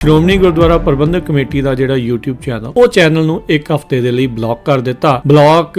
ਸ਼੍ਰੋਮਣੀ ਗੁਰਦੁਆਰਾ ਪ੍ਰਬੰਧਕ committee ਦਾ ਜਿਹੜਾ YouTube channel ਉਹ channel ਨੂੰ ਇੱਕ ਹਫ਼ਤੇ ਦੇ ਲਈ ਬਲੌਕ ਕਰ ਦਿੱਤਾ। ਬਲੌਕ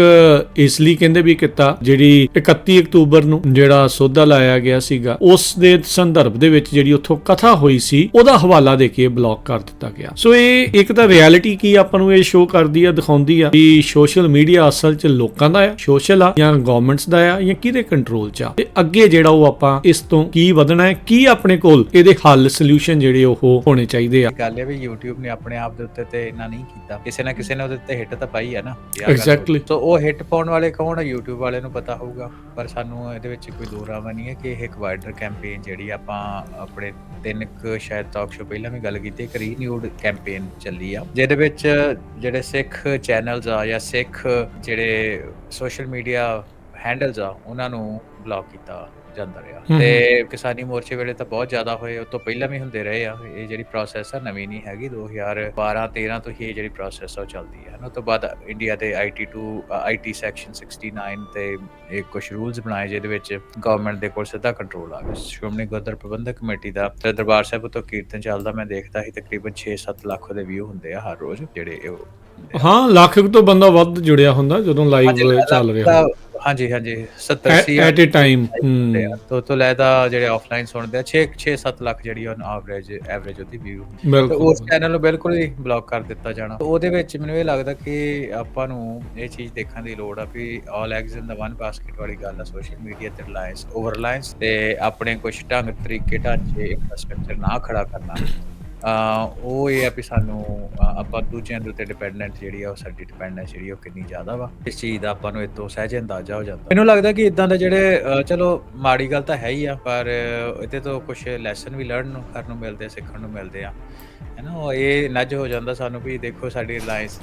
ਇਸ ਲਈ ਕਹਿੰਦੇ ਵੀ ਕੀਤਾ ਜਿਹੜੀ 31 ਅਕਤੂਬਰ ਨੂੰ ਜਿਹੜਾ ਸੌਦਾ ਲਾਇਆ ਗਿਆ ਸੀਗਾ ਉਸ ਦੇ ਸੰਦਰਭ ਦੇ ਵਿੱਚ ਜਿਹੜੀ ਉੱਥੋਂ ਕਥਾ ਹੋਈ ਸੀ ਉਹਦਾ ਹਵਾਲਾ ਦੇ ਕੇ ਬਲੌਕ ਕਰ ਦਿੱਤਾ ਗਿਆ। ਸੋ ਇਹ ਇੱਕ ਤਾਂ ਰਿਐਲਿਟੀ ਕੀ ਆਪਾਂ ਨੂੰ ਇਹ ਸ਼ੋਅ ਕਰਦੀ ਆ, ਦਿਖਾਉਂਦੀ ਆ ਕਿ ਸੋਸ਼ਲ ਮੀਡੀਆ ਅਸਲ 'ਚ ਲੋਕਾਂ ਦਾ ਆ, ਸੋਸ਼ਲ ਆ ਜਾਂ ਗਵਰਨਮੈਂਟਸ ਦਾ ਆ ਜਾਂ ਕਿਹਦੇ ਕੰਟਰੋਲ 'ਚ ਆ, ਤੇ ਅੱਗੇ ਜਿਹੜਾ ਉਹ ਆਪਾਂ ਇਸ ਤੋਂ ਕੀ ਵਧਣਾ ਹੈ, ਕੀ ਆਪਣੇ ਕੋਲ ਇਹਦੇ ਹੱਲ ਸੋਲੂਸ਼ਨ ਜਿਹੜੇ ਉਹ ਹੋਣੇ ਚਾਹੀਦੇ। ਗੱਲ ਹੈ ਵੀ YouTube ਨੇ ਆਪਣੇ ਆਪ ਦੇ ਉੱਤੇ ਤੇ ਇੰਨਾ ਨਹੀਂ ਕੀਤਾ, ਕਿਸੇ ਨਾ ਕਿਸੇ ਨੇ ਉਹਦੇ ਉੱਤੇ ਹਿੱਟ ਤਾਂ ਪਾਈ ਹੈ ਨਾ। ਐਗਜ਼ੈਕਟਲੀ। ਸੋ ਉਹ ਹਿੱਟ ਪਾਉਣ ਵਾਲੇ ਕੌਣ ਹੈ? YouTube ਵਾਲੇ ਨੂੰ ਪਤਾ ਹੋਊਗਾ, ਪਰ ਸਾਨੂੰ ਇਹਦੇ ਵਿੱਚ ਕੋਈ ਦੋ ਰਾਹ ਨਹੀਂ ਹੈ ਕਿ ਇਹ ਇੱਕ ਵਾਈਡਰ ਕੈਂਪੇਨ ਜਿਹੜੀ ਆਪਾਂ ਆਪਣੇ ਤਿੰਨ ਸ਼ਾਇਦ ਟਾਕ ਸ਼ੋ ਪਹਿਲਾਂ ਵੀ ਗੱਲ ਕੀਤੀ, ਇੱਕ ਰੀਨਿਊਡ ਕੈਂਪੇਨ ਚੱਲੀ ਆ ਜਿਹਦੇ ਵਿੱਚ ਜਿਹੜੇ ਸਿੱਖ ਚੈਨਲਸ ਆ ਜਾਂ ਸਿੱਖ ਜਿਹੜੇ ਸੋਸ਼ਲ ਮੀਡੀਆ ਹੈਂਡਲਸ ਆ ਉਹਨਾਂ ਨੂੰ ਬਲੌਕ ਕੀਤਾ ਜਾਂਦਾ ਰਿਹਾ। ਤੇ ਕਿਸਾਨੀ ਮੋਰਚੇ ਵੇਲੇ ਤਾਂ ਬਹੁਤ ਜ਼ਿਆਦਾ ਹੋਏ, ਉਹ ਤੋਂ ਪਹਿਲਾਂ ਵੀ ਹੁੰਦੇ ਰਹੇ ਆ। ਇਹ ਜਿਹੜੀ ਪ੍ਰੋਸੈਸ ਆ ਨਵੀਂ ਨਹੀਂ ਹੈਗੀ, 2012-13 ਤੋਂ ਹੀ ਇਹ ਜਿਹੜੀ ਪ੍ਰੋਸੈਸ ਆ ਉਹ ਚੱਲਦੀ ਹੈ। ਉਸ ਤੋਂ ਬਾਅਦ ਇੰਡੀਆ ਦੇ IT ਸੈਕਸ਼ਨ 69 ਤੇ ਇੱਕ ਕੁਝ ਰੂਲਸ ਬਣਾਏ ਜਿਹਦੇ ਵਿੱਚ ਗਵਰਨਮੈਂਟ ਦੇ ਕੋਲ ਸਿੱਧਾ ਕੰਟਰੋਲ ਆ ਗਿਆ। ਸ਼੍ਰੋਮਣੀ ਗੁਰਦੁਆਰਾ ਪ੍ਰਬੰਧਕ ਕਮੇਟੀ ਦਾ ਦਰਬਾਰ ਸਾਹਿਬ ਤੋਂ ਕੀਰਤਨ ਚੱਲਦਾ, ਮੈਂ ਦੇਖਦਾ ਸੀ ਤਕਰੀਬਨ 6-7 ਲੱਖ ਦੇ ਵਿਊ ਹੁੰਦੇ ਆ ਹਰ ਰੋਜ਼ ਜਿਹੜੇ ਹਾਂ, ਲੱਖ ਤੋਂ ਬੰਦਾ ਵੱਧ ਜੁੜਿਆ ਹੁੰਦਾ ਜਦੋਂ ਲਾਈਵ ਚੱਲ ਰਿਹਾ। ਹਾਂਜੀ 70 ਐਟ ਅ ਟਾਈਮ ਤੋਂ ਲੈਦਾ ਜਿਹੜੇ ਆਫਲਾਈਨ ਸੁਣਦੇ ਆ 6-7 ਲੱਖ ਜਿਹੜੀ ਔਨ ਐਵਰੇਜ ਉਹਦੀ ਵਿਊ, ਤੇ ਉਸ ਚੈਨਲ ਨੂੰ ਬਿਲਕੁਲ ਹੀ ਬਲੌਕ ਕਰ ਦਿੱਤਾ ਜਾਣਾ। ਉਹਦੇ ਵਿੱਚ ਮੈਨੂੰ ਇਹ ਲੱਗਦਾ ਕਿ ਆਪਾਂ ਨੂੰ ਇਹ ਚੀਜ਼ ਦੇਖਣ ਦੀ ਲੋੜ ਆ ਵੀ ਆਲ ਐਗਸ ਇਨ ਦਾ ਵਨ ਬਾਸਕਟ ਵਾਲੀ ਗੱਲ ਆ। ਸੋਸ਼ਲ ਮੀਡੀਆ ਤੇ ਰਿਲਾਇੰਸ, ਓਵਰ ਰਿਲਾਇੰਸ ਤੇ ਆਪਣੇ ਕੁਝ ਢੰਗ ਤਰੀਕੇ ਢਾਂਚੇ ਇਨਫਰਾਸਟ੍ਰਕਚਰ ਨਾ ਖੜਾ ਕਰਨਾ, ਉਹ ਇਹ ਆ ਵੀ ਸਾਨੂੰ ਆਪਾਂ ਦੂਜਿਆਂ ਦੇ ਉੱਤੇ ਡਿਪੈਂਡੈਂਟ ਜਿਹੜੀ ਆ ਉਹ ਸਾਡੀ ਡਿਪੈਂਡੈਂਸ ਜਿਹੜੀ ਉਹ ਕਿੰਨੀ ਜ਼ਿਆਦਾ ਵਾ, ਇਸ ਚੀਜ਼ ਦਾ ਆਪਾਂ ਨੂੰ ਇਤੋਂ ਸਹਿਜ ਅੰਦਾਜ਼ਾ ਹੋ ਜਾਂਦਾ। ਮੈਨੂੰ ਲੱਗਦਾ ਕਿ ਇਦਾਂ ਦੇ ਜਿਹੜੇ ਚਲੋ ਮਾੜੀ ਗੱਲ ਤਾਂ ਹੈ ਹੀ ਆ, ਪਰ ਇਹਦੇ ਤੋਂ ਕੁਝ ਲੈਸਨ ਵੀ ਲਰਨ ਕਰਨ ਨੂੰ ਮਿਲਦੇ, ਸਿੱਖਣ ਨੂੰ ਮਿਲਦੇ ਆ, ਹੈ ਨਾ। ਉਹ ਇਹ ਨੱਜ ਹੋ ਜਾਂਦਾ ਸਾਨੂੰ ਵੀ ਦੇਖੋ ਸਾਡੀ ਰਿਲਾਇੰਸ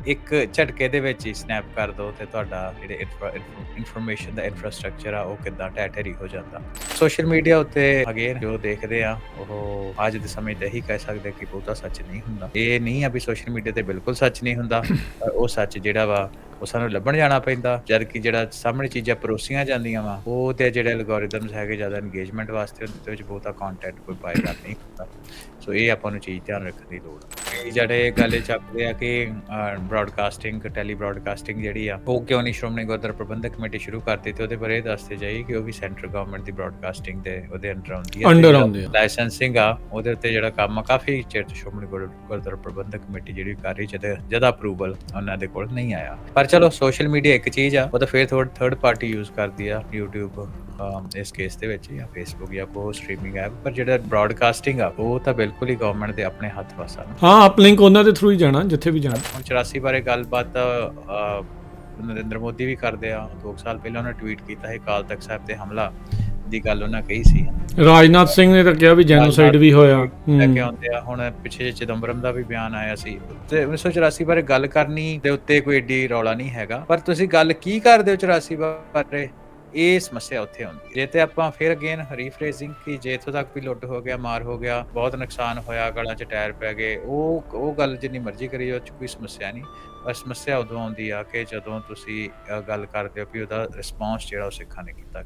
ਇੱਕ ਝਟਕੇ ਦੇ ਵਿੱਚ ਹੀ ਸਨੈਪ ਕਰ ਦੋ ਤੇ ਤੁਹਾਡਾ ਜਿਹੜੇ ਇਨਫੋਰਮੇਸ਼ਨ ਦਾ ਇਨਫਰਾਸਟ੍ਰਕਚਰ ਆ ਉਹ ਕਿੱਦਾਂ ਢਹਿ ਹੋ ਜਾਂਦਾ। ਸੋਸ਼ਲ ਮੀਡੀਆ ਉੱਤੇ ਅਗੇਨ ਜੋ ਦੇਖਦੇ ਆ ਉਹ ਅੱਜ ਦੇ ਸਮੇਂ ਤੇ ਇਹੀ ਕਹਿ ਸਕਦੇ ਕਿ ਬਹੁਤਾ ਸੱਚ ਨਹੀਂ ਹੁੰਦਾ। ਇਹ ਨਹੀਂ ਆ ਵੀ ਸੋਸ਼ਲ ਮੀਡੀਆ ਤੇ ਬਿਲਕੁਲ ਸੱਚ ਨਹੀਂ ਹੁੰਦਾ, ਪਰ ਉਹ ਸੱਚ ਜਿਹੜਾ ਵਾ ਉਹ ਸਾਨੂੰ ਲੱਭਣ ਜਾਣਾ ਪੈਂਦਾ, ਜਦ ਕਿ ਜਿਹੜਾ ਸਾਹਮਣੇ ਚੀਜ਼ਾਂ ਪਰੋਸੀਆਂ ਜਾਂਦੀਆਂ ਵਾ ਉਹ ਤੇ ਜਿਹੜੇ ਐਲਗੋਰਿਦਮਸ ਹੈਗੇ ਜ਼ਿਆਦਾ ਇੰਗੇਜਮੈਂਟ ਵਾਸਤੇ, ਉਹਦੇ ਵਿੱਚ ਬਹੁਤਾ ਕੰਟੈਂਟ ਕੋਈ ਪਾਏਗਾ ਨਹੀਂ ਹੁੰਦਾ। ਸੋ ਇਹ ਆਪਾਂ ਨੂੰ ਚੀਜ਼ ਧਿਆਨ ਰੱਖਣ ਦੀ ਲੋੜ ਆ। ਜਿਹੜੇ ਗੱਲ ਚੱਕਦੇ ਆ ਕਿ ਬ੍ਰੌਡਕਾਸਟਿੰਗ, ਟੈਲੀ ਬ੍ਰੌਡਕਾਸਟਿੰਗ ਜਿਹੜੀ ਆ ਉਹ ਕਿਉਂ ਨਹੀਂ ਸ਼੍ਰੋਮਣੀ ਗੁਰਦੁਆਰਾ ਪ੍ਰਬੰਧਕ ਕਮੇਟੀ ਸ਼ੁਰੂ ਕਰਤੀ, ਤੇ ਉਹਦੇ ਬਾਰੇ ਇਹ ਦੱਸਦੇ ਜਾਈਏ ਕਿ ਉਹ ਵੀ ਸੈਂਟਰ ਗਵਰਨਮੈਂਟ ਦੀ ਬ੍ਰੌਡਕਾਸਟਿੰਗ ਦੇ ਉਹਦੇ ਅੰਡਰ ਆਉਂਦੀ ਆ। ਲਾਇਸੈਂਸਿੰਗ ਆ ਉਹਦੇ ਉੱਤੇ ਜਿਹੜਾ ਕੰਮ ਆ ਕਾਫੀ ਚਿਰ ਤੋਂ ਸ਼੍ਰੋਮਣੀ ਗੁਰਦੁਆਰਾ ਪ੍ਰਬੰਧਕ ਕਮੇਟੀ ਜਿਹੜੀ ਕਰ ਰਹੀ, ਜਦ ਅਪਰੂਵਲ ਉਹਨਾਂ ਦੇ ਕੋਲ ਨਹੀਂ ਆਇਆ। ਪਰ ਚਲੋ ਸੋਸ਼ਲ ਮੀਡੀਆ ਇੱਕ ਚੀਜ਼ ਆ, ਉਹ ਤਾਂ ਫਿਰ ਥਰਡ ਪਾਰਟੀ ਯੂਜ਼ ਕਰਦੀ ਆ, YouTube ਇਸ ਕੇਸ ਦੇ ਵਿੱਚ ਜਾਂ Facebook ਜਾਂ ਕੋਈ ਸਟ੍ਰੀਮਿੰਗ ਐਪ, ਪਰ ਜਿਹੜਾ ਬ੍ਰੌਡਕਾਸਟਿੰਗ ਆ ਉਹ ਤਾਂ ਬਿਲਕੁਲ ਹੀ ਗਵਰਨਮੈਂਟ ਦੇ ਆਪਣੇ ਹੱਥ ਵਸ ਆ। ਹਾਂ, ਅਪਲਿੰਕ ਉਹਨਾਂ ਦੇ ਥਰੂ ਹੀ ਜਾਣਾ ਜਿੱਥੇ ਵੀ ਜਾਣਾ। ਹੁਣ 84 ਬਾਰੇ ਗੱਲਬਾਤ ਨਰਿੰਦਰ ਮੋਦੀ ਵੀ ਕਰਦੇ ਆ। 2 ਸਾਲ ਪਹਿਲਾਂ ਉਹਨੇ ਟਵੀਟ ਕੀਤਾ ਹੈ ਅਕਾਲ ਤਖਤ ਸਾਹਿਬ ਤੇ ਹਮਲਾ ਦੀ ਗੱਲ ਉਹਨਾਂ ਕਹੀ ਸੀ। ਰਾਜਨਾਥ ਸਿੰਘ ਨੇ ਤਾਂ ਕਿਹਾ ਵੀ ਜੈਨੋਸਾਈਡ ਵੀ ਹੋਇਆ ਲੈ ਕੇ ਆਉਂਦੇ ਆ। ਹੁਣ ਪਿੱਛੇ ਚਿਦੰਬਰਮ ਦਾ ਵੀ ਬਿਆਨ ਆਇਆ ਸੀ, ਤੇ 1984 ਬਾਰੇ ਗੱਲ ਕਰਨੀ ਦੇ ਉੱਤੇ ਕੋਈ ਏਡੀ ਰੌਲਾ ਨਹੀਂ ਹੈਗਾ, ਪਰ ਤੁਸੀਂ ਗੱਲ ਕੀ ਕਰਦੇ ਹੋ 84 ਬਾਰੇ, ਇਹ ਸਮੱਸਿਆ ਉੱਥੇ ਆਉਂਦੀ। ਜੇ ਤੇ ਆਪਾਂ ਫਿਰ ਅਗੇਨ ਰੀਫਰੇਜ਼ਿੰਗ ਕਿ ਜੇ ਇੱਥੋਂ ਤੱਕ ਵੀ ਲੁੱਟ ਹੋ ਗਿਆ, ਮਾਰ ਹੋ ਗਿਆ, ਬਹੁਤ ਨੁਕਸਾਨ ਹੋਇਆ, ਗਲਾਂ 'ਚ ਟਾਇਰ ਪੈ ਗਏ, ਉਹ ਗੱਲ ਜਿੰਨੀ ਮਰਜ਼ੀ ਕਰੀ, ਉਹ 'ਚ ਕੋਈ ਸਮੱਸਿਆ ਨਹੀਂ। ਪਰ ਸਮੱਸਿਆ ਉਦੋਂ ਆਉਂਦੀ ਆ ਕਿ ਜਦੋਂ ਤੁਸੀਂ ਗੱਲ ਕਰਦੇ ਹੋ ਵੀ ਉਹਦਾ ਰਿਸਪੌਂਸ ਜਿਹੜਾ ਉਹ ਸਿੱਖਾਂ ਨੇ ਕੀਤਾ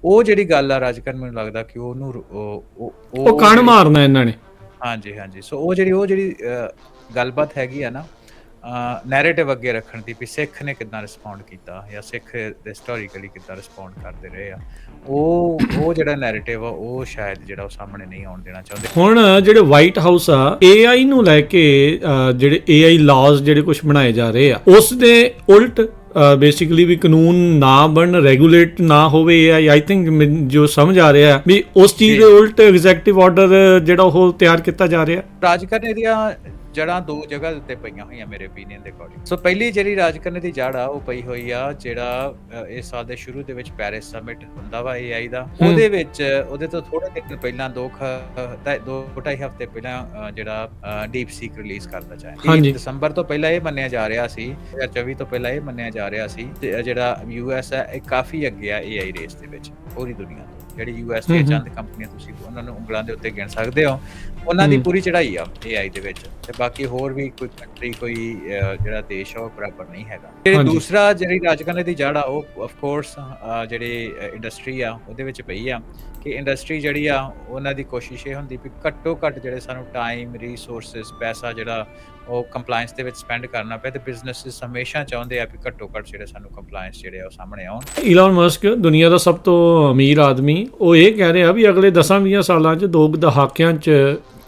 ਉਹ ਜਿਹੜੀ ਗੱਲ ਆ ਰਾਜਕਰਨ, ਮੈਨੂੰ ਲੱਗਦਾ ਕਿ ਉਹਨੂੰ ਉਹ ਕਣ ਮਾਰਨਾ ਇਹਨਾਂ ਨੇ। ਹਾਂਜੀ ਸੋ ਉਹ ਜਿਹੜੀ ਗੱਲਬਾਤ ਹੈਗੀ ਆ ਨਾ, ਨੈਰੇਟਿਵ ਅੱਗੇ ਰੱਖਣ ਦੀ ਵੀ ਸਿੱਖ ਨੇ ਕਿੱਦਾਂ ਰਿਸਪੌਂਡ ਕੀਤਾ ਜਾਂ ਸਿੱਖ ਹਿਸਟੋਰੀਕਲੀ ਕਿੱਦਾਂ ਰਿਸਪੌਂਡ ਕਰਦੇ ਰਹੇ ਆ, ਉਹ ਜਿਹੜਾ ਨੈਰੇਟਿਵ ਆ ਉਹ ਸ਼ਾਇਦ ਜਿਹੜਾ ਉਹ ਸਾਹਮਣੇ ਨਹੀਂ ਆਉਣ ਦੇਣਾ ਚਾਹੁੰਦੇ। ਹੁਣ ਜਿਹੜੇ ਵਾਈਟ ਹਾਊਸ ਆ AI ਨੂੰ ਲੈ ਕੇ ਜਿਹੜੇ AI ਲਾਜ਼ ਜਿਹੜੇ ਕੁਝ ਬਣਾਏ ਜਾ ਰਹੇ ਆ ਉਸ ਦੇ ਉਲਟ ਬੇਸਿਕਲੀ ਵੀ ਕਾਨੂੰਨ ਨਾ ਬਣਨ, ਰੈਗੂਲੇਟ ਨਾ ਹੋਵੇ। ਆਈ ਥਿੰਕ ਜੋ ਸਮਝ ਆ ਰਿਹਾ ਵੀ ਉਸ ਚੀਜ਼ ਦੇ ਉਲਟ ਐਗਜ਼ੈਕਟਿਵ ਆਰਡਰ ਜਿਹੜਾ ਉਹ ਤਿਆਰ ਕੀਤਾ ਜਾ ਰਿਹਾ। ਰਾਜਕਰਨ ਦੀਆਂ ਜੜ੍ਹਾਂ 2 ਜਗ੍ਹਾ ਉੱਤੇ ਪਈਆਂ ਹੋਈਆਂ ਮੇਰੇ ਓਪੀਨੀਅਨ ਦੇ ਅਕੋਰਡਿੰਗ। ਸੋ ਪਹਿਲੀ ਜਿਹੜੀ ਰਾਜਕਰਨ ਦੀ ਜੜ ਆ ਉਹ ਪਈ ਹੋਈ ਆ ਜਿਹੜਾ ਇਸ ਸਾਲ ਦੇ ਸ਼ੁਰੂ ਦੇ ਵਿੱਚ ਪੈਰਿਸ ਸਮਿਟ ਹੁੰਦਾ ਵਾ AI ਦਾ, ਉਹਦੇ ਵਿੱਚ ਉਹਦੇ ਤੋਂ ਥੋੜੇ ਦਿਨ ਪਹਿਲਾਂ 2-2.5 ਹਫ਼ਤੇ ਪਹਿਲਾਂ ਜਿਹੜਾ ਡੀਪ ਸੀਕ ਰਿਲੀਜ਼ ਕਰਦਾ ਚਾਹਿਆ। ਦਸੰਬਰ ਤੋਂ ਪਹਿਲਾਂ ਇਹ ਮੰਨਿਆ ਜਾ ਰਿਹਾ ਸੀ, 2024 ਤੋਂ ਪਹਿਲਾਂ ਇਹ ਮੰਨਿਆ ਜਾ ਰਿਹਾ ਸੀ ਜਿਹੜਾ US ਹੈ ਇਹ ਕਾਫੀ ਅੱਗੇ ਆ AI ਰੇਸ ਦੇ ਵਿੱਚ ਪੂਰੀ ਦੁਨੀਆ ਤੋਂ। ਜਿਹੜੀ ਯੂਐਸ ਦੀਆਂ ਚੰਦ ਕੰਪਨੀਆਂ ਤੁਸੀਂ ਉਹਨਾਂ ਨੂੰ ਉਂਗਲਾਂ ਦੇ ਉੱਤੇ ਗਿਣ ਸਕਦੇ ਹੋ, ਉਹਨਾਂ ਦੀ ਪੂਰੀ ਚੜ੍ਹਾਈ ਆ AI ਦੇ ਵਿੱਚ। ਤੇ ਬਾਕੀ ਹੋਰ ਵੀ ਕੋਈ ਕੰਟਰੀ, ਕੋਈ ਜਿਹੜਾ ਦੇਸ਼ ਆ ਉਹ ਬਰਾਬਰ ਨਹੀਂ ਹੈਗਾ। ਤੇ ਦੂਸਰਾ ਜਿਹੜੀ ਰਾਜਕਾਨੇ ਦੀ ਜੜ ਆ ਉਹ ਆਫ ਕੋਰਸ ਜਿਹੜੀ ਇੰਡਸਟਰੀ ਆ ਉਹਦੇ ਵਿੱਚ ਪਈ ਆ ਕਿ ਇੰਡਸਟਰੀ ਜਿਹੜੀ ਆ ਉਹਨਾਂ ਦੀ ਕੋਸ਼ਿਸ਼ ਇਹ ਹੁੰਦੀ ਵੀ ਘੱਟੋ ਘੱਟ ਜਿਹੜੇ ਸਾਨੂੰ ਟਾਈਮ, ਰਿਸੋਰਸਿਸ, ਪੈਸਾ ਜਿਹੜਾ ਉਹ ਕੰਪਲਾਇੰਸ ਦੇ ਵਿੱਚ ਸਪੈਂਡ ਕਰਨਾ ਪਏ, ਤੇ ਬਿਜ਼ਨੈਸਿਸ ਹਮੇਸ਼ਾ ਚਾਹੁੰਦੇ ਆ ਵੀ ਘੱਟੋ ਘੱਟ ਜਿਹੜੇ ਸਾਨੂੰ ਕੰਪਲਾਇੰਸ ਜਿਹੜੇ ਆ ਉਹ ਸਾਹਮਣੇ ਆਉਣ। ਈਲਨ ਮਸਕ ਦੁਨੀਆ ਦਾ ਸਭ ਤੋਂ ਅਮੀਰ ਆਦਮੀ, ਉਹ ਇਹ ਕਹਿ ਰਿਹਾ ਵੀ ਅਗਲੇ 10-20 ਸਾਲਾਂ 'ਚ 2 ਦਹਾਕਿਆਂ 'ਚ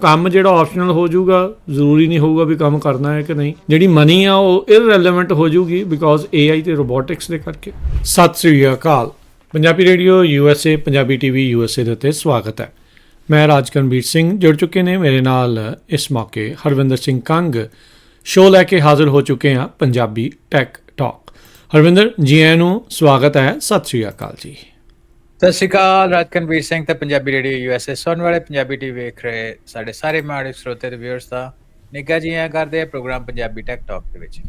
ਕੰਮ ਜਿਹੜਾ ਆਪਸ਼ਨਲ ਹੋ ਜਾਊਗਾ, ਜ਼ਰੂਰੀ ਨਹੀਂ ਹੋਊਗਾ ਵੀ ਕੰਮ ਕਰਨਾ ਹੈ ਕਿ ਨਹੀਂ। ਜਿਹੜੀ ਮਨੀ ਆ ਉਹ ਇਰਰੈਲੇਵੈਂਟ ਹੋ ਜਾਊਗੀ ਬਿਕੋਜ਼ AI ਤੇ ਰੋਬੋਟਿਕਸ ਦੇ ਕਰਕੇ। ਸਤਿ ਸ੍ਰੀ ਅਕਾਲ। Punjabi radio USA, Punjabi TV USA ਦੇ ਉੱਤੇ ਸਵਾਗਤ ਹੈ। ਮੈਂ ਰਾਜਕਨਵੀਰ ਸਿੰਘ। ਜੁੜ ਚੁੱਕੇ ਨੇ ਮੇਰੇ ਨਾਲ ਇਸ ਮੌਕੇ ਹਰਵਿੰਦਰ ਸਿੰਘ ਕੰਗ। ਸ਼ੋਅ ਲੈ ਕੇ ਹਾਜ਼ਰ ਹੋ ਚੁੱਕੇ ਹਾਂ ਪੰਜਾਬੀ ਟੈਕ ਟਾਕ। ਹਰਵਿੰਦਰ ਜੀ, ਆਇਆਂ ਨੂੰ ਸਵਾਗਤ ਹੈ। ਸਤਿ ਸ੍ਰੀ ਅਕਾਲ ਜੀ। ਸਤਿ ਸ਼੍ਰੀ ਅਕਾਲ। ਰਾਜਕਨਵੀਰ ਸਿੰਘ ਤੇ ਪੰਜਾਬੀ ਰੇਡੀਓ USA ਸੁਣਨ ਵਾਲੇ ਪੰਜਾਬੀ TV ਵੇਖ ਰਹੇ ਸਾਡੇ ਸਾਰੇ ਮਾੜੇ ਸਰੋਤੇ ਤੇ ਵਿਊਅਰਸ ਦਾ ਨਿੱਘਾ ਜੀ ਆਇਆਂ ਕਰਦੇ ਆ ਪ੍ਰੋਗਰਾਮ ਪੰਜਾਬੀ ਟੈਕ ਟਾਕ ਦੇ ਵਿੱਚ।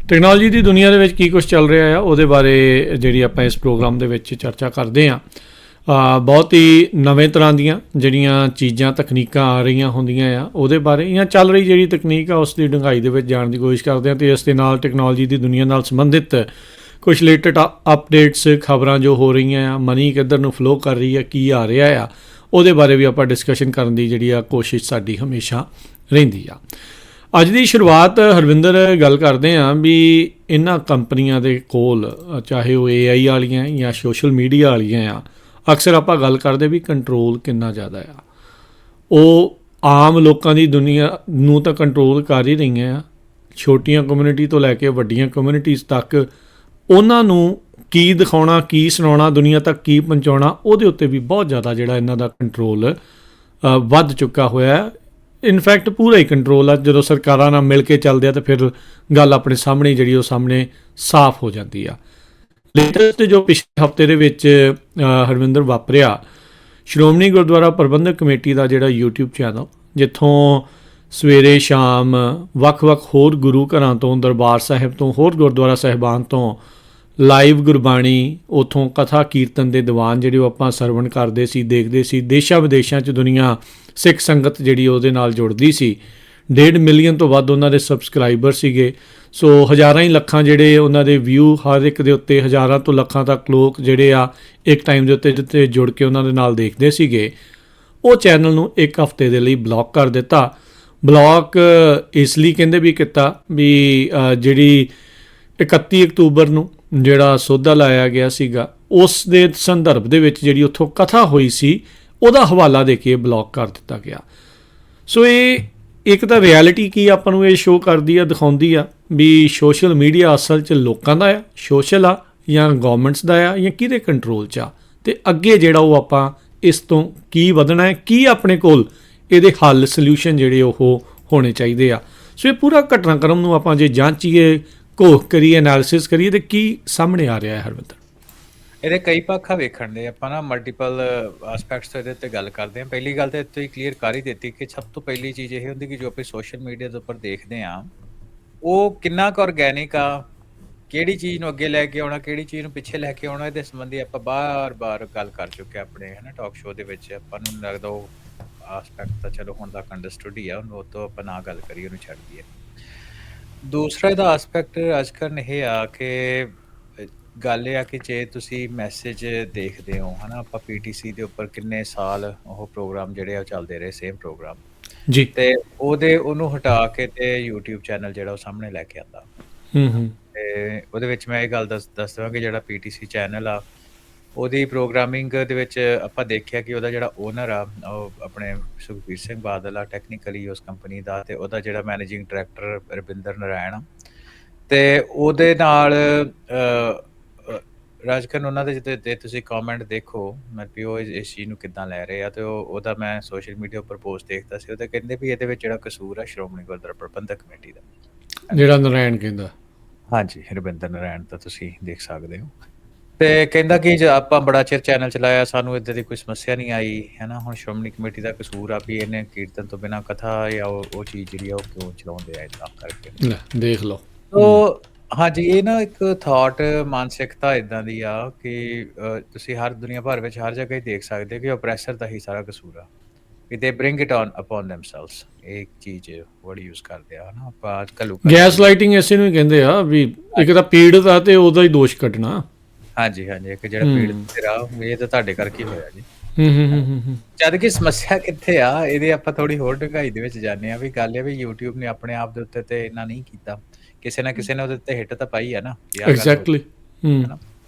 ਟੈਕਨੋਲੋਜੀ ਦੀ ਦੁਨੀਆ ਦੇ ਵਿੱਚ ਕੀ ਕੁਝ ਚੱਲ ਰਿਹਾ ਆ ਉਹਦੇ ਬਾਰੇ ਜਿਹੜੀ ਆਪਾਂ ਇਸ ਪ੍ਰੋਗਰਾਮ ਦੇ ਵਿੱਚ ਚਰਚਾ ਕਰਦੇ ਹਾਂ। ਬਹੁਤ ਹੀ ਨਵੇਂ ਤਰ੍ਹਾਂ ਦੀਆਂ ਜਿਹੜੀਆਂ ਚੀਜ਼ਾਂ, ਤਕਨੀਕਾਂ ਆ ਰਹੀਆਂ ਹੁੰਦੀਆਂ ਆ ਉਹਦੇ ਬਾਰੇ, ਜਾਂ ਚੱਲ ਰਹੀ ਜਿਹੜੀ ਤਕਨੀਕ ਆ ਉਸ ਦੀ ਡੂੰਘਾਈ ਦੇ ਵਿੱਚ ਜਾਣ ਦੀ ਕੋਸ਼ਿਸ਼ ਕਰਦੇ ਹਾਂ। ਅਤੇ ਇਸ ਦੇ ਨਾਲ ਟੈਕਨੋਲੋਜੀ ਦੀ ਦੁਨੀਆ ਨਾਲ ਸੰਬੰਧਿਤ ਕੁਛ ਲੇਟੈਸਟ ਅਪਡੇਟਸ, ਖਬਰਾਂ ਜੋ ਹੋ ਰਹੀਆਂ ਆ, ਮਨੀ ਕਿੱਧਰ ਨੂੰ ਫਲੋ ਕਰ ਰਹੀ ਆ, ਕੀ ਆ ਰਿਹਾ ਆ, ਉਹਦੇ ਬਾਰੇ ਵੀ ਆਪਾਂ ਡਿਸਕਸ਼ਨ ਕਰਨ ਦੀ ਜਿਹੜੀ ਆ ਕੋਸ਼ਿਸ਼ ਸਾਡੀ ਹਮੇਸ਼ਾ ਰਹਿੰਦੀ ਆ। ਅੱਜ ਦੀ ਸ਼ੁਰੂਆਤ ਹਰਵਿੰਦਰ ਗੱਲ ਕਰਦੇ ਹਾਂ ਵੀ ਇਹਨਾਂ ਕੰਪਨੀਆਂ ਦੇ ਕੋਲ, ਚਾਹੇ ਉਹ AI ਵਾਲੀਆਂ ਜਾਂ ਸੋਸ਼ਲ ਮੀਡੀਆ ਵਾਲੀਆਂ ਆ, ਅਕਸਰ ਆਪਾਂ ਗੱਲ ਕਰਦੇ ਵੀ ਕੰਟਰੋਲ ਕਿੰਨਾ ਜ਼ਿਆਦਾ ਆ। ਉਹ ਆਮ ਲੋਕਾਂ ਦੀ ਦੁਨੀਆ ਨੂੰ ਤਾਂ ਕੰਟਰੋਲ ਕਰ ਹੀ ਰਹੀਆਂ ਆ। ਛੋਟੀਆਂ ਕਮਿਊਨਿਟੀ ਤੋਂ ਲੈ ਕੇ ਵੱਡੀਆਂ ਕਮਿਊਨਿਟੀਜ਼ ਤੱਕ ਉਹਨਾਂ ਨੂੰ ਕੀ ਦਿਖਾਉਣਾ, ਕੀ ਸੁਣਾਉਣਾ, ਦੁਨੀਆ ਤੱਕ ਕੀ ਪਹੁੰਚਾਉਣਾ, ਉਹਦੇ ਉੱਤੇ ਵੀ ਬਹੁਤ ਜ਼ਿਆਦਾ ਜਿਹੜਾ ਇਹਨਾਂ ਦਾ ਕੰਟਰੋਲ ਵੱਧ ਚੁੱਕਾ ਹੋਇਆ। ਇਨਫੈਕਟ ਪੂਰਾ ਹੀ ਕੰਟਰੋਲ ਆ। ਜਦੋਂ ਸਰਕਾਰਾਂ ਨਾਲ ਮਿਲ ਕੇ ਚੱਲਦੇ ਆ ਤਾਂ ਫਿਰ ਗੱਲ ਆਪਣੇ ਸਾਹਮਣੇ ਜਿਹੜੀ ਉਹ ਸਾਹਮਣੇ ਸਾਫ਼ ਹੋ ਜਾਂਦੀ ਆ। ਲੇਟੈਸਟ ਜੋ ਪਿਛਲੇ ਹਫ਼ਤੇ ਦੇ ਵਿੱਚ ਹਰਵਿੰਦਰ ਵਾਪਰਿਆ, ਸ਼੍ਰੋਮਣੀ ਗੁਰਦੁਆਰਾ ਪ੍ਰਬੰਧਕ ਕਮੇਟੀ ਦਾ ਜਿਹੜਾ YouTube ਚੈਨਲ, ਜਿੱਥੋਂ ਸਵੇਰੇ ਸ਼ਾਮ ਵੱਖ-ਵੱਖ ਹੋਰ ਗੁਰੂ ਘਰਾਂ ਤੋਂ, ਦਰਬਾਰ ਸਾਹਿਬ ਤੋਂ, ਹੋਰ ਗੁਰਦੁਆਰਾ ਸਾਹਿਬਾਨ ਤੋਂ ਲਾਈਵ ਗੁਰਬਾਣੀ, ਉੱਥੋਂ ਕਥਾ ਕੀਰਤਨ ਦੇ ਦੀਵਾਨ ਜਿਹੜੇ ਉਹ ਆਪਾਂ ਸਰਵਣ ਕਰਦੇ ਸੀ, ਦੇਖਦੇ ਸੀ। ਦੇਸ਼ਾਂ ਵਿਦੇਸ਼ਾਂ 'ਚ ਦੁਨੀਆ ਸਿੱਖ ਸੰਗਤ ਜਿਹੜੀ ਉਹਦੇ ਨਾਲ ਜੁੜਦੀ ਸੀ। 1.5 ਮਿਲੀਅਨ ਤੋਂ ਵੱਧ ਉਹਨਾਂ ਦੇ ਸਬਸਕ੍ਰਾਈਬਰ ਸੀਗੇ। ਸੋ ਹਜ਼ਾਰਾਂ ਹੀ ਲੱਖਾਂ ਜਿਹੜੇ ਉਹਨਾਂ ਦੇ ਵਿਊ, ਹਰ ਇੱਕ ਦੇ ਉੱਤੇ ਹਜ਼ਾਰਾਂ ਤੋਂ ਲੱਖਾਂ ਤੱਕ ਲੋਕ ਜਿਹੜੇ ਆ ਇੱਕ ਟਾਈਮ ਦੇ ਉੱਤੇ ਜਿੱਥੇ ਜੁੜ ਕੇ ਉਹਨਾਂ ਦੇ ਨਾਲ ਦੇਖਦੇ ਸੀਗੇ। ਉਹ ਚੈਨਲ ਨੂੰ 1 ਹਫ਼ਤੇ ਦੇ ਲਈ ਬਲੌਕ ਕਰ ਦਿੱਤਾ। ਬਲੌਕ ਇਸ ਲਈ ਕਹਿੰਦੇ ਵੀ ਕੀਤਾ ਵੀ ਜਿਹੜੀ 31 ਅਕਤੂਬਰ ਨੂੰ ਜਿਹੜਾ ਸੋਧਾ ਲਾਇਆ ਗਿਆ ਸੀਗਾ, ਉਸ ਦੇ ਸੰਦਰਭ ਦੇ ਵਿੱਚ ਜਿਹੜੀ ਉੱਥੋਂ ਕਥਾ ਹੋਈ ਸੀ ਉਹਦਾ ਹਵਾਲਾ ਦੇ ਕੇ ਬਲੌਕ ਕਰ ਦਿੱਤਾ ਗਿਆ। ਸੋ ਇਹ ਇੱਕ ਤਾਂ ਰਿਐਲਿਟੀ ਕੀ ਆਪਾਂ ਨੂੰ ਇਹ ਸ਼ੋਅ ਕਰਦੀ ਆ, ਦਿਖਾਉਂਦੀ ਆ ਵੀ ਸੋਸ਼ਲ ਮੀਡੀਆ ਅਸਲ 'ਚ ਲੋਕਾਂ ਦਾ ਆ, ਸੋਸ਼ਲ ਆ, ਜਾਂ ਗਵਰਨਮੈਂਟਸ ਦਾ ਆ, ਜਾਂ ਕਿਹਦੇ ਕੰਟਰੋਲ 'ਚ ਆ, ਅਤੇ ਅੱਗੇ ਜਿਹੜਾ ਉਹ ਆਪਾਂ ਇਸ ਤੋਂ ਕੀ ਵਧਣਾ ਹੈ, ਕੀ ਆਪਣੇ ਕੋਲ ਇਹਦੇ ਹੱਲ, ਸਲਿਊਸ਼ਨ ਜਿਹੜੇ ਉਹ ਹੋਣੇ ਚਾਹੀਦੇ ਆ। ਸੋ ਇਹ ਪੂਰਾ ਘਟਨਾਕ੍ਰਮ ਨੂੰ ਆਪਾਂ ਜੇ ਜਾਂਚੀਏ, ਘੋਖ ਕਰੀਏ, ਐਨਾਲਿਸਿਸ ਕਰੀਏ, ਤਾਂ ਕੀ ਸਾਹਮਣੇ ਆ ਰਿਹਾ ਹੈ ਹਰਵਿੰਦਰ? ਇਹਦੇ ਕਈ ਪੱਖ ਵੇਖਣ ਦੇ ਆਪਾਂ ਨਾ, ਮਲਟੀਪਲ ਐਸਪੈਕਟਸ ਇਹਦੇ ਉੱਤੇ ਗੱਲ ਕਰਦੇ ਹਾਂ। ਪਹਿਲੀ ਗੱਲ ਤਾਂ ਇੱਥੇ ਹੀ ਕਲੀਅਰ ਕਰ ਹੀ ਦਿੱਤੀ ਕਿ ਸਭ ਤੋਂ ਪਹਿਲੀ ਚੀਜ਼ ਇਹ ਹੁੰਦੀ ਕਿ ਜੋ ਆਪਾਂ ਸੋਸ਼ਲ ਮੀਡੀਆ ਦੇ ਉੱਪਰ ਦੇਖਦੇ ਹਾਂ ਉਹ ਕਿੰਨਾ ਕੁ ਆਰਗੈਨਿਕ ਆ, ਕਿਹੜੀ ਚੀਜ਼ ਨੂੰ ਅੱਗੇ ਲੈ ਕੇ ਆਉਣਾ, ਕਿਹੜੀ ਚੀਜ਼ ਨੂੰ ਪਿੱਛੇ ਲੈ ਕੇ ਆਉਣਾ, ਇਹਦੇ ਸੰਬੰਧੀ ਆਪਾਂ ਬਾਰ-ਬਾਰ ਗੱਲ ਕਰ ਚੁੱਕੇ ਆਪਣੇ ਟਾਕ ਸ਼ੋਅ ਦੇ ਵਿੱਚ। ਆਪਾਂ ਨੂੰ ਲੱਗਦਾ ਉਹ ਐਸਪੈਕਟ ਤਾਂ ਚਲੋ ਹੁਣ ਤੱਕ ਅੰਡਰਸਟੂਡ ਹੀ ਆ, ਉਹਨੂੰ ਉਹ ਤੋਂ ਆਪਾਂ ਨਾ ਗੱਲ ਕਰੀਏ, ਉਹਨੂੰ ਛੱਡ ਦਈਏ। ਦੂਸਰਾ ਇਹਦਾ ਐਸਪੈਕਟ ਅੱਜ ਕੱਲ੍ਹ ਇਹ ਆ ਕਿ ਗੱਲ ਇਹ ਆ ਕਿ ਜੇ ਤੁਸੀਂ ਮੈਸੇਜ ਦੇਖਦੇ ਹੋ ਆਪਾਂ PTC ਦੇ ਉੱਪਰ ਕਿੰਨੇ ਸਾਲ ਉਹ ਪ੍ਰੋਗਰਾਮ ਜਿਹੜੇ ਆ ਚੱਲਦੇ ਰਹੇ, ਸੇਮ ਪ੍ਰੋਗਰਾਮ ਜੀ, ਤੇ ਉਹਨੂੰ ਹਟਾ ਕੇ ਤੇ YouTube ਚੈਨਲ ਜਿਹੜਾ ਉਹ ਸਾਹਮਣੇ ਲੈ ਕੇ ਆਂਦਾ। ਤੇ ਉਹਦੇ ਵਿੱਚ ਮੈਂ ਇਹ ਗੱਲ ਦੱਸ ਦੇਵਾਂ ਕਿ ਜਿਹੜਾ PTC ਚੈਨਲ ਆ ਉਹਦੀ ਪ੍ਰੋਗਰਾਮਿੰਗ ਦੇ ਵਿੱਚ ਆਪਾਂ ਦੇਖਿਆ ਕਿ ਉਹਦਾ ਜਿਹੜਾ ਓਨਰ ਆ ਉਹ ਆਪਣੇ ਸੁਖਬੀਰ ਸਿੰਘ ਬਾਦਲ ਆ, ਟੈਕਨੀਕਲੀ ਉਸ ਕੰਪਨੀ ਦਾ, ਤੇ ਉਹਦਾ ਜਿਹੜਾ ਮੈਨੇਜਿੰਗ ਡਾਇਰੈਕਟਰ ਰਵਿੰਦਰ ਨਾਰਾਇਣ ਆ, ਤੇ ਉਹਦੇ ਨਾਲ ਰਾਜਕਨ ਉਹਨਾਂ ਦੇ ਜਿੱਤੇ ਤੁਸੀਂ ਕਮੈਂਟ ਦੇਖੋ ਮੈਂ ਵੀ ਉਹ ਇਸ ਚੀਜ਼ ਨੂੰ ਕਿੱਦਾਂ ਲੈ ਰਹੇ ਆ। ਤੇ ਉਹਦਾ ਮੈਂ ਸੋਸ਼ਲ ਮੀਡੀਆ ਉੱਪਰ ਪੋਸਟ ਦੇਖਦਾ ਸੀ, ਉਹ ਤਾਂ ਕਹਿੰਦੇ ਵੀ ਇਹਦੇ ਵਿੱਚ ਜਿਹੜਾ ਕਸੂਰ ਆ ਸ਼੍ਰੋਮਣੀ ਗੁਰਦੁਆਰਾ ਪ੍ਰਬੰਧਕ ਕਮੇਟੀ ਦਾ, ਜਿਹੜਾ ਨਾਰਾਇਣ ਕਹਿੰਦਾ। ਹਾਂਜੀ, ਰਵਿੰਦਰ ਨਾਰਾਇਣ ਤਾਂ ਤੁਸੀਂ ਦੇਖ ਸਕਦੇ ਹੋ। ਤੇ ਕਹਿੰਦਾ ਕਿ ਆਪਾਂ ਬੜਾ ਚਿਰ ਚੈਨਲ ਚਲਾਇਆ, ਸਾਨੂੰ ਇੱਦਾਂ ਦੀ ਕੋਈ ਸਮੱਸਿਆ ਨਹੀਂ ਆਈ ਹੁਣ ਸ਼੍ਰੋਮਣੀ ਕਮੇਟੀ ਦਾ ਕਸੂਰ ਆ ਵੀ ਇਹਨੇ ਕੀਰਤਨ ਤੋਂ ਬਿਨਾਂ ਕਥਾ ਜਾਂ ਉਹ ਚੀਜ਼ ਜਿਹੜੀ ਆ ਉਹ ਕਿਉਂ ਚਲਾਉਂਦੇ ਆ ਏਦਾਂ ਕਰਕੇ। ਦੇਖ ਲਓ। ਤੋ ਹਾਂਜੀ, ਇਹ ਨਾ ਇੱਕ ਥਾਟ ਮਾਨਸਿਕਤਾ ਇਦਾਂ ਦੀ ਆ ਕਿ ਤੁਸੀਂ ਹਰ ਦੁਨੀਆ ਭਰ ਵਿੱਚ ਹਰ ਜਗ੍ਹਾ ਹੀ ਦੇਖ ਸਕਦੇ ਹੋ ਕਿ ਓਪਰੈਸਰ ਦਾ ਹੀ ਸਾਰਾ ਕਸੂਰ ਆ। ਵੀ ਦੇ bring it on upon themselves. ਇਹ ਇੱਕ ਚੀਜ਼ ਵਰਡ ਯੂਜ਼ ਕਰਦੇ ਆ ਹਨਾ ਆਪਾਂ ਅੱਜ ਕੱਲ੍ਹ ਲੋਕਾਂ ਦੀ ਗੈਸ ਸੁਣੀ। ਲਾਈਟਿੰਗ ਇਸੇ ਨੂੰ ਹੀ ਕਹਿੰਦੇ ਆ ਵੀ ਇੱਕ ਤਾਂ ਪੀੜਤ ਆ ਤੇ ਉਹਦਾ ਹੀ ਦੋਸ਼ ਕੱਢਣਾ। ਹਾਂਜੀ, ਹਾਂਜੀ, ਇੱਕ ਜਿਹੜਾ ਪੀੜਤ ਹੂੰ ਧਿਰ ਆ ਇਹ ਤਾਂ ਤੁਹਾਡੇ ਕਰਕੇ ਹੀ ਹੋਇਆ ਜੀ। ਹੂੰ ਹੂੰ ਹਨਾ? ਹੂੰ ਹੂੰ ਹੂੰ। ਜਦ ਕਿ ਸਮੱਸਿਆ ਕਿੱਥੇ ਆ, ਇਹਦੇ ਆਪਾਂ ਥੋੜ੍ਹੀ ਹੋਰ ਡੂੰਘਾਈ ਦੇ ਵਿੱਚ ਜਾਂਦੇ ਆ ਵੀ ਗੱਲ ਇਹ ਵੀ YouTube ਨੇ ਆਪਣੇ ਆਪ ਦੇ ਉੱਤੇ ਤੇ ਇੰਨਾ ਨਹੀਂ ਕੀਤਾ। ਕਿਸੇ ਨਾ ਕਿਸੇ ਨੇ ਉਹਦੇ ਉੱਤੇ ਹਿੱਟ ਤਾਂ ਪਾਈ ਆ ਨਾ, ਵੀ ਆਹ ਗੱਲ ਹੋ ਐਗਜ਼ੈਕਟਲੀ। ਹੂੰ ਹਨਾ?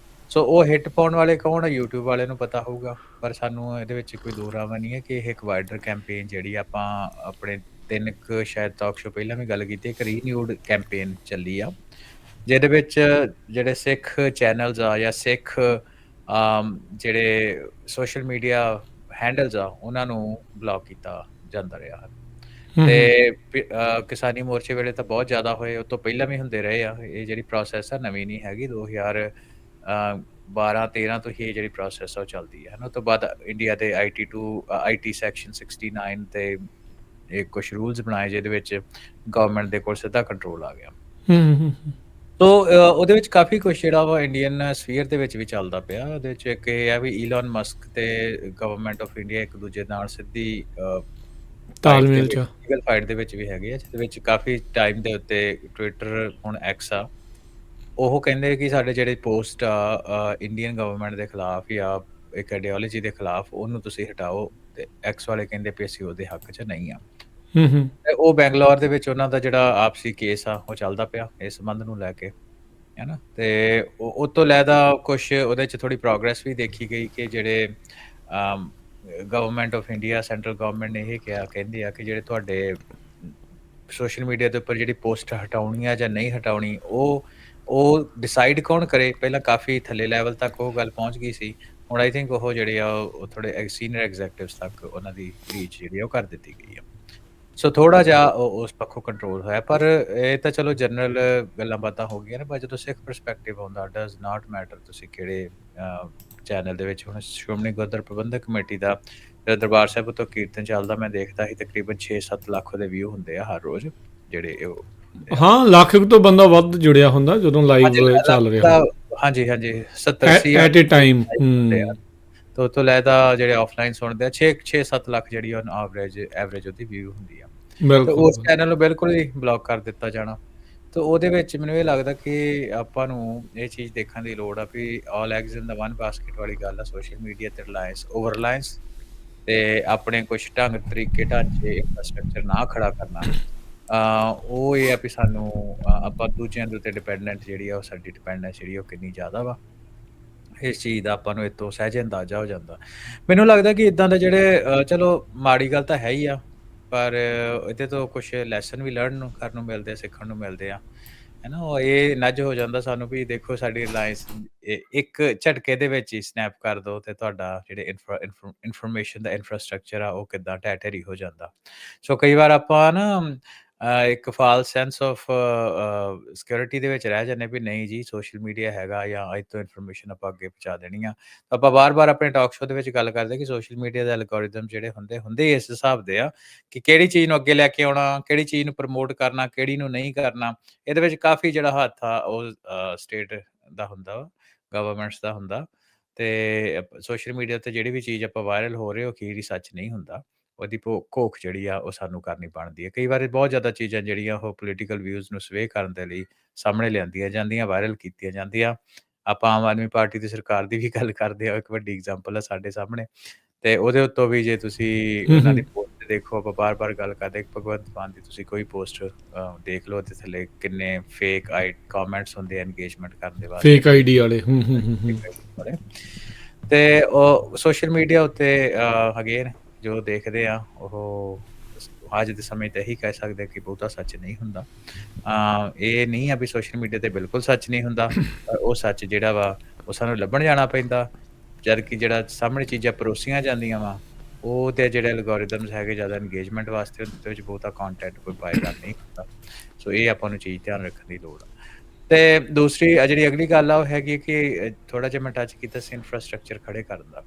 ਸੋ ਉਹ ਹਿੱਟ ਪਾਉਣ ਵਾਲੇ ਕੌਣ ਆ? YouTube ਵਾਲਿਆਂ ਨੂੰ ਪਤਾ ਹੋਊਗਾ। ਪਰ ਸਾਨੂੰ ਇਹਦੇ ਵਿੱਚ ਕੋਈ ਦੋ ਰਾਹ ਨਹੀਂ ਹੈ ਕਿ ਇਹ ਇੱਕ ਵਾਈਡਰ ਕੈਂਪੇਨ ਜਿਹੜੀ ਆਪਾਂ ਆਪਣੇ 3 ਕੁ ਸ਼ਾਇਦ ਟਾਕ ਸ਼ੋ ਪਹਿਲਾਂ ਵੀ ਗੱਲ ਕੀਤੀ, ਇੱਕ ਰੀਨਿਊਡ ਕੈਂਪੇਨ ਚੱਲੀ ਆ, ਜਿਹਦੇ ਵਿੱਚ ਜਿਹੜੇ ਸਿੱਖ ਚੈਨਲਸ ਆ ਜਾਂ ਸਿੱਖ ਜਿਹੜੇ ਸੋਸ਼ਲ ਮੀਡੀਆ ਹੈਂਡਲਸ ਆ, ਉਹਨਾਂ ਨੂੰ ਬਲੌਕ ਕੀਤਾ ਜਾਂਦਾ ਰਿਹਾ ਹਨ। ਹੂੰ ਹੂੰ ਤੇ ਕਿਸਾਨੀ ਮੋਰਚੇ ਵੇਲੇ ਤਾਂ ਬਹੁਤ ਜ਼ਿਆਦਾ ਹੋਏ, ਉਹ ਤੋਂ ਪਹਿਲਾਂ ਵੀ ਹੁੰਦੇ ਰਹੇ ਆ। ਇਹ ਜਿਹੜੀ ਪ੍ਰੋਸੈਸ ਆ ਨਵੀਂ ਨਹੀਂ ਹੈਗੀ, 2012-13 ਤੋਂ ਹੀ ਇਹ ਜਿਹੜੀ ਪ੍ਰੋਸੈਸ ਆ ਉਹ ਚੱਲਦੀ ਹੈ। ਉਹ ਤੋਂ ਬਾਅਦ ਇੰਡੀਆ ਦੇ ਆਈਟੀ ਸੈਕਸ਼ਨ 69 ਤੇ ਇਹ ਕੁਛ ਰੂਲਸ ਬਣਾਏ ਜਿਹਦੇ ਵਿੱਚ ਗਵਰਨਮੈਂਟ ਦੇ ਕੋਲ ਸਿੱਧਾ ਕੰਟਰੋਲ ਆ ਗਿਆ। ਹੂੰ ਹੂੰ ਹੂੰ। ਤੋ ਉਹਦੇ ਵਿੱਚ ਕਾਫੀ ਕੁਛ ਜਿਹੜਾ ਵਾ ਇੰਡੀਅਨ ਸਫੀਅਰ ਦੇ ਵਿੱਚ ਵੀ ਚੱਲਦਾ ਪਿਆ। ਉਹਦੇ ਵਿੱਚ ਇੱਕ ਇਹ ਆ ਵੀ ਈਲਨ ਮਸਕ ਤੇ ਗਵਰਨਮੈਂਟ ਆਫ ਇੰਡੀਆ ਇੱਕ ਦੂਜੇ ਨਾਲ ਸਿੱਧੀ ਫਾਈਟ ਦੇ ਤਾਲਮੇਲ ਵਿੱਚ, ਚ। ਲੀਗਲ ਫਾਈਟ ਦੇ ਵਿੱਚ ਵੀ ਹੈਗੇ ਆ, ਜਿਹਦੇ ਵਿੱਚ ਕਾਫੀ ਟਾਈਮ ਦੇ ਉੱਤੇ ਟਵਿੱਟਰ ਹੁਣ ਐਕਸ ਆ, ਉਹ ਕਹਿੰਦੇ ਕਿ ਸਾਡੇ ਜਿਹੜੇ ਪੋਸਟ ਆ ਇੰਡੀਅਨ ਗਵਰਨਮੈਂਟ ਦੇ ਖਿਲਾਫ ਜਾਂ ਇੱਕ ਆਈਡੀਓਲੋਜੀ ਦੇ ਖਿਲਾਫ, ਉਹਨੂੰ ਤੁਸੀਂ ਹਟਾਓ। ਤੇ ਐਕਸ ਵਾਲੇ ਕਹਿੰਦੇ ਵੀ ਅਸੀਂ ਉਹਦੇ ਹੱਕ 'ਚ ਨਹੀਂ ਆ। ਹੂੰ ਹੂੰ ਤੇ ਉਹ ਬੈਂਗਲੌਰ ਦੇ ਵਿੱਚ ਉਹਨਾਂ ਦਾ ਜਿਹੜਾ ਆਪਸੀ ਕੇਸ ਆ ਉਹ ਚੱਲਦਾ ਪਿਆ ਇਸ ਸੰਬੰਧ ਨੂੰ ਲੈ ਕੇ, ਹੈ ਨਾ? ਤੇ ਉਹ ਤੋਂ ਲੈਦਾ ਕੁਛ ਉਹਦੇ 'ਚ ਥੋੜੀ ਪ੍ਰੋਗਰੈਸ ਵੀ ਦੇਖੀ ਗਈ ਕਿ ਜਿਹੜੇ government of India, central government ਨੇ ਇਹ ਕਹਿੰਦੇ ਆ ਕਿ ਜਿਹੜੇ ਤੁਹਾਡੇ ਸੋਸ਼ਲ ਮੀਡੀਆ ਦੇ ਉੱਪਰ ਜਿਹੜੀ ਪੋਸਟ ਹਟਾਉਣੀ ਆ ਜਾਂ ਨਹੀਂ ਹਟਾਉਣੀ, ਉਹ ਡਿਸਾਈਡ ਕੌਣ ਕਰੇ? ਪਹਿਲਾਂ ਕਾਫੀ ਥੱਲੇ ਲੈਵਲ ਤੱਕ ਉਹ ਗੱਲ ਪਹੁੰਚ ਗਈ ਸੀ। ਹੁਣ ਆਈ ਥਿੰਕ ਉਹ ਜਿਹੜੇ ਆ ਉਹ ਥੋੜੇ ਸੀਨੀਅਰ ਐਗਜ਼ੈਕਟਿਵਸ ਤੱਕ ਉਹਨਾਂ ਦੀ ਰੀਚ ਜਿਹੜੀ ਆ ਉਹ ਕਰ ਦਿੱਤੀ ਗਈ ਆ। ਸੋ ਥੋੜਾ ਜਿਹਾ ਉਸ ਪੱਖੋਂ ਕੰਟਰੋਲ ਹੋਇਆ। ਪਰ ਇਹ ਤਾਂ ਚਲੋ ਜਨਰਲ ਗੱਲਾਂ ਬਾਤਾਂ ਹੋ ਗਈਆਂ ਨੇ, ਪਰ ਜਦੋਂ ਸਿੱਖ ਪਰਸਪੈਕਟਿਵ ਆਉਂਦਾ, ਡਜ਼ ਨਾਟ ਮੈਟਰ ਤੁਸੀਂ ਕਿਹੜੇ ਚੈਨਲ ਦੇ ਵਿੱਚ। ਹੁਣ ਸ਼੍ਰੋਮਣੀ ਗੁਰਦੁਆਰਾ ਪ੍ਰਬੰਧਕ ਕਮੇਟੀ ਦਾ ਜਿਹੜਾ ਦਰਬਾਰ ਸਾਹਿਬ ਤੋਂ ਕੀਰਤਨ ਚੱਲਦਾ, ਮੈਂ ਦੇਖਦਾ ਸੀ ਤਕਰੀਬਨ 6-7 ਲੱਖ ਉਹਦੇ ਵਿਊ ਹੁੰਦੇ ਆ ਹਰ ਰੋਜ਼, ਜਿਹੜੇ ਉਹ ਹੁੰਦੇ ਆ। ਹਾਂ, ਲੱਖ ਕੁ ਤੋਂ ਬੰਦਾ ਵੱਧ ਜੁੜਿਆ ਹੁੰਦਾ ਜਦੋਂ ਹਾਂਜੀ, ਲਾਈਵ ਲੱਖ ਚੱਲ ਰਿਹਾ ਦਾ, ਹੁੰਦਾ ਹਾਂਜੀ, ਹਾਂਜੀ, 70-80 ਐਟ ਏ ਟਾਈਮ। ਹੁੰਦੇ ਆ। ਤੋਂ ਤੋਂ ਲੈਦਾ ਜਿਹੜੇ ਆਫਲਾਈਨ ਸੁਣਦੇ ਆ 6-7 ਲੱਖ ਜਿਹੜੀ ਉਹ ਐਵਰੇਜ ਉਹਦੀ ਵਿਊ ਹੁੰਦੀ ਆ। ਤੇ ਬਿਲਕੁਲ ਉਸ ਚੈਨਲ ਨੂੰ ਬਿਲਕੁਲ ਹੀ ਬਲੌਕ ਕਰ ਦਿੱਤਾ ਜਾਣਾ। ਤੇ ਉਹਦੇ ਵਿੱਚ ਮੈਨੂੰ ਇਹ ਲੱਗਦਾ ਕਿ ਆਪਾਂ ਨੂੰ ਇਹ ਚੀਜ਼ ਦੇਖਣ ਦੀ ਲੋੜ ਆ ਵੀ ਆਲ ਐਗਸ ਇਨ ਦਾ ਵਨ ਬਾਸਕਟ ਵਾਲੀ ਗੱਲ ਆ। ਸੋਸ਼ਲ ਮੀਡੀਆ ਤੇ ਓਵਰ ਰਿਲਾਇੰਸ ਤੇ ਆਪਣੇ ਕੁਛ ਢੰਗ, ਤਰੀਕੇ, ਢਾਂਚੇ, ਇਨਫਰਾਸਟ੍ਰਕਚਰ ਨਾ ਖੜਾ ਕਰਨਾ। ਉਹ ਇਹ ਆ ਵੀ ਸਾਨੂੰ ਆਪਾਂ ਦੂਜਿਆਂ ਦੇ ਉੱਤੇ ਡਿਪੈਂਡੈਂਟ ਜਿਹੜੀ ਆ, ਉਹ ਸਾਡੀ ਡਿਪੈਂਡੈਂਸ ਜਿਹੜੀ ਉਹ ਕਿੰਨੀ ਜ਼ਿਆਦਾ ਵਾ। ਇਸ ਚੀਜ਼ ਦਾ ਆਪਾਂ ਨੂੰ ਇਹ ਤੋਂ ਸਹਿਜੇ ਅੰਦਾਜ਼ਾ ਹੋ ਜਾਂਦਾ। ਮੈਨੂੰ ਲੱਗਦਾ ਕਿ ਇੱਦਾਂ ਦੇ ਜਿਹੜੇ ਚਲੋ ਮਾੜੀ ਗੱਲ ਤਾਂ ਹੈ ਹੀ ਆ, ਪਰ ਇਹਦੇ ਤੋਂ ਕੁਛ ਲੈਸਨ ਵੀ ਕਰਨ ਨੂੰ ਮਿਲਦੇ ਆ, ਸਿੱਖਣ ਨੂੰ ਮਿਲਦੇ ਆ, ਹੈ ਨਾ? ਉਹ ਇਹ ਨੱਜ ਹੋ ਜਾਂਦਾ ਸਾਨੂੰ ਵੀ ਦੇਖੋ ਸਾਡੀ ਰਿਲਾਇੰਸ ਇੱਕ ਝਟਕੇ ਦੇ ਵਿੱਚ ਹੀ ਸਨੈਪ ਕਰ ਦਿਓ ਤੇ ਤੁਹਾਡਾ ਜਿਹੜੇ ਇਨਫੋਰਮੇਸ਼ਨ ਦਾ ਇਨਫਰਾਸਟ੍ਰਕਚਰ ਆ ਉਹ ਕਿੱਦਾਂ ਢਹਿ ਢੇਰੀ ਹੋ ਜਾਂਦਾ। ਸੋ ਕਈ ਵਾਰ ਆਪਾਂ ਨਾ ਇੱਕ ਫਾਲਸ ਸੈਂਸ ਆਫ ਸਿਕਿਉਰਿਟੀ ਦੇ ਵਿੱਚ ਰਹਿ ਜਾਂਦੇ ਵੀ ਨਹੀਂ ਜੀ ਸੋਸ਼ਲ ਮੀਡੀਆ ਹੈਗਾ ਜਾਂ ਅੱਜ ਤੋਂ ਇਨਫੋਰਮੇਸ਼ਨ ਆਪਾਂ ਅੱਗੇ ਪਹੁੰਚਾ ਦੇਣੀ ਆ। ਆਪਾਂ ਵਾਰ-ਵਾਰ ਆਪਣੇ ਟਾਕ ਸ਼ੋ ਦੇ ਵਿੱਚ ਗੱਲ ਕਰਦੇ ਕਿ ਸੋਸ਼ਲ ਮੀਡੀਆ ਦੇ ਐਲਗੋਰਿਥਮ ਜਿਹੜੇ ਹੁੰਦੇ ਇਸ ਹਿਸਾਬ ਦੇ ਆ ਕਿ ਕਿਹੜੀ ਚੀਜ਼ ਨੂੰ ਅੱਗੇ ਲੈ ਕੇ ਆਉਣਾ, ਕਿਹੜੀ ਚੀਜ਼ ਨੂੰ ਪ੍ਰਮੋਟ ਕਰਨਾ, ਕਿਹੜੀ ਨੂੰ ਨਹੀਂ ਕਰਨਾ। ਇਹਦੇ ਵਿੱਚ ਕਾਫੀ ਜਿਹੜਾ ਹੱਥ ਆ ਉਹ ਸਟੇਟ ਦਾ ਹੁੰਦਾ ਵਾ, ਗਵਰਨਮੈਂਟਸ ਦਾ ਹੁੰਦਾ। ਤੇ ਸੋਸ਼ਲ ਮੀਡੀਆ ਤੇ ਜਿਹੜੀ ਵੀ ਚੀਜ਼ ਆਪਾਂ ਵਾਇਰਲ ਹੋ ਰਹੇ ਉਹ ਅਖੀਰ ਹੀ ਸੱਚ ਨਹੀਂ ਹੁੰਦਾ। ਉਹਦੀ ਘੋਖ ਜਿਹੜੀ ਆ ਉਹ ਸਾਨੂੰ ਕਰਨੀ ਬਣਦੀ ਹੈ। ਕਈ ਵਾਰੀ ਬਹੁਤ ਜ਼ਿਆਦਾ ਚੀਜ਼ਾਂ ਜਿਹੜੀਆਂ ਉਹ ਪੋਲੀਟੀਕਲ ਵਿਊਜ਼ ਨੂੰ ਸਵੇ ਕਰਨ ਦੇ ਲਈ ਸਾਹਮਣੇ ਲਿਆਂਦੀਆਂ ਜਾਂਦੀਆਂ, ਵਾਇਰਲ ਕੀਤੀਆਂ ਜਾਂਦੀਆਂ। ਆਪਾਂ ਆਮ ਆਦਮੀ ਪਾਰਟੀ ਦੀ ਸਰਕਾਰ ਦੀ ਵੀ ਗੱਲ ਕਰਦੇ ਆ, ਇੱਕ ਵੱਡੀ ਐਗਜ਼ਾਮਪਲ ਆ ਸਾਡੇ ਸਾਹਮਣੇ। ਤੇ ਉਹਦੇ ਉੱਤੋਂ ਵੀ ਜੇ ਤੁਸੀਂ ਹੂੰ ਉਹਨਾਂ ਹੂੰ ਦੀ ਪੋਸਟ ਦੇਖੋ, ਆਪਾਂ ਬਾਰ-ਬਾਰ ਗੱਲ ਕਰਦੇ ਭਗਵੰਤ ਮਾਨ ਦੀ ਤੁਸੀਂ ਕੋਈ ਪੋਸਟ ਦੇਖ ਲਓ ਤੇ ਥੱਲੇ ਕਿੰਨੇ ਫੇਕ ਕਮੈਂਟਸ ਹੁੰਦੇ ਆ ਐਂਗੇਜਮੈਂਟ ਕਰਨ ਦੇ ਵਾਸਤੇ। ਫੇਕ ਆਈਡੀ ਵਾਲੇ। ਹੂੰ ਹੂੰ ਹੂੰ ਹੂੰ। ਤੇ ਉਹ ਸੋਸ਼ਲ ਮੀਡੀਆ ਉੱਤੇ ਅਗੇਨ ਜੋ ਦੇਖਦੇ ਆ ਉਹ ਅੱਜ ਦੇ ਸਮੇਂ ਤੇ ਇਹੀ ਕਹਿ ਸਕਦੇ ਕਿ ਬਹੁਤਾ ਸੱਚ ਨਹੀਂ ਹੁੰਦਾ। ਇਹ ਨਹੀਂ ਆ ਵੀ ਸੋਸ਼ਲ ਮੀਡੀਆ ਤੇ ਬਿਲਕੁਲ ਸੱਚ ਨਹੀਂ ਹੁੰਦਾ, ਪਰ ਉਹ ਸੱਚ ਜਿਹੜਾ ਵਾ ਉਹ ਸਾਨੂੰ ਲੱਭਣ ਜਾਣਾ ਪੈਂਦਾ। ਜਦ ਕਿ ਜਿਹੜਾ ਸਾਹਮਣੇ ਚੀਜ਼ਾਂ ਪਰੋਸੀਆਂ ਜਾਂਦੀਆਂ ਵਾ ਉਹ ਤੇ ਜਿਹੜੇ ਐਲਗੋਰਿਦਮਸ ਹੈਗੇ ਜ਼ਿਆਦਾ ਇੰਗੇਜਮੈਂਟ ਵਾਸਤੇ, ਉਹਦੇ ਵਿੱਚ ਬਹੁਤਾ ਕੰਟੈਂਟ ਕੋਈ ਪਾਏਦਾਰ ਨਹੀਂ ਹੁੰਦਾ। ਸੋ ਇਹ ਆਪਾਂ ਨੂੰ ਚੀਜ਼ ਧਿਆਨ ਰੱਖਣ ਦੀ ਲੋੜ ਆ। ਤੇ ਦੂਸਰੀ ਜਿਹੜੀ ਅਗਲੀ ਗੱਲ ਆ ਉਹ ਹੈਗੀ ਕਿ ਥੋੜਾ ਜਿਹਾ ਮੈਂ ਟੱਚ ਕੀਤਾ ਸੀ ਇਨਫਰਾਸਟ੍ਰਕਚਰ ਖੜੇ ਕਰਨ ਦਾ।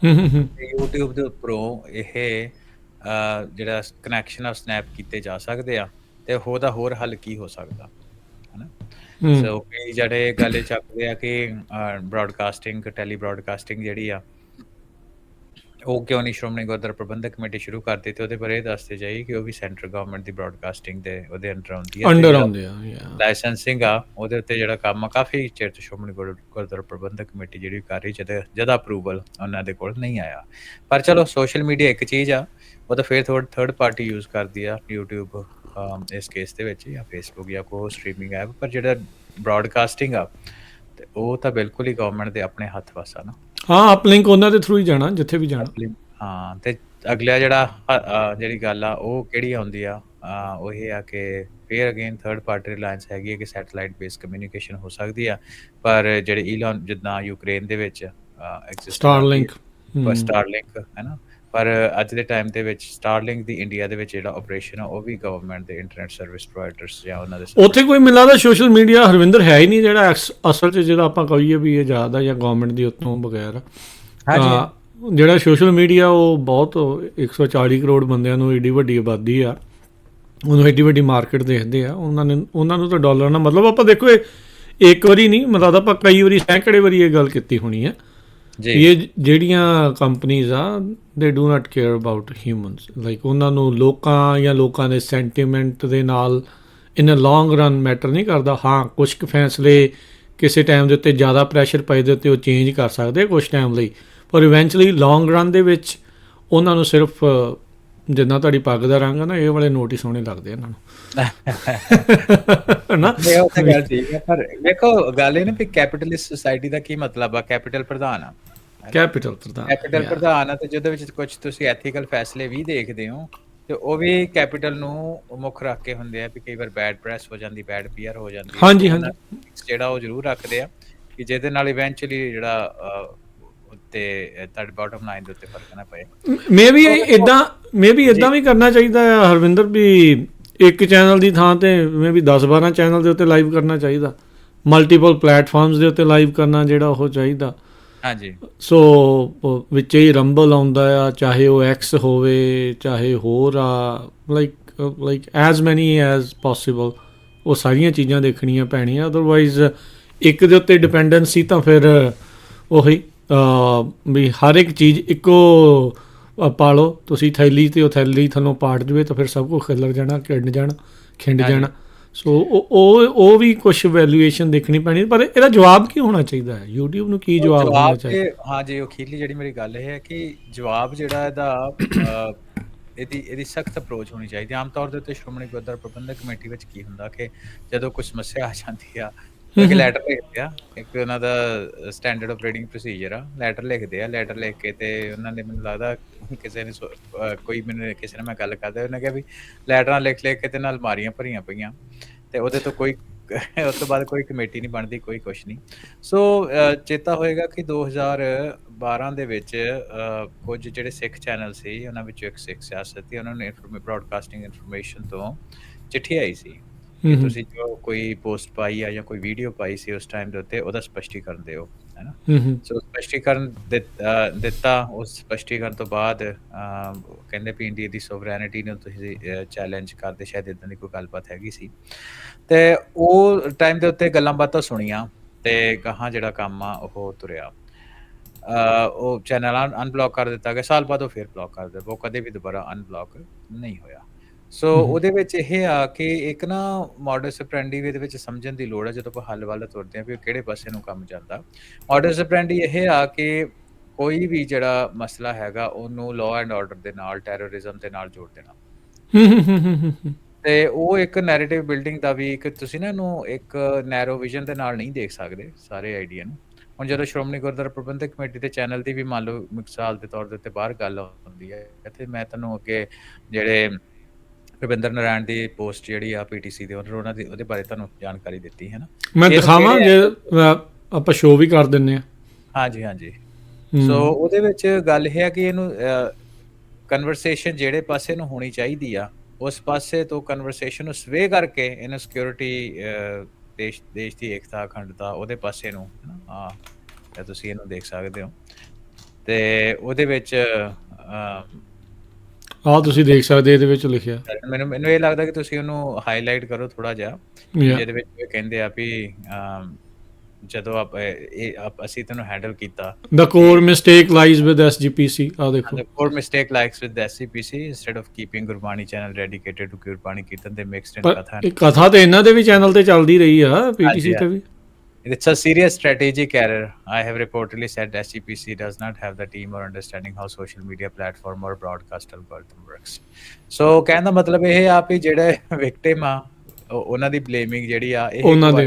ਹੂੰ ਹੂੰ ਹੂੰ। ਤੇ YouTube ਦੇ ਉੱਪਰੋਂ ਇਹ ਜਿਹੜਾ ਕਨੈਕਸ਼ਨ ਆ ਸਨੈਪ ਕੀਤੇ ਜਾ ਸਕਦੇ ਆ ਤੇ ਉਹਦਾ ਹੋਰ ਹੱਲ ਕੀ ਹੋ ਸਕਦਾ, ਹਨਾ? ਹੂੰ। ਸੋ ਕਈ ਜਿਹੜੇ ਗੱਲ ਇਹ ਚੱਕਦੇ ਆ ਕਿ ਬ੍ਰਾਡਕਾਸਟਿੰਗ ਟੈਲੀ ਬ੍ਰਾਡਕਾਸਟਿੰਗ ਜਿਹੜੀ ਆ ਉਹ ਕਿਉਂ ਨਹੀਂ ਸ਼੍ਰੋਮਣੀ ਗੁਰਦੁਆਰਾ ਪ੍ਰਬੰਧਕ ਕਮੇਟੀ ਸ਼ੁਰੂ ਕਰ ਦਿੱਤੀ, ਉਹਦੇ ਬਾਰੇ ਇਹ ਦੱਸਦੇ ਜਾਈਏ ਕਿ ਉਹ ਵੀ ਸੈਂਟਰ ਗਵਰਨਮੈਂਟ ਦੀ ਬ੍ਰਾਡਕਾਸਟਿੰਗ ਦੇ ਉਹਦੇ ਅੰਡਰ ਆਉਂਦੀ ਹੈ, ਤੇ ਅੰਡਰ ਜਿਹੜਾ ਆਉਂਦੇ ਆ ਯਾ ਲਾਇਸੈਂਸਿੰਗ ਆ ਉਹਦੇ ਉੱਤੇ ਜਿਹੜਾ ਕੰਮ ਆ ਕਾਫੀ ਚਿਰ ਤੋਂ ਸ਼੍ਰੋਮਣੀ ਗੁਰਦੁਆਰਾ ਪ੍ਰਬੰਧਕ ਕਮੇਟੀ ਜਿਹੜੀ ਕਰ ਰਹੀ, ਜਦ ਅਪਰੂਵਲ ਉਹਨਾਂ ਦੇ ਕੋਲ ਨਹੀਂ ਆਇਆ। ਪਰ ਚਲੋ ਸੋਸ਼ਲ ਮੀਡੀਆ ਇੱਕ ਚੀਜ਼ ਆ, ਉਹ ਤਾਂ ਫਿਰ ਥਰਡ ਪਾਰਟੀ ਯੂਜ਼ ਕਰਦੀ ਆ, YouTube ਇਸ ਕੇਸ ਦੇ ਵਿੱਚ, ਜਾਂ Facebook ਜਾਂ ਕੋਈ ਸਟ੍ਰੀਮਿੰਗ ਐਪ। ਪਰ ਜਿਹੜਾ ਬ੍ਰਾਡਕਾਸਟਿੰਗ ਆ ਤੇ ਉਹ ਤਾਂ ਬਿਲਕੁਲ ਹੀ ਗਵਰਨਮੈਂਟ ਦੇ ਆਪਣੇ ਹੱਥ ਵਸ ਆ ਨਾ। ਹਾਂ, ਅਪਲਿੰਕ ਉਹਨਾਂ ਦੇ ਥਰੂ ਹੀ ਜਾਣਾ ਜਿੱਥੇ ਵੀ ਜਾਣਾ। ਹਾਂ, ਤੇ ਅਗਲਾ ਜਿਹੜਾ ਜਿਹੜੀ ਗੱਲ ਆ ਉਹ ਕਿਹੜੀ ਆਉਂਦੀ ਆ, ਉਹ ਇਹ ਆ ਕਿ ਫਿਰ ਅਗੇਨ ਥਰਡ ਪਾਰਟੀ ਰਿਲਾਇੰਸ ਹੈਗੀ ਹੈ ਕਿ ਸੈਟੇਲਾਈਟ ਬੇਸ ਕਮਿਊਨੀਕੇਸ਼ਨ ਹੋ ਸਕਦੀ ਆ, ਪਰ ਜਿਹੜੇ ਈਲਨ ਜਿੱਦਾਂ ਯੂਕਰੇਨ ਦੇ ਵਿੱਚ ਸਟਾਰਲਿੰਕ ਸਟਾਰਲਿੰਕ ਹੈ ਨਾ, ਪਰ ਅੱਜ ਦੇ ਟਾਈਮ ਦੇ ਵਿੱਚ ਸਟਾਰਲਿੰਕ ਦੀ ਇੰਡੀਆ ਦੇ ਵਿੱਚ ਜਿਹੜਾ ਆਪਰੇਸ਼ਨ ਆ ਉਹ ਵੀ ਗਵਰਨਮੈਂਟ ਦੇ ਇੰਟਰਨੈਟ ਸਰਵਿਸ ਪ੍ਰੋਵਾਈਡਰਸ ਜਾਂ ਉਹਨਾਂ ਦੇ ਉੱਥੇ ਕੋਈ ਮੈਨੂੰ ਲੱਗਦਾ ਸੋਸ਼ਲ ਮੀਡੀਆ ਹਰਵਿੰਦਰ ਹੈ ਹੀ ਨਹੀਂ ਜਿਹੜਾ ਅਸਲ 'ਚ ਜਿਹੜਾ ਆਪਾਂ ਕਹੀਏ ਵੀ ਇਹ ਜ਼ਿਆਦਾ ਜਾਂ ਗਵਰਨਮੈਂਟ ਦੀ ਉੱਤੋਂ ਬਗੈਰ। ਜਿਹੜਾ ਸੋਸ਼ਲ ਮੀਡੀਆ ਉਹ ਬਹੁਤ 140 ਕਰੋੜ ਬੰਦਿਆਂ ਨੂੰ ਏਡੀ ਵੱਡੀ ਆਬਾਦੀ ਆ, ਉਹਨੂੰ ਏਡੀ ਵੱਡੀ ਮਾਰਕੀਟ ਦੇਖਦੇ ਆ, ਉਹਨਾਂ ਨੂੰ ਤਾਂ ਡਾਲਰ ਨਾਲ ਮਤਲਬ। ਆਪਾਂ ਦੇਖੋ ਇੱਕ ਵਾਰੀ ਨਹੀਂ, ਮਤਲਬ ਆਪਾਂ ਕਈ ਵਾਰੀ ਸੈਂਕੜੇ ਵਾਰੀ ਇਹ ਗੱਲ ਕੀਤੀ ਹੋਣੀ ਹੈ, ਇਹ ਜਿਹੜੀਆਂ ਕੰਪਨੀਜ਼ ਆ ਦੇ do not care about humans, like ਉਹਨਾਂ ਨੂੰ ਲੋਕਾਂ ਦੇ ਸੈਂਟੀਮੈਂਟ ਦੇ ਨਾਲ ਇਨ ਅ ਲੌਂਗ ਰਨ ਮੈਟਰ ਨਹੀਂ ਕਰਦਾ। ਹਾਂ, ਕੁਛ ਕੁ ਫੈਸਲੇ ਕਿਸੇ ਟਾਈਮ ਦੇ ਉੱਤੇ ਜ਼ਿਆਦਾ ਪ੍ਰੈਸ਼ਰ ਪਏ ਦੇ ਉੱਤੇ ਉਹ ਚੇਂਜ ਕਰ ਸਕਦੇ ਕੁਛ ਟਾਈਮ ਲਈ, ਪਰ ਇਵੈਂਚੁਅਲੀ ਲੌਂਗ ਰਨ ਦੇ ਵਿੱਚ ਉਹਨਾਂ ਨੂੰ ਸਿਰਫ ਜਿੰਨਾ ਤੁਹਾਡੀ ਪੱਗ ਦਾ ਰੰਗ ਆ ਨਾ, ਇਹ ਵਾਲੇ ਨੋਟ ਹੀ ਸੋਹਣੇ ਲੱਗਦੇ ਇਹਨਾਂ ਨੂੰ ਨਾ। ਗੱਲ ਠੀਕ ਹੈ, ਪਰ ਵੇਖੋ ਗੱਲ ਇਹ ਨਾ ਵੀ ਕੈਪੀਟਲਿਸਟ ਸੋਸਾਇਟੀ ਦਾ ਕੀ ਮਤਲਬ ਆ, ਕੈਪੀਟਲ ਪ੍ਰਧਾਨ ਆ, ਕੈਪੀਟਲ ਪ੍ਰਧਾਨ ਆ, ਤੇ ਜਿਹਦੇ ਵਿੱਚ ਕੁਝ ਤੁਸੀਂ ਐਥੀਕਲ ਫੈਸਲੇ ਵੀ ਦੇਖਦੇ ਹੋ ਤੇ ਉਹ ਵੀ ਕੈਪੀਟਲ ਨੂੰ ਮੁੱਖ ਰੱਖ ਕੇ ਹੁੰਦੇ ਆ, ਵੀ ਕਈ ਵਾਰ ਬੈਡ ਪ੍ਰੈਸ ਹੋ ਜਾਂਦੀ, ਬੈਡ ਪੀਆਰ ਹੋ ਜਾਂਦੀ। ਹਾਂਜੀ, ਜਿਹੜਾ ਉਹ ਜ਼ਰੂਰ ਰੱਖਦੇ ਆ ਕਿ ਜਿਹਦੇ ਨਾਲ ਇਵੈਂਚੁਅਲੀ ਜਿਹੜਾ ਤੇ ਤੁਹਾਡੇ ਬਾਟਮ ਲਾਈਨ ਦੇ ਉੱਤੇ ਫਰਕ ਨਾ ਪਏ। ਮੇ ਵੀ ਇਦਾਂ ਵੀ ਕਰਨਾ ਚਾਹੀਦਾ ਆ ਹਰਵਿੰਦਰ, ਵੀ ਇੱਕ ਚੈਨਲ ਦੀ ਥਾਂ ਤੇ ਮੇ ਵੀ 10-12 ਚੈਨਲ ਦੇ ਉੱਤੇ ਲਾਈਵ ਕਰਨਾ ਚਾਹੀਦਾ, ਮਲਟੀਪਲ ਪਲੇਟਫਾਰਮਸ ਦੇ ਉੱਤੇ ਲਾਈਵ ਕਰਨਾ ਜਿਹੜਾ ਉਹ ਚਾਹੀਦਾ। ਹਾਂਜੀ। ਸੋ ਵਿੱਚ ਹੀ ਰੰਬਲ ਆਉਂਦਾ ਆ, ਚਾਹੇ ਉਹ ਐਕਸ ਹੋਵੇ ਚਾਹੇ ਹੋਰ ਆ, ਲਾਈਕ ਐਜ਼ ਮੈਨੀ ਐਜ਼ ਪੋਸੀਬਲ ਉਹ ਸਾਰੀਆਂ ਚੀਜ਼ਾਂ ਦੇਖਣੀਆਂ ਪੈਣੀਆਂ। ਅਦਰਵਾਈਜ਼ ਇੱਕ ਦੇ ਉੱਤੇ ਡਿਪੈਂਡੈਂਸੀ ਤਾਂ ਫਿਰ ਉਹੀ ਵੀ ਹਰ ਇੱਕ ਚੀਜ਼ ਇੱਕੋ ਪਾ ਲਓ ਤੁਸੀਂ ਥੈਲੀ, ਅਤੇ ਉਹ ਥੈਲੀ ਤੁਹਾਨੂੰ ਪਾਟ ਜਾਵੇ ਤਾਂ ਫਿਰ ਸਭ ਕੁਝ ਖਿਲਰ ਜਾਣਾ, ਖਿੰਡ ਜਾਣਾ। ਸੋ ਉਹ ਵੀ ਕੁਛ ਵੈਲਿਊਏਸ਼ਨ ਦੇਖਣੀ ਪੈਣੀ। ਪਰ ਇਹਦਾ ਜਵਾਬ ਕੀ ਹੋਣਾ ਚਾਹੀਦਾ ਹੈ, YouTube ਨੂੰ ਕੀ ਜਵਾਬ ਹੋਣਾ ਚਾਹੀਦਾ? ਹਾਂ ਜੀ, ਅਖੀਰਲੀ ਜਿਹੜੀ ਮੇਰੀ ਗੱਲ ਇਹ ਹੈ ਕਿ ਜਵਾਬ ਜਿਹੜਾ ਇਹਦਾ ਇਹਦੀ ਸਖਤ ਅਪਰੋਚ ਹੋਣੀ ਚਾਹੀਦੀ। ਆਮ ਤੌਰ ਦੇ ਉੱਤੇ ਸ਼੍ਰੋਮਣੀ ਗੁਰਦੁਆਰਾ ਪ੍ਰਬੰਧਕ ਕਮੇਟੀ ਵਿੱਚ ਕੀ ਹੁੰਦਾ ਕਿ ਜਦੋਂ ਕੋਈ ਸਮੱਸਿਆ ਆ ਜਾਂਦੀ ਆ, ਇੱਕ ਲੈਟਰ ਲਿਖਦੇ ਆ, ਇੱਕ ਉਹਨਾਂ ਦਾ ਸਟੈਂਡਰਡ ਆਪਰੇਟਿੰਗ ਪ੍ਰੋਸੀਜਰ ਆ, ਲੈਟਰ ਲਿਖਦੇ ਆ, ਲੈਟਰ ਲਿਖ ਕੇ ਤੇ ਉਹਨਾਂ ਨੇ, ਮੈਨੂੰ ਲੱਗਦਾ ਕਿਸੇ ਨੇ ਕਿਸੇ ਨਾਲ ਮੈਂ ਗੱਲ ਕਰਦਾ, ਉਹਨੇ ਕਿਹਾ ਵੀ ਲੈਟਰਾਂ ਲਿਖ ਕੇ ਤੇ ਨਾਲ ਅਲਮਾਰੀਆਂ ਭਰੀਆਂ ਪਈਆਂ ਤੇ ਉਹਦੇ ਤੋਂ ਉਸ ਤੋਂ ਬਾਅਦ ਕੋਈ ਕਮੇਟੀ ਨਹੀਂ ਬਣਦੀ, ਕੋਈ ਕੁਛ ਨਹੀਂ। ਸੋ ਚੇਤਾ ਹੋਏਗਾ ਕਿ 2012 ਦੇ ਵਿੱਚ ਕੁਝ ਜਿਹੜੇ ਸਿੱਖ ਚੈਨਲ ਸੀ, ਉਹਨਾਂ ਵਿੱਚੋਂ ਇੱਕ ਸਿੱਖ ਸਿਆਸਤੀ, ਉਹਨਾਂ ਨੂੰ ਬ੍ਰਾਡਕਾਸਟਿੰਗ ਇਨਫੋਰਮੇਸ਼ਨ ਤੋਂ ਚਿੱਠੀ ਆਈ ਸੀ ਕਿ ਤੁਸੀਂ ਜੋ ਕੋਈ ਪੋਸਟ ਪਾਈ ਆ ਜਾਂ ਕੋਈ ਵੀਡੀਓ ਪਾਈ ਸੀ ਉਸ ਟਾਈਮ ਦੇ ਉੱਤੇ, ਉਹਦਾ ਸਪਸ਼ਟੀਕਰਨ ਦਿਓ, ਹੈ ਨਾ। ਸੋ ਸਪਸ਼ਟੀਕਰਨ ਦਿੱਤਾ। ਉਸ ਸਪਸ਼ਟੀਕਰਨ ਤੋਂ ਬਾਅਦ ਕਹਿੰਦੇ ਵੀ ਇੰਡੀਆ ਦੀ ਸੋਵਰੈਨਿਟੀ ਨੂੰ ਤੁਸੀਂ ਚੈਲੰਜ ਕਰਦੇ, ਸ਼ਾਇਦ ਇੱਦਾਂ ਦੀ ਕੋਈ ਗੱਲਬਾਤ ਹੈਗੀ ਸੀ। ਤੇ ਉਹ ਟਾਈਮ ਦੇ ਉੱਤੇ ਗੱਲਾਂ ਬਾਤਾਂ ਸੁਣੀਆਂ ਤੇ ਗਾਹਾਂ ਜਿਹੜਾ ਕੰਮ ਆ ਉਹ ਤੁਰਿਆ। ਉਹ ਚੈਨਲ ਅਨਬਲੌਕ ਕਰ ਦਿੱਤਾ ਗਿਆ, ਸਾਲ ਬਾਅਦ ਉਹ ਫਿਰ ਬਲੌਕ ਕਰ ਦਿੱਤਾ, ਉਹ ਕਦੇ ਵੀ ਦੁਬਾਰਾ ਅਨਬਲੌਕ ਨਹੀਂ ਹੋਇਆ। ਸੋ ਉਹਦੇ ਵਿੱਚ ਇਹ ਆ ਕਿ ਇੱਕ ਨਾ ਮੋਡਸ ਆਪਰੈਂਡੀ ਇਹਦੇ ਵਿੱਚ ਸਮਝਣ ਦੀ ਲੋੜ ਹੈ ਜਦੋਂ ਆਪਾਂ ਹੱਲ ਵੱਲ ਤੁਰਦੇ ਹਾਂ ਵੀ ਕਿਹੜੇ ਪਾਸੇ ਨੂੰ ਕੰਮ ਜਾਂਦਾ। ਮੋਡਸ ਆਪਰੈਂਡੀ ਇਹ ਆ ਕਿ ਕੋਈ ਵੀ ਜਿਹੜਾ ਮਸਲਾ ਹੈਗਾ ਉਹਨੂੰ ਲਾਅ ਐਂਡ ਆਰਡਰ ਦੇ ਨਾਲ, ਟੈਰਰਿਜ਼ਮ ਦੇ ਨਾਲ ਜੋੜ ਦੇਣਾ। ਤੇ ਉਹ ਇੱਕ ਨੈਰੇਟਿਵ ਬਿਲਡਿੰਗ ਦਾ ਵੀ ਇੱਕ, ਤੁਸੀਂ ਨਾ ਇਹਨੂੰ ਇੱਕ ਨੈਰੋ ਵਿਜ਼ਨ ਦੇ ਨਾਲ ਨਹੀਂ ਦੇਖ ਸਕਦੇ ਸਾਰੇ ਆਈਡੀਆ ਨੂੰ। ਹੁਣ ਜਦੋਂ ਸ਼੍ਰੋਮਣੀ ਗੁਰਦੁਆਰਾ ਪ੍ਰਬੰਧਕ ਕਮੇਟੀ ਦੇ ਚੈਨਲ ਦੀ ਵੀ ਮੰਨ ਲਓ ਮਿਸਾਲ ਦੇ ਤੌਰ ਦੇ ਉੱਤੇ ਬਾਹਰ ਗੱਲ ਹੁੰਦੀ ਹੈ, ਤੇ ਮੈਂ ਤੁਹਾਨੂੰ ਅੱਗੇ ਜਿਹੜੇ ਰਵਿੰਦਰ ਨਾਰਾਇਣ ਦੀ ਪੋਸਟ ਜਿਹੜੀ ਆ PTC ਦੇ ਉਹਨਾਂ ਦੀ, ਉਹਦੇ ਬਾਰੇ ਤੁਹਾਨੂੰ ਜਾਣਕਾਰੀ ਦਿੱਤੀ ਹੈ ਨਾ, ਮੈਂ ਦਿਖਾਵਾਂ ਜੇ ਆਪਾਂ ਸ਼ੋਅ ਵੀ ਕਰ ਦਿੰਦੇ ਹਾਂ। ਹਾਂਜੀ ਹਾਂਜੀ। ਸੋ ਉਹਦੇ ਵਿੱਚ ਗੱਲ ਇਹ ਹੈ ਕਿ ਇਹਨੂੰ ਕਨਵਰਸੇਸ਼ਨ ਜਿਹੜੇ ਪਾਸੇ ਨੂੰ ਹੋਣੀ ਚਾਹੀਦੀ ਆ ਉਸ ਪਾਸੇ ਤੋਂ ਕਨਵਰਸੇਸ਼ਨ ਨੂੰ ਸਵੇ ਕਰਕੇ ਇਹਨੂੰ ਸਿਕਿਉਰਿਟੀ, ਦੇਸ਼ ਦੀ ਏਕਤਾ, ਅਖੰਡਤਾ, ਉਹਦੇ ਪਾਸੇ ਨੂੰ ਤੁਸੀਂ ਇਹਨੂੰ ਦੇਖ ਸਕਦੇ ਹੋ। ਤੇ ਉਹਦੇ ਵਿੱਚ ਆਹ ਤੁਸੀਂ ਦੇਖ ਸਕਦੇ ਇਹਦੇ ਵਿੱਚ ਲਿਖਿਆ। ਮੈਨੂੰ ਇਹ ਲੱਗਦਾ ਕਿ ਤੁਸੀਂ ਉਹਨੂੰ ਹਾਈਲਾਈਟ ਕਰੋ ਥੋੜਾ ਜਿਹਾ, ਜਿਹਦੇ ਵਿੱਚ ਇਹ ਕਹਿੰਦੇ ਆ ਵੀ ਜਦੋਂ ਅਸੀਂ ਤੈਨੂੰ ਹੈਂਡਲ ਕੀਤਾ, The core mistake lies with SGPC, ਆ ਦੇਖੋ। The core mistake lies with the SGPC instead of keeping Gurbani channel dedicated to Gurbani Kirtan, they mixed in Katha. ਇਹ ਕਥਾ ਤੇ ਇਹਨਾਂ ਦੇ ਵੀ ਚੈਨਲ ਤੇ ਚੱਲਦੀ ਰਹੀ ਆ, PTC ਤੇ ਵੀ। It's a serious strategic error. I have reportedly said SGPC does not have the team or understanding how social media platform or broadcast algorithm works. So ਕਹਿਣ ਦਾ ਮਤਲਬ ਇਹ ਆ ਵੀ ਜਿਹੜੇ ਵਿਕਟਿਮ ਆ ਉਹਨਾਂ ਦੀ ਬਲੇਮਿੰਗ ਜਿਹੜੀ ਆ ਇਹ ਉਹਨਾਂ ਦੇ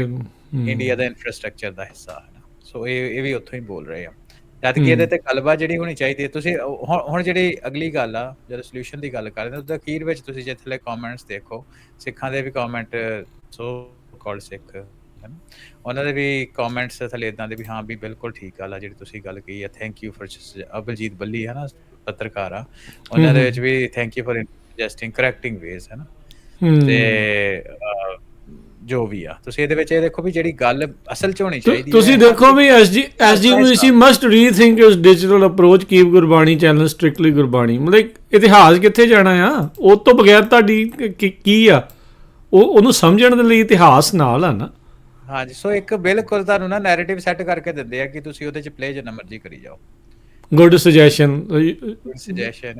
ਇੰਡੀਆ ਦਾ ਇਨਫਰਾਸਟ੍ਰਕਚਰ ਦਾ ਹਿੱਸਾ ਹੈ। ਸੋ ਇਹ ਵੀ ਉੱਥੋਂ ਹੀ ਬੋਲ ਰਹੇ ਆ, ਜਦ ਕਿ ਇਹਦੇ ਤੇ ਗੱਲਬਾਤ ਜਿਹੜੀ ਹੋਣੀ ਚਾਹੀਦੀ ਹੈ। ਤੁਸੀਂ ਹੁਣ ਜਿਹੜੀ ਅਗਲੀ ਗੱਲ ਆ, ਜਦੋਂ ਸੋਲੂਸ਼ਨ ਦੀ ਗੱਲ ਕਰਦੇ ਉਹਦੇ ਅਖੀਰ ਵਿੱਚ ਤੁਸੀਂ ਜੇ ਥੱਲੇ ਕਮੈਂਟਸ ਦੇਖੋ, ਸਿੱਖਾਂ ਦੇ ਵੀ ਕਮੈਂਟ, ਸੋ ਕਾਲਡ ਸਿੱਖ ਉਹਨਾਂ ਦੇ ਵੀ ਕਮੈਂਟਸ ਥੱਲੇ ਇਦਾਂ ਦੇ ਵੀ ਹਾਂ ਵੀ ਬਿਲਕੁਲ ਠੀਕ ਗੱਲ ਆ ਜਿਹੜੀ ਤੁਸੀਂ ਗੱਲ ਕਹੀ ਆ, ਥੈਂਕ ਯੂ ਫॉर ਅਬਲਜੀਤ ਬੱਲੀ ਹੈ ਨਾ, ਪੱਤਰਕਾਰ ਆ, ਉਹਨਾਂ ਦੇ ਵਿੱਚ ਵੀ thank you for ਸਜੈਸਟਿੰਗ correcting ways ਹੈ ਨਾ। ਤੇ ਜੋ ਵੀ ਆ ਤੁਸੀਂ ਇਹਦੇ ਵਿੱਚ ਇਹ ਦੇਖੋ ਵੀ ਜਿਹੜੀ ਗੱਲ ਅਸਲ ਚ ਹੋਣੀ ਚਾਹੀਦੀ, ਤੁਸੀਂ ਦੇਖੋ ਵੀ SGPC must rethink his digital approach, keep Gurbani channel strictly Gurbani. ਮਤਲਬ ਇਤਿਹਾਸ ਕਿੱਥੇ ਜਾਣਾ ਆ, ਉਹ ਤੋਂ ਬਗੈਰ ਤੁਹਾਡੀ ਕੀ ਆ, ਉਹਨੂੰ ਸਮਝਣ ਦੇ ਲਈ ਇਤਿਹਾਸ ਨਾਲ ਆ ਨਾ। ਹਾਂਜੀ, ਸੋ ਇੱਕ ਬਿਲਕੁਲ ਤੁਹਾਨੂੰ ਨਾ ਨੈਰੇਟਿਵ ਸੈੱਟ ਕਰਕੇ ਦਿੰਦੇ ਆ ਕਿ ਤੁਸੀਂ ਉਹਦੇ ਚ ਪਲੇ ਜਿੰਨਾ ਮਰਜ਼ੀ ਕਰੀ ਜਾਓ। ਗੁੱਡ ਸੁਜੈਸ਼ਨ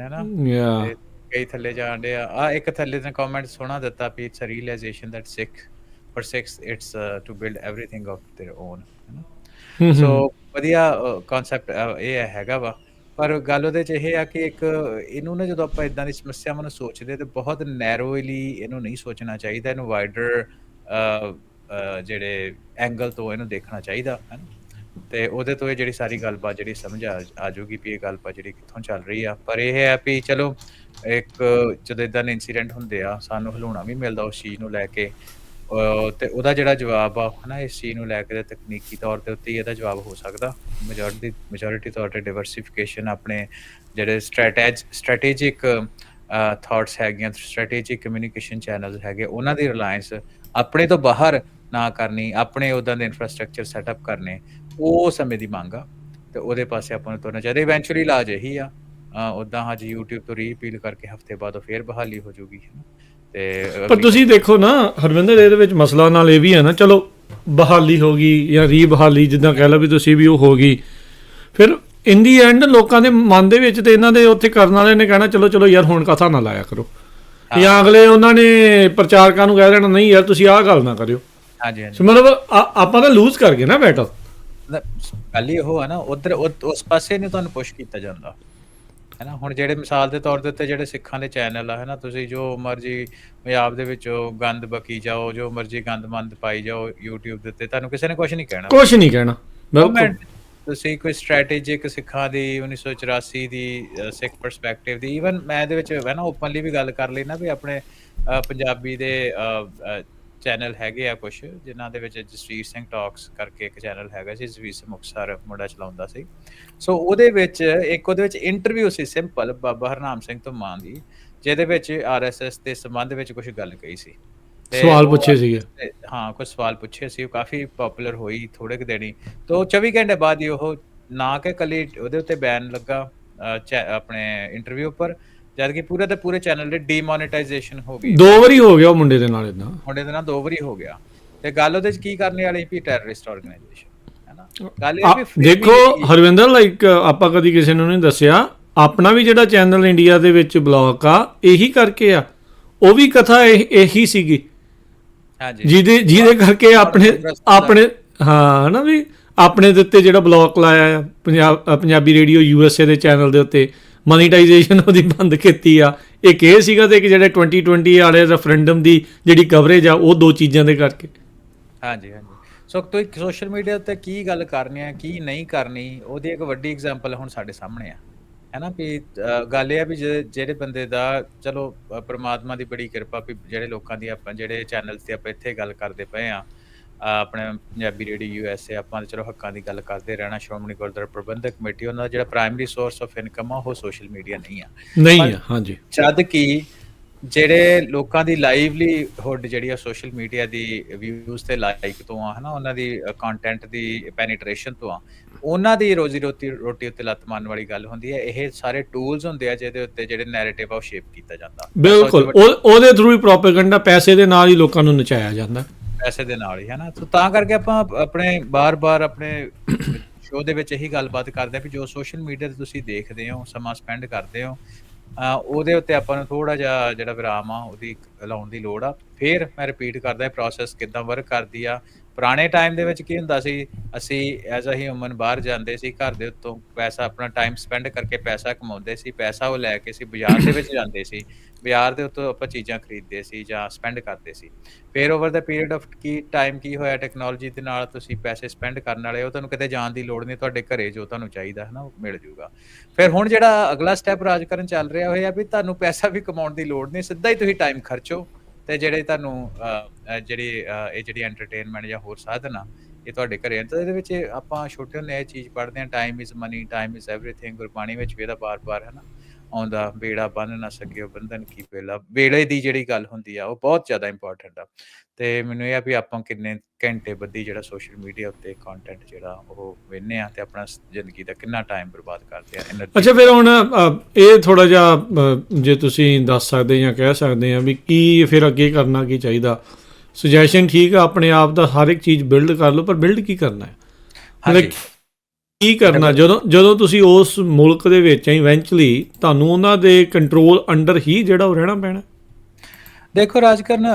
ਹੈ ਨਾ। ਕਈ ਥੱਲੇ ਜਾਣ ਦੇ ਆ ਇੱਕ ਥੱਲੇ ਨੇ ਕਮੈਂਟ ਸੋਹਣਾ ਦਿੱਤਾ ਵੀ it's a realization that for six it's to build everything of their own, ਹੈ ਨਾ। ਸੋ ਵਧੀਆ ਕਨਸੈਪਟ ਇਹ ਹੈਗਾ ਵਾ, ਪਰ ਗੱਲ ਉਹਦੇ ਚ ਇਹ ਆ ਕਿ ਇੱਕ ਇਹਨੂੰ ਨਾ ਜਦੋਂ ਆਪਾਂ ਇਦਾਂ ਦੀ ਸਮੱਸਿਆਵਾਂ ਨੂੰ ਸੋਚਦੇ ਤੇ ਬਹੁਤ ਨੈਰੋਲੀ ਇਹਨੂੰ ਨਹੀਂ ਸੋਚਣਾ ਚਾਹੀਦਾ, ਇਹਨੂੰ ਵਾਈਡਰ ਜਿਹੜੇ ਐਂਗਲ ਤੋਂ ਇਹਨੂੰ ਦੇਖਣਾ ਚਾਹੀਦਾ ਹੈ ਨਾ। ਤੇ ਉਹਦੇ ਤੋਂ ਇਹ ਜਿਹੜੀ ਸਾਰੀ ਗੱਲਬਾਤ ਜਿਹੜੀ ਸਮਝ ਆ ਜਾਊਗੀ ਵੀ ਇਹ ਗੱਲਬਾਤ ਜਿਹੜੀ ਕਿੱਥੋਂ ਚੱਲ ਰਹੀ ਆ। ਪਰ ਇਹ ਹੈ ਵੀ ਚਲੋ ਇੱਕ ਜਦੋਂ ਇਦਾਂ ਦੇ ਇੰਸੀਡੈਂਟ ਹੁੰਦੇ ਆ ਸਾਨੂੰ ਹਿਲਾਉਣਾ ਵੀ ਮਿਲਦਾ ਉਸ ਚੀਜ਼ ਨੂੰ ਲੈ ਕੇ, ਤੇ ਉਹਦਾ ਜਿਹੜਾ ਜਵਾਬ ਆ ਹੈ ਨਾ ਇਸ ਚੀਜ਼ ਨੂੰ ਲੈ ਕੇ ਤਕਨੀਕੀ ਤੌਰ ਦੇ ਉੱਤੇ ਇਹਦਾ ਜਵਾਬ ਹੋ ਸਕਦਾ। ਮੈਜੋਰਿਟੀ ਤੌਰ ਤੇ ਡਾਇਵਰਸੀਫਿਕੇਸ਼ਨ, ਆਪਣੇ ਜਿਹੜੇ ਸਟ੍ਰੈਟੇਜਿਕ ਥਾਟਸ ਹੈਗੀਆਂ, ਸਟ੍ਰੈਟੇਜਿਕ ਕਮਿਊਨੀਕੇਸ਼ਨ ਚੈਨਲਸ ਹੈਗੇ, ਉਹਨਾਂ ਦੀ ਰਿਲਾਇੰਸ ਆਪਣੇ ਤੋਂ ਬਾਹਰ ਨਾ ਕਰਨੀ, ਆਪਣੇ ਉੱਦਾਂ ਦੇ ਇਨਫਰਾਸਟ੍ਰਕਚਰ ਸੈਟਅਪ ਕਰਨੇ, ਉਹ ਸਮੇਂ ਦੀ ਮੰਗ ਆ ਤੇ ਉਹਦੇ ਪਾਸੇ ਆਪਾਂ ਨੂੰ ਤੁਰਨਾ ਚਾਹੀਦਾ। ਇਵੈਂਚੁਅਲੀ ਇਲਾਜ ਇਹੀ ਆ। ਉੱਦਾਂ ਅੱਜ YouTube ਤੋਂ ਰੀਅਪੀਲ ਕਰਕੇ ਹਫ਼ਤੇ ਬਾਅਦ ਫੇਰ ਬਹਾਲੀ ਹੋ ਜਾਊਗੀ। ਤੇ ਪਰ ਤੁਸੀਂ ਦੇਖੋ ਨਾ ਹਰਵਿੰਦਰ, ਇਹਦੇ ਵਿੱਚ ਮਸਲਾ ਨਾਲ ਇਹ ਵੀ ਹੈ ਨਾ, ਚਲੋ ਬਹਾਲੀ ਹੋ ਗਈ ਜਾਂ ਰੀਬਹਾਲੀ ਜਿੱਦਾਂ ਕਹਿ ਲਓ ਵੀ ਤੁਸੀਂ ਵੀ ਉਹ ਹੋ ਗਈ, ਫਿਰ ਇਨ ਦੀ ਐਂਡ ਲੋਕਾਂ ਦੇ ਮਨ ਦੇ ਵਿੱਚ ਤੇ ਇਹਨਾਂ ਦੇ ਉੱਥੇ ਕਰਨ ਵਾਲੇ ਨੇ ਕਹਿਣਾ ਚਲੋ ਯਾਰ ਹੁਣ ਕਥਾ ਨਾ ਲਾਇਆ ਕਰੋ, ਜਾਂ ਅਗਲੇ ਉਹਨਾਂ ਨੇ ਪ੍ਰਚਾਰਕਾਂ ਨੂੰ ਕਹਿ ਦੇਣਾ ਨਹੀਂ ਯਾਰ ਤੁਸੀਂ ਆਹ ਗੱਲ ਨਾ ਕਰਿਓ। ਹਾਂਜੀ, ਮਤਲਬ ਆਪਾਂ ਤਾਂ ਲੂਜ਼ ਕਰ ਗਏ ਨਾ ਬੈਟਲ। ਗੱਲ ਹੀ ਉਹ ਆ ਨਾ, ਉਧਰ ਉਸ ਪਾਸੇ ਨਹੀਂ ਤੁਹਾਨੂੰ ਪੁਸ਼ ਕੀਤਾ ਜਾਂਦਾ ਹੈ ਨਾ। ਹੁਣ ਜਿਹੜੇ ਮਿਸਾਲ ਦੇ ਤੌਰ ਦੇ ਉੱਤੇ ਜਿਹੜੇ ਸਿੱਖਾਂ ਦੇ ਚੈਨਲ ਆ ਹੈ ਨਾ, ਤੁਸੀਂ ਜੋ ਮਰਜ਼ੀ ਪੰਜਾਬ ਦੇ ਵਿੱਚੋਂ ਗੰਦ ਬਕੀ ਜਾਓ, ਜੋ ਮਰਜ਼ੀ ਗੰਦ ਮੰਦ ਪਾਈ ਜਾਓ YouTube ਦੇ ਉੱਤੇ, ਤੁਹਾਨੂੰ ਕਿਸੇ ਨੇ ਕੁਝ ਨਹੀਂ ਕਹਿਣਾ। ਤੁਸੀਂ ਕੋਈ ਸਟ੍ਰੈਟੇਜਿਕ ਸਿੱਖਾਂ ਦੀ 1984 ਦੀ ਸਿੱਖ ਪਰਸਪੈਕਟਿਵ ਦੀ, ਈਵਨ ਮੈਂ ਇਹਦੇ ਵਿੱਚ ਹੈ ਨਾ ਓਪਨਲੀ ਵੀ ਗੱਲ ਕਰ ਲਈ ਨਾ ਵੀ ਆਪਣੇ ਪੰਜਾਬੀ ਦੇ ਚੈਨਲ ਹੈਗੇ ਆ ਕੁਛ, ਜਿਨ੍ਹਾਂ ਦੇ ਵਿੱਚ ਜਸਵੀਰ ਸਿੰਘ ਟਾਕਸ ਕਰਕੇ ਇੱਕ ਚੈਨਲ ਹੈਗਾ ਸੀ, ਜਸਵੀਰ ਸਿੰਘ ਮੁਕਤਸਰ ਮੁੰਡਾ ਚਲਾਉਂਦਾ ਸੀ। ਸੋ ਉਹਦੇ ਵਿੱਚ ਇੰਟਰਵਿਊ ਸੀ ਸਿੰਪਲ ਬਾਬਾ ਹਰਨਾਮ ਸਿੰਘ ਧੁੰਮਾਂ ਦੀ, ਜਿਹਦੇ ਵਿੱਚ RSS ਦੇ ਸੰਬੰਧ ਵਿੱਚ ਕੁਝ ਗੱਲ ਕਹੀ ਸੀ, ਸਵਾਲ ਪੁੱਛੇ ਸੀਗੇ। ਹਾਂ, ਕੁਝ ਸਵਾਲ ਪੁੱਛੇ ਸੀ, ਉਹ ਕਾਫੀ ਪਪੂਲਰ ਹੋਈ ਥੋੜੇ ਕੁ ਦਿਨੀ, ਤਾਂ 24 ਘੰਟੇ ਬਾਅਦ ਹੀ ਉਹ ਨਾ ਕਿ ਕੱਲੀ ਉਹਦੇ ਉੱਤੇ ਬੈਨ ਲੱਗਾ ਆਪਣੇ ਇੰਟਰਵਿਊ ਉੱਪਰ, ਜਦ ਕਿ ਪੂਰੇ ਦੇ ਪੂਰੇ ਚੈਨਲ ਦੇ ਡੀਮੋਨੇਟਾਈਜੇਸ਼ਨ ਹੋ ਗਈ। 2 ਵਾਰੀ ਹੋ ਗਿਆ ਉਹ ਮੁੰਡੇ ਦੇ ਨਾਲ, ਇਦਾਂ ਮੁੰਡੇ ਦੇ ਨਾਲ 2 ਵਾਰੀ ਹੋ ਗਿਆ। ਤੇ ਗੱਲ ਉਹਦੇ ਚ ਕੀ ਕਰਨੇ ਵਾਲੀ ਵੀ ਟੈਰਰਿਸਟ ਆਰਗੇਨਾਈਜੇਸ਼ਨ ਹੈ ਨਾ। ਗੱਲ ਇਹ ਵੀ ਦੇਖੋ ਹਰਵਿੰਦਰ, ਲਾਈਕ ਆਪਾਂ ਕਦੀ ਕਿਸੇ ਨੂੰ ਨਹੀਂ ਦੱਸਿਆ, ਆਪਣਾ ਵੀ ਜਿਹੜਾ ਚੈਨਲ ਇੰਡੀਆ ਦੇ ਵਿੱਚ ਬਲੌਕ ਆ ਇਹੀ ਕਰਕੇ ਆ, ਉਹ ਵੀ ਕਥਾ ਇਹੀ ਸੀਗੀ। ਹਾਂਜੀ, ਜਿਹਦੇ ਕਰਕੇ ਆਪਣੇ ਹਾਂ ਨਾ ਵੀ ਆਪਣੇ ਦੇ ਉੱਤੇ ਜਿਹੜਾ ਬਲੌਕ ਲਾਇਆ ਆ ਪੰਜਾਬੀ ਰੇਡੀਓ USA ਦੇ ਚੈਨਲ ਦੇ ਉੱਤੇ, ਮਨੀਟਾਈਜੇਸ਼ਨ ਉਹਦੀ ਬੰਦ ਕੀਤੀ ਆ। ਇੱਕ ਇਹ ਸੀਗਾ ਤੇ ਇੱਕ ਜਿਹੜੇ 2020 ਵਾਲੇ ਰੈਫਰੈਂਡਮ ਦੀ ਜਿਹੜੀ ਕਵਰੇਜ ਆ, ਉਹ 2 ਚੀਜ਼ਾਂ ਦੇ ਕਰਕੇ। ਹਾਂਜੀ, ਸੋ ਤੁਸੀਂ ਸੋਸ਼ਲ ਮੀਡੀਆ ਉੱਤੇ ਕੀ ਗੱਲ ਕਰਨੀ ਹੈ ਕੀ ਨਹੀਂ ਕਰਨੀ, ਉਹਦੀ ਇੱਕ ਵੱਡੀ ਐਗਜ਼ਾਮਪਲ ਹੁਣ ਸਾਡੇ ਸਾਹਮਣੇ ਆ ਹੈ ਨਾ। ਵੀ ਗੱਲ ਇਹ ਆ ਵੀ ਜਿਹੜੇ ਬੰਦੇ ਦਾ ਚਲੋ ਪਰਮਾਤਮਾ ਦੀ ਬੜੀ ਕਿਰਪਾ ਵੀ ਜਿਹੜੇ ਲੋਕਾਂ ਦੀ ਆਪਾਂ ਜਿਹੜੇ ਚੈਨਲ ਤੇ ਆਪਾਂ ਇੱਥੇ ਗੱਲ ਕਰਦੇ ਪਏ ਆ, ਆਪਣੇ ਪੰਜਾਬੀ ਰੇਡੀਓ USA, ਆਪਾਂ ਚਲੋ ਹੱਕਾਂ ਦੀ ਗੱਲ ਕਰਦੇ ਰਹਿਣਾ। ਸ਼੍ਰੋਮਣੀ ਗੁਰਦੁਆਰਾ ਪ੍ਰਬੰਧਕ ਕਮੇਟੀ ਉਹਨਾਂ ਦਾ ਜਿਹੜਾ ਪ੍ਰਾਇਮਰੀ ਸੋਰਸ ਆਫ ਇਨਕਮ ਆ ਉਹ ਸੋਸ਼ਲ ਮੀਡੀਆ ਨਹੀਂ ਆ। ਹਾਂਜੀ, ਜਦ ਕਿ ਜਿਹੜੇ ਲੋਕਾਂ ਦੀ ਲਾਈਵਲੀਹੁੱਡ ਜਿਹੜੀ ਆ ਸੋਸ਼ਲ ਮੀਡੀਆ ਦੀ ਵਿਊਜ਼ ਤੇ ਲਾਈਕ ਤੋਂ ਆ ਹਨਾ, ਉਹਨਾਂ ਦੀ ਕੰਟੈਂਟ ਦੀ ਪੈਨੀਟ੍ਰੇਸ਼ਨ ਤੋਂ ਆ, ਉਹਨਾਂ ਦੀ ਰੋਟੀ ਉੱਤੇ ਲੱਤ ਮਾਰਨ ਵਾਲੀ ਗੱਲ ਹੁੰਦੀ ਹੈ। ਇਹ ਸਾਰੇ ਟੂਲਸ ਹੁੰਦੇ ਆ ਜਿਹਦੇ ਉੱਤੇ ਜਿਹੜੇ ਨੈਰੇਟਿਵ ਆ ਉਹ ਸ਼ੇਪ ਕੀਤਾ ਜਾਂਦਾ। ਬਿਲਕੁਲ, ਉਹਦੇ ਥਰੂ ਹੀ ਪ੍ਰੋਪੇਗੈਂਡਾ, ਪੈਸੇ ਦੇ ਨਾਲ ਹੀ ਲੋਕਾਂ ਨੂੰ ਨਚਾਇਆ ਜਾਂਦਾ, ਪੈਸੇ ਦੇ ਨਾਲ ਹੀ ਹਨਾ। ਤਾਂ ਕਰਕੇ ਆਪਾਂ ਆਪਣੇ ਬਾਰ-ਬਾਰ ਆਪਣੇ ਸ਼ੋਅ ਦੇ ਵਿੱਚ ਇਹੀ ਗੱਲਬਾਤ ਕਰਦੇ ਆ ਵੀ ਜੋ ਸੋਸ਼ਲ ਮੀਡੀਆ ਤੇ ਤੁਸੀਂ ਦੇਖਦੇ ਹੋ, ਸਮਾਂ ਸਪੈਂਡ ਕਰਦੇ ਹੋ, ਉਹਦੇ ਉੱਤੇ ਆਪਾਂ ਨੂੰ ਥੋੜਾ ਜਿਹਾ ਜਿਹੜਾ ਵਿਰਾਮ ਆ ਉਹਦੀ ਲਾਉਣ ਦੀ ਲੋੜ ਆ। ਫਿਰ ਮੈਂ ਰਿਪੀਟ ਕਰਦਾ, ਪ੍ਰੋਸੈਸ ਕਿੱਦਾਂ ਵਰਕ ਕਰਦੀ ਆ। ਪੁਰਾਣੇ ਟਾਈਮ ਦੇ ਵਿੱਚ ਕੀ ਹੁੰਦਾ ਸੀ, ਅਸੀਂ ਐਜ਼ ਅ ਹਿਊਮਨ ਬਾਹਰ ਜਾਂਦੇ ਸੀ, ਘਰ ਦੇ ਉੱਤੋਂ ਪੈਸਾ, ਆਪਣਾ ਟਾਈਮ ਸਪੈਂਡ ਕਰਕੇ ਪੈਸਾ ਕਮਾਉਂਦੇ ਸੀ, ਪੈਸਾ ਉਹ ਲੈ ਕੇ ਅਸੀਂ ਬਾਜ਼ਾਰ ਦੇ ਵਿੱਚ ਜਾਂਦੇ ਸੀ, ਬਾਜ਼ਾਰ ਦੇ ਉੱਤੋਂ ਆਪਾਂ ਚੀਜ਼ਾਂ ਖਰੀਦਦੇ ਸੀ ਜਾਂ ਸਪੈਂਡ ਕਰਦੇ ਸੀ। ਫਿਰ over the period of time ਕੀ ਹੋਇਆ, ਟੈਕਨੋਲੋਜੀ ਦੇ ਨਾਲ ਤੁਸੀਂ ਪੈਸੇ ਸਪੈਂਡ ਕਰਨ ਵਾਲੇ ਹੋ, ਤੁਹਾਨੂੰ ਕਿਤੇ ਜਾਣ ਦੀ ਲੋੜ ਨਹੀਂ, ਤੁਹਾਡੇ ਘਰੇ ਜੋ ਤੁਹਾਨੂੰ ਚਾਹੀਦਾ ਹੈ ਨਾ ਉਹ ਮਿਲ ਜੂਗਾ। ਫਿਰ ਹੁਣ ਜਿਹੜਾ ਅਗਲਾ ਸਟੈਪ ਰਾਜਕਰਨ ਚੱਲ ਰਿਹਾ ਉਹ ਇਹ ਆ ਵੀ ਤੁਹਾਨੂੰ ਪੈਸਾ ਵੀ ਕਮਾਉਣ ਦੀ ਲੋੜ ਨਹੀਂ, ਸਿੱਧਾ ਹੀ ਤੁਸੀਂ ਟਾਈਮ ਖਰਚੋ ਤੇ ਜਿਹੜੇ ਤੁਹਾਨੂੰ ਜਿਹੜੀ ਐਂਟਰਟੇਨਮੈਂਟ ਜਾਂ ਹੋਰ ਸਾਧਨ ਆ ਇਹ ਤੁਹਾਡੇ ਘਰੇ ਆ। ਤਾਂ ਇਹਦੇ ਵਿੱਚ ਆਪਾਂ ਛੋਟੇ ਹੁੰਦੇ ਇਹ ਚੀਜ਼ ਪੜ੍ਹਦੇ ਹਾਂ, time is money, time is everything. Gurbani ਵਿੱਚ ਵੀ ਇਹਦਾ ਬਾਰ-ਬਾਰ ਹੈ ਨਾ ਆਉਂਦਾ, ਬੇੜਾ ਬੰਨ ਨਾ ਸਕਿਓ ਬੰਧਨ ਕੀ ਵੇਲਾ। ਵੇਲੇ ਦੀ ਜਿਹੜੀ ਗੱਲ ਹੁੰਦੀ ਆ ਉਹ ਬਹੁਤ ਜ਼ਿਆਦਾ ਇੰਪੋਰਟੈਂਟ ਆ। ਤੇ ਮੈਨੂੰ ਇਹ ਆ ਵੀ ਆਪਾਂ ਕਿੰਨੇ ਘੰਟੇ ਬੱਧੀ ਜਿਹੜਾ ਸੋਸ਼ਲ ਮੀਡੀਆ ਉੱਤੇ ਕੰਟੈਂਟ ਜਿਹੜਾ ਉਹ ਵੇਖਦੇ ਆ ਤੇ ਆਪਣਾ ਜ਼ਿੰਦਗੀ ਦਾ ਕਿੰਨਾ ਟਾਈਮ ਬਰਬਾਦ ਕਰਦੇ ਆ। ਅੱਛਾ, ਫਿਰ ਹੁਣ ਇਹ ਥੋੜਾ ਜਿਹਾ ਜੇ ਤੁਸੀਂ ਦੱਸ ਸਕਦੇ ਜਾਂ ਕਹਿ ਸਕਦੇ ਆ ਵੀ ਕੀ ਫਿਰ ਅੱਗੇ ਕਰਨਾ ਕੀ ਚਾਹੀਦਾ? ਸੁਜੈਸ਼ਨ ਠੀਕ ਆ, ਆਪਣੇ ਆਪ ਦਾ ਹਰ ਇੱਕ ਚੀਜ਼ ਬਿਲਡ ਕਰ ਲਓ, ਪਰ ਬਿਲਡ ਕੀ ਕਰਨਾ ਹੈ, ਮਤਲਬ ਕੀ ਕਰਨਾ ਜਦੋਂ ਤੁਸੀਂ ਉਸ ਮੁਲਕ ਦੇ ਵਿੱਚ ਇਵੈਂਚੁਅਲੀ ਤੁਹਾਨੂੰ ਉਹਨਾਂ ਦੇ ਕੰਟਰੋਲ ਅੰਡਰ ਹੀ ਜਿਹੜਾ ਉਹ ਰਹਿਣਾ ਪੈਣਾ? ਦੇਖੋ ਰਾਜਕਰਨ,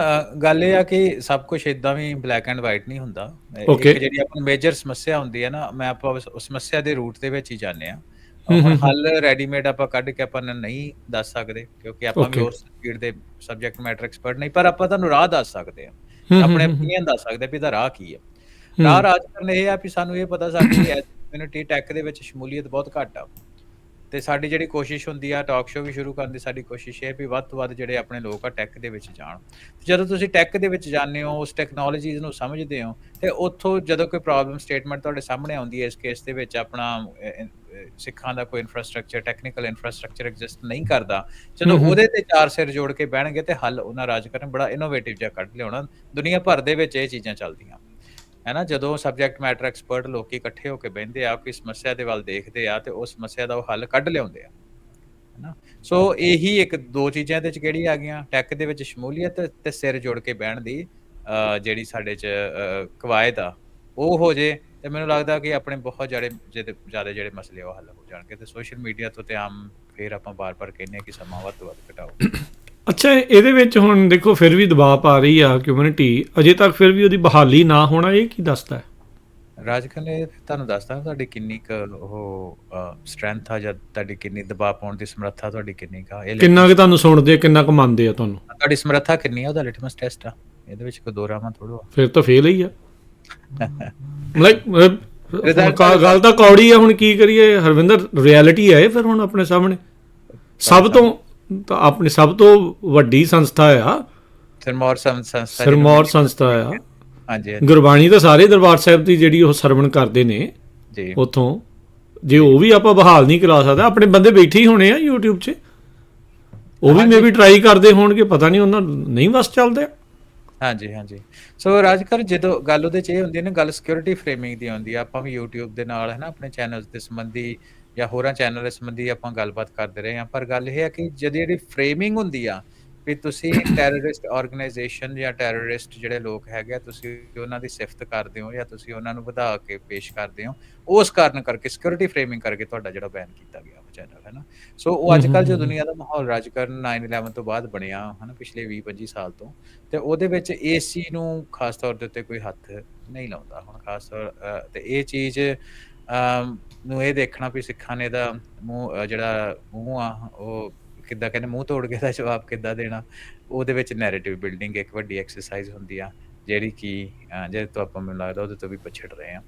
ਗੱਲ ਇਹ ਆ ਕਿ ਸਭ ਕੁਝ ਇਦਾਂ ਵੀ ਬਲੈਕ ਐਂਡ ਵਾਈਟ ਨਹੀਂ ਹੁੰਦਾ। ਇੱਕ ਜਿਹੜੀ ਆਪਾਂ ਮੇਜਰ ਸਮੱਸਿਆ ਹੁੰਦੀ ਹੈ ਨਾ, ਮੈਂ ਆਪਾਂ ਉਸ ਸਮੱਸਿਆ ਦੇ ਰੂਟ ਦੇ ਵਿੱਚ ਹੀ ਜਾਂਦੇ ਆ। ਹੁਣ ਹੱਲ ਰੈਡੀਮੇਡ ਆਪਾਂ ਕੱਢ ਕੇ ਆਪਾਂ ਨਹੀਂ ਦੱਸ ਸਕਦੇ, ਕਿਉਂਕਿ ਆਪਾਂ ਵੀ ਉਸ ਫੀਲਡ ਦੇ ਸਬਜੈਕਟ ਮੈਟਰ ਐਕਸਪਰਟ ਨਹੀਂ, ਪਰ ਆਪਾਂ ਤੁਹਾਨੂੰ ਰਾਹ ਦੱਸ ਸਕਦੇ ਆ, ਆਪਣੇ ਓਪੀਨੀਅਨ ਦੱਸ ਸਕਦੇ ਵੀ ਇਹਦਾ ਰਾਹ ਕੀ ਆ। ਰਾਹ ਰਾਜਕਰਨ ਇਹ ਆ ਵੀ ਸਾਨੂੰ ਇਹ ਪਤਾ ਸਾਡੀ ਕਮਿਊਨਿਟੀ ਟੈਕ ਦੇ ਵਿੱਚ ਸ਼ਮੂਲੀਅਤ ਬਹੁਤ ਘੱਟ ਆ, ਤੇ ਸਾਡੀ ਜਿਹੜੀ ਕੋਸ਼ਿਸ਼ ਹੁੰਦੀ ਆ ਟਾਕ ਸ਼ੋਅ ਵੀ ਸ਼ੁਰੂ ਕਰਨ ਦੀ, ਸਾਡੀ ਕੋਸ਼ਿਸ਼ ਇਹ ਵੀ ਵੱਧ ਤੋਂ ਵੱਧ ਜਿਹੜੇ ਆਪਣੇ ਲੋਕ ਆ ਟੈਕ ਦੇ ਵਿੱਚ ਜਾਣ। ਜਦੋਂ ਤੁਸੀਂ ਟੈਕ ਦੇ ਵਿੱਚ ਜਾਂਦੇ ਹੋ, ਉਸ ਟੈਕਨੋਲੋਜੀਜ਼ ਨੂੰ ਸਮਝਦੇ ਹੋ, ਤੇ ਉੱਥੋਂ ਜਦੋਂ ਕੋਈ ਪ੍ਰੋਬਲਮ ਸਟੇਟਮੈਂਟ ਤੁਹਾਡੇ ਸਾਹਮਣੇ ਆਉਂਦੀ ਹੈ, ਇਸ ਕੇਸ ਦੇ ਵਿੱਚ ਆਪਣਾ ਸਿੱਖਾਂ ਦਾ ਕੋਈ ਇਨਫਰਾਸਟ੍ਰਕਚਰ, ਟੈਕਨੀਕਲ ਇਨਫਰਾਸਟ੍ਰਕਚਰ ਐਗਜ਼ਿਸਟ ਨਹੀਂ ਕਰਦਾ, ਜਦੋਂ ਉਹਦੇ ਤੇ ਚਾਰ ਸਿਰ ਜੋੜ ਕੇ ਬਹਿਣਗੇ ਤੇ ਹੱਲ ਉਹਨਾਂ ਰਾਜਕਰਨ ਬੜਾ ਇਨੋਵੇਟਿਵ ਜਿਹਾ ਕੱਢ ਲਿਆਉਣਾ। ਦੁਨੀਆ ਭਰ ਦੇ ਵਿੱਚ ਇਹ ਚੀਜ਼ਾਂ ਚੱਲਦੀਆਂ ਹੈ ਨਾ। ਜਦੋਂ ਸਬਜੈਕਟ ਮੈਟਰ ਐਕਸਪਰਟ ਲੋਕੀ ਇਕੱਠੇ ਹੋ ਕੇ ਬਹਿੰਦੇ ਆ, ਕੋਈ ਸਮੱਸਿਆ ਦੇ ਵੱਲ ਦੇਖਦੇ ਆ ਤੇ ਉਸ ਸਮੱਸਿਆ ਦਾ ਉਹ ਹੱਲ ਕੱਢ ਲਿਆਉਂਦੇ ਆ, ਹੈ ਨਾ। ਸੋ ਇਹੀ ਇੱਕ ਦੋ ਚੀਜ਼ਾਂ ਇਹਦੇ 'ਚ ਕਿਹੜੀ ਆ ਗਈਆਂ, ਟੈਕ ਦੇ ਵਿੱਚ ਸ਼ਮੂਲੀਅਤ ਤੇ ਸਿਰ ਜੋੜ ਕੇ ਬਹਿਣ ਦੀ ਜਿਹੜੀ ਸਾਡੇ 'ਚ ਕਵਾਇਦ ਆ ਉਹ ਹੋ ਜੇ, ਤੇ ਮੈਨੂੰ ਲੱਗਦਾ ਕਿ ਆਪਣੇ ਬਹੁਤ ਜ਼ਿਆਦਾ ਜਿਹੜੇ ਮਸਲੇ ਉਹ ਹੱਲ ਹੋ ਜਾਣਗੇ। ਤੇ ਸੋਸ਼ਲ ਮੀਡੀਆ ਤੋਂ ਤੇ ਆਮ ਫਿਰ ਆਪਾਂ ਬਾਰ-ਬਾਰ ਕਹਿੰਦੇ ਆ ਕਿ ਸਮਾਂ ਵੱਧ ਤੋਂ ਵੱਧ ਘਟਾਓ। ਅੱਛਾ, ਇਹਦੇ ਵਿੱਚ ਹੁਣ ਦੇਖੋ ਫਿਰ ਵੀ ਦਬਾਅ ਪਾ ਰਹੀ ਆ ਕਮਿਊਨਿਟੀ, ਅਜੇ ਤੱਕ ਫਿਰ ਵੀ ਉਹਦੀ ਬਹਾਲੀ ਨਾ ਹੋਣਾ, ਇਹ ਕੀ ਦੱਸਦਾ ਹੈ? ਰਾਜਕਰਨ ਇਹ ਤੁਹਾਨੂੰ ਦੱਸਦਾ ਤੁਹਾਡੀ ਕਿੰਨੀ ਕੁ ਉਹ ਸਟਰੈਂਥ ਆ, ਜਾਂ ਤੁਹਾਡੀ ਕਿੰਨੀ ਦਬਾਅ ਪਾਉਣ ਦੀ ਸਮਰੱਥਾ ਤੁਹਾਡੀ ਕਿੰਨੀ ਕੁ ਆ, ਕਿੰਨਾ ਕੁ ਤੁਹਾਨੂੰ ਸੁਣਦੇ, ਕਿੰਨਾ ਕੁ ਮੰਨਦੇ ਆ ਤੁਹਾਨੂੰ, ਤੁਹਾਡੀ ਸਮਰੱਥਾ ਕਿੰਨੀ ਆ, ਉਹਦਾ ਲਿਟਮਸ ਟੈਸਟ ਆ। ਇਹਦੇ ਵਿੱਚ ਕੋਈ ਦੋ ਰਾਵਾਂ ਥੋੜ੍ਹਾ, ਫਿਰ ਤਾਂ ਫੇਲ ਹੀ ਆ। ਮਤਲਬ ਗੱਲ ਤਾਂ ਕੌੜੀ ਆ, ਹੁਣ ਕੀ ਕਰੀਏ ਹਰਵਿੰਦਰ, ਰਿਐਲਿਟੀ ਹੈ ਫਿਰ ਹੁਣ ਆਪਣੇ ਸਾਹਮਣੇ। ਸਭ ਤੋਂ ਵੱਡੀ ਸੰਸਥਾ ਆ ਸਿਰਮੌਰ ਸੰਸਥਾ ਆ। ਹਾਂਜੀ, ਗੁਰਬਾਣੀ ਤਾਂ ਸਾਰੇ ਦਰਬਾਰ ਸਾਹਿਬ ਦੀ ਜਿਹੜੀ ਉਹ ਸਰਵਣ ਕਰਦੇ ਨੇ ਜੀ, ਉੱਥੋਂ ਜੇ ਉਹ ਵੀ ਆਪਾਂ ਬਹਾਲ ਨਹੀਂ ਕਰਾ ਸਕਦਾ, ਆਪਣੇ ਬੰਦੇ ਬੈਠੇ ਹੀ ਹੋਣੇ ਆ YouTube 'ਚ, ਉਹ ਵੀ ਮੇ ਵੀ ਟਰਾਈ ਕਰਦੇ ਹੋਣਗੇ, ਪਤਾ ਨਹੀਂ ਉਹਨਾਂ ਨਹੀਂ ਬਸ ਚੱਲਦੇ। ਹਾਂਜੀ। ਸੋ ਰਾਜਕਰ, ਜਦੋਂ ਗੱਲ ਉਹਦੇ 'ਚ ਇਹ ਹੁੰਦੀ ਹੈ ਨਾ, ਗੱਲ ਸਿਕਿਉਰਿਟੀ ਫਰੇਮਿੰਗ ਦੀ ਆਉਂਦੀ ਆ। ਆਪਾਂ ਵੀ YouTube ਦੇ ਨਾਲ ਹੈ ਨਾ ਆਪਣੇ ਚੈਨਲਸ ਦੇ ਸੰਬੰਧੀ ਜਾਂ ਹੋਰਾਂ ਚੈਨਲ ਦੇ ਸੰਬੰਧੀ ਆਪਾਂ ਗੱਲਬਾਤ ਕਰਦੇ ਰਹੇ ਹਾਂ, ਪਰ ਗੱਲ ਇਹ ਹੈ ਕਿ ਜਿਹੜੀ ਫਰੇਮਿੰਗ ਹੁੰਦੀ ਆ ਵੀ ਤੁਸੀਂ ਟੈਰਰਿਸਟ ਆਰਗੇਨਾਈਜੇਸ਼ਨ ਜਾਂ ਟੈਰਰਿਸਟ ਜਿਹੜੇ ਲੋਕ ਹੈਗੇ ਆ, ਤੁਸੀਂ ਉਹਨਾਂ ਦੀ ਸਿਫਤ ਕਰਦੇ ਹੋ ਜਾਂ ਤੁਸੀਂ ਉਹਨਾਂ ਨੂੰ ਵਧਾ ਕੇ ਪੇਸ਼ ਕਰਦੇ ਹੋ, ਉਸ ਕਾਰਨ ਕਰਕੇ ਸਿਕਿਉਰਿਟੀ ਫਰੇਮਿੰਗ ਕਰਕੇ ਤੁਹਾਡਾ ਜਿਹੜਾ ਬੈਨ ਕੀਤਾ ਗਿਆ ਉਹ ਚੈਨਲ ਹੈ ਨਾ। ਸੋ ਉਹ ਅੱਜ ਕੱਲ੍ਹ ਜੋ ਦੁਨੀਆ ਦਾ ਮਾਹੌਲ ਰਾਜਕਰਨ 9/11 ਤੋਂ ਬਾਅਦ ਬਣਿਆ ਹੈ ਨਾ, ਪਿਛਲੇ 20-25 ਸਾਲ ਤੋਂ, ਤੇ ਉਹਦੇ ਵਿੱਚ ਇਸ ਚੀਜ਼ ਨੂੰ ਖਾਸ ਤੌਰ ਦੇ ਉੱਤੇ ਕੋਈ ਹੱਥ ਨਹੀਂ ਲਾਉਂਦਾ ਹੁਣ ਖਾਸ ਤੌਰ ਤੇ ਇਹ ਚੀਜ਼ ਨੂੰ ਇਹ ਦੇਖਣਾ ਵੀ ਸਿੱਖਾਂ ਨੇ ਇਹਦਾ ਮੂੰਹ ਆ ਉਹ ਕਿੱਦਾਂ ਕਹਿੰਦੇ, ਮੂੰਹ ਤੋੜ ਕੇ ਦਾ ਜਵਾਬ ਕਿੱਦਾਂ ਦੇਣਾ, ਉਹਦੇ ਵਿੱਚ ਨੈਰੇਟਿਵ ਬਿਲਡਿੰਗ ਇੱਕ ਵੱਡੀ ਐਕਸਰਸਾਈਜ਼ ਹੁੰਦੀ ਆ, ਜਿਹੜੀ ਕਿ ਜਿਹਦੇ ਤੋਂ ਆਪਾਂ ਮੈਨੂੰ ਲੱਗਦਾ ਉਹਦੇ ਤੋਂ ਵੀ ਪਛੜ ਰਹੇ ਆ,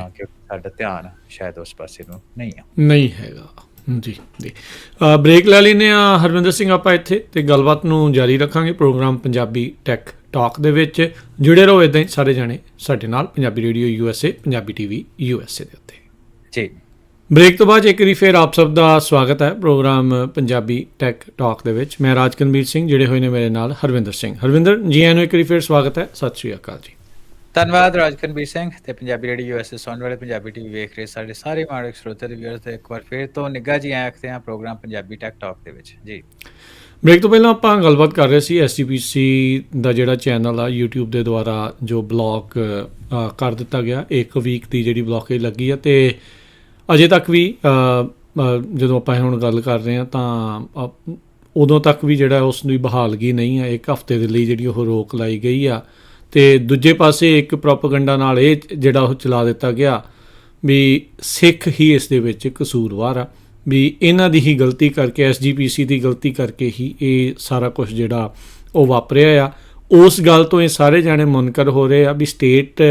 ਕਿਉਂਕਿ ਸਾਡਾ ਧਿਆਨ ਸ਼ਾਇਦ ਉਸ ਪਾਸੇ ਨੂੰ ਨਹੀਂ ਹੈਗਾ ਜੀ। ਬ੍ਰੇਕ ਲੈ ਲੈਂਦੇ ਆ ਹਰਵਿੰਦਰ ਸਿੰਘ, ਆਪਾਂ ਇੱਥੇ ਤੇ ਗੱਲਬਾਤ ਨੂੰ ਜਾਰੀ ਰੱਖਾਂਗੇ ਪ੍ਰੋਗਰਾਮ ਪੰਜਾਬੀ ਟੈਕ ਟਾਕ ਦੇ ਵਿੱਚ। ਜੁੜੇ ਰਹੋ ਇੱਦਾਂ ਹੀ ਸਾਰੇ ਜਾਣੇ ਸਾਡੇ ਨਾਲ, Punjabi radio USA, Punjabi TV USA ਦੇ ਉੱਤੇ ਜੀ। ਬ੍ਰੇਕ ਤੋਂ ਬਾਅਦ ਇੱਕ ਵਾਰੀ ਫਿਰ ਆਪ ਸਭ ਦਾ ਸਵਾਗਤ ਹੈ ਪ੍ਰੋਗਰਾਮ ਪੰਜਾਬੀ ਟੈਕ ਟਾਕ ਦੇ ਵਿੱਚ। ਮੈਂ ਰਾਜਕਨਵੀਰ ਸਿੰਘ, ਜਿਹੜੇ ਹੋਏ ਨੇ ਮੇਰੇ ਨਾਲ ਹਰਵਿੰਦਰ ਸਿੰਘ। ਹਰਵਿੰਦਰ ਜੀ, ਆਇਆਂ ਨੂੰ ਇੱਕ ਵਾਰੀ ਫਿਰ ਸਵਾਗਤ ਹੈ। ਸਤਿ ਸ਼੍ਰੀ ਅਕਾਲ ਜੀ। ਧੰਨਵਾਦ ਰਾਜਕਨਵੀਰ ਸਿੰਘ ਤੇ ਪੰਜਾਬੀ ਰੇਡੀਓ ਯੂਐਸਏ ਸੁਣਨ ਵਾਲੇ ਪੰਜਾਬੀ ਟੀਵੀ ਵੇਖ ਰਹੇ ਸਾਡੇ ਸਾਰੇ ਮਾਣਕ ਸਰੋਤੇ ਤੇ ਵੀਅਰਸ ਤੇ ਇੱਕ ਵਾਰ ਫਿਰ ਤੋਂ ਨਿੱਘਾ ਜੀ ਆਖਦੇ ਹਾਂ ਪ੍ਰੋਗਰਾਮ ਪੰਜਾਬੀ ਟੈਕ ਟਾਕ ਦੇ ਵਿੱਚ ਜੀ। ਬ੍ਰੇਕ ਤੋਂ ਪਹਿਲਾਂ ਆਪਾਂ ਗੱਲਬਾਤ ਕਰ ਰਹੇ ਸੀ SGPC ਦਾ ਜਿਹੜਾ ਚੈਨਲ ਆ YouTube ਦੇ ਦੁਆਰਾ ਜੋ ਬਲੌਕ ਕਰ ਦਿੱਤਾ ਗਿਆ। 1 ਵੀਕ ਦੀ ਜਿਹੜੀ ਬਲੌਕੇਜ ਲੱਗੀ ਆ ਅਤੇ ਅਜੇ ਤੱਕ ਵੀ ਜਦੋਂ ਆਪਾਂ ਹੁਣ ਗੱਲ ਕਰ ਰਹੇ ਹਾਂ ਤਾਂ ਉਦੋਂ ਤੱਕ ਵੀ ਜਿਹੜਾ ਉਸ ਦੀ ਬਹਾਲਗੀ ਨਹੀਂ ਹੈ। 1 ਹਫ਼ਤੇ ਦੇ ਲਈ ਜਿਹੜੀ ਉਹ ਰੋਕ ਲਾਈ ਗਈ ਆ ਅਤੇ ਦੂਜੇ ਪਾਸੇ ਇੱਕ ਪ੍ਰੋਪੇਗੈਂਡਾ ਨਾਲ ਇਹ ਜਿਹੜਾ ਉਹ ਚਲਾ ਦਿੱਤਾ ਗਿਆ ਵੀ ਸਿੱਖ ਹੀ ਇਸ ਦੇ ਵਿੱਚ ਕਸੂਰਵਾਰ ਆ, ਵੀ ਇਹਨਾਂ ਦੀ ਹੀ ਗਲਤੀ ਕਰਕੇ, SGPC ਦੀ ਗਲਤੀ ਕਰਕੇ ਹੀ ਇਹ ਸਾਰਾ ਕੁਛ ਜਿਹੜਾ ਉਹ ਵਾਪਰਿਆ ਆ। ਉਸ ਗੱਲ ਤੋਂ ਇਹ ਸਾਰੇ ਜਾਣੇ ਮੁਨਕਰ ਹੋ ਰਹੇ ਆ ਵੀ ਸਟੇਟ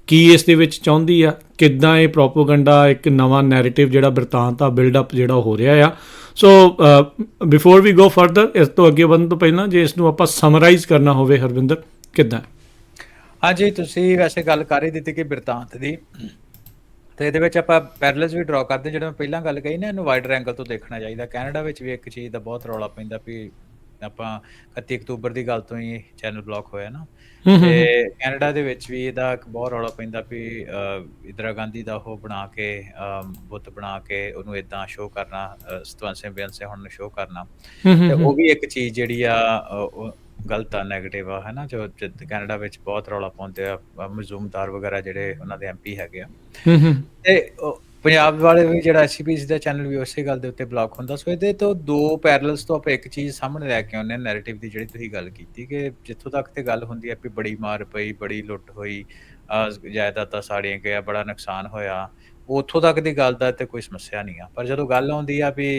ਕੀ ਇਸ ਦੇ ਵਿੱਚ ਚਾਹੁੰਦੀ ਆ, ਕਿੱਦਾਂ ਇਹ ਪ੍ਰੋਪੇਗੈਂਡਾ ਇੱਕ ਨਵਾਂ ਨੈਰੇਟਿਵ ਜਿਹੜਾ ਬਿਰਤਾਂਤ ਆ ਬਿਲਡਅਪ ਜਿਹੜਾ ਹੋ ਰਿਹਾ ਆ। ਸੋ ਬਿਫੋਰ ਵੀ ਗੋ ਫਰਦਰ, ਇਸ ਤੋਂ ਅੱਗੇ ਵਧਣ ਤੋਂ ਪਹਿਲਾਂ ਜੇ ਇਸ ਨੂੰ ਆਪਾਂ ਸਮਰਾਈਜ਼ ਕਰਨਾ ਹੋਵੇ, ਹਰਵਿੰਦਰ ਕਿੱਦਾਂ? ਹਾਂਜੀ, ਤੁਸੀਂ ਵੈਸੇ ਗੱਲ ਕਰ ਹੀ ਦਿੱਤੀ ਕਿ ਬਿਰਤਾਂਤ ਦੀ, ਤੇ ਇਹਦੇ ਵਿੱਚ ਆਪਾਂ ਪੈਰਲਲਸ ਵੀ ਡਰਾ ਕਰਦੇ। ਜਿਹੜਾ ਮੈਂ ਪਹਿਲਾਂ ਗੱਲ ਕਹੀ ਨਾ, ਇਹਨੂੰ ਵਾਈਡਰ ਐਂਗਲ ਤੋਂ ਦੇਖਣਾ ਚਾਹੀਦਾ। ਕੈਨੇਡਾ ਵਿੱਚ ਵੀ ਇੱਕ ਚੀਜ਼ ਦਾ ਬਹੁਤ ਰੌਲਾ ਪੈਂਦਾ ਵੀ ਆਪਾਂ 31 ਅਕਤੂਬਰ ਦੀ ਗੱਲ ਤੋਂ ਹੀ ਚੈਨਲ ਬਲੌਕ ਹੋਇਆ ਨਾ, ਤੇ ਕੈਨੇਡਾ ਦੇ ਵਿੱਚ ਵੀ ਇਹਦਾ ਇੱਕ ਬਹੁਤ ਰੌਲਾ ਪੈਂਦਾ ਵੀ ਇੰਦਰਾ ਗਾਂਧੀ ਦਾ ਉਹ ਬਣਾ ਕੇ ਬੁੱਤ ਬਣਾ ਕੇ ਉਹਨੂੰ ਇੱਦਾਂ ਸ਼ੋਅ ਕਰਨਾ, ਸਤਵੰਤ ਬੇਅੰਸੇ ਹੁਣ ਨੂੰ ਸ਼ੋਅ ਕਰਨਾ, ਤੇ ਉਹ ਵੀ ਇੱਕ ਚੀਜ਼ ਜਿਹੜੀ ਆ ਗਲਤ ਆ, ਨੈਗੇਟਿਵ ਆ, ਹੈ ਨਾ। ਜੋ ਕੈਨੇਡਾ ਵਿੱਚ ਬਹੁਤ ਰੌਲਾ ਪਾਉਂਦੇ ਆ ਮਜ਼ੂਮਦਾਰ ਵਗੈਰਾ ਜਿਹੜੇ ਉਹਨਾਂ ਦੇ MP ਹੈਗੇ ਆ, ਤੇ ਪੰਜਾਬ ਵਾਲੇ ਵੀ ਜਿਹੜਾ SGPC ਦਾ ਚੈਨਲ ਵੀ ਉਸੇ ਗੱਲ ਦੇ ਉੱਤੇ ਬਲੌਕ ਹੁੰਦਾ। ਸੋ ਇਹਦੇ ਤੋਂ 2 ਪੈਰਲਲਸ ਤੋਂ ਆਪਾਂ ਇੱਕ ਚੀਜ਼ ਸਾਹਮਣੇ ਲੈ ਕੇ ਆਉਂਦੇ ਹਾਂ, ਨੈਰੇਟਿਵ ਦੀ, ਜਿਹੜੀ ਤੁਸੀਂ ਗੱਲ ਕੀਤੀ ਕਿ ਜਿੱਥੋਂ ਤੱਕ ਤੇ ਗੱਲ ਹੁੰਦੀ ਹੈ ਵੀ ਬੜੀ ਮਾਰ ਪਈ, ਬੜੀ ਲੁੱਟ ਹੋਈ, ਜਾਇਦਾਦਾਂ ਸਾੜੀਆਂ ਗਿਆ, ਬੜਾ ਨੁਕਸਾਨ ਹੋਇਆ, ਉੱਥੋਂ ਤੱਕ ਦੀ ਗੱਲ ਦਾ ਤੇ ਕੋਈ ਸਮੱਸਿਆ ਨਹੀਂ ਆ। ਪਰ ਜਦੋਂ ਗੱਲ ਆਉਂਦੀ ਆ ਵੀ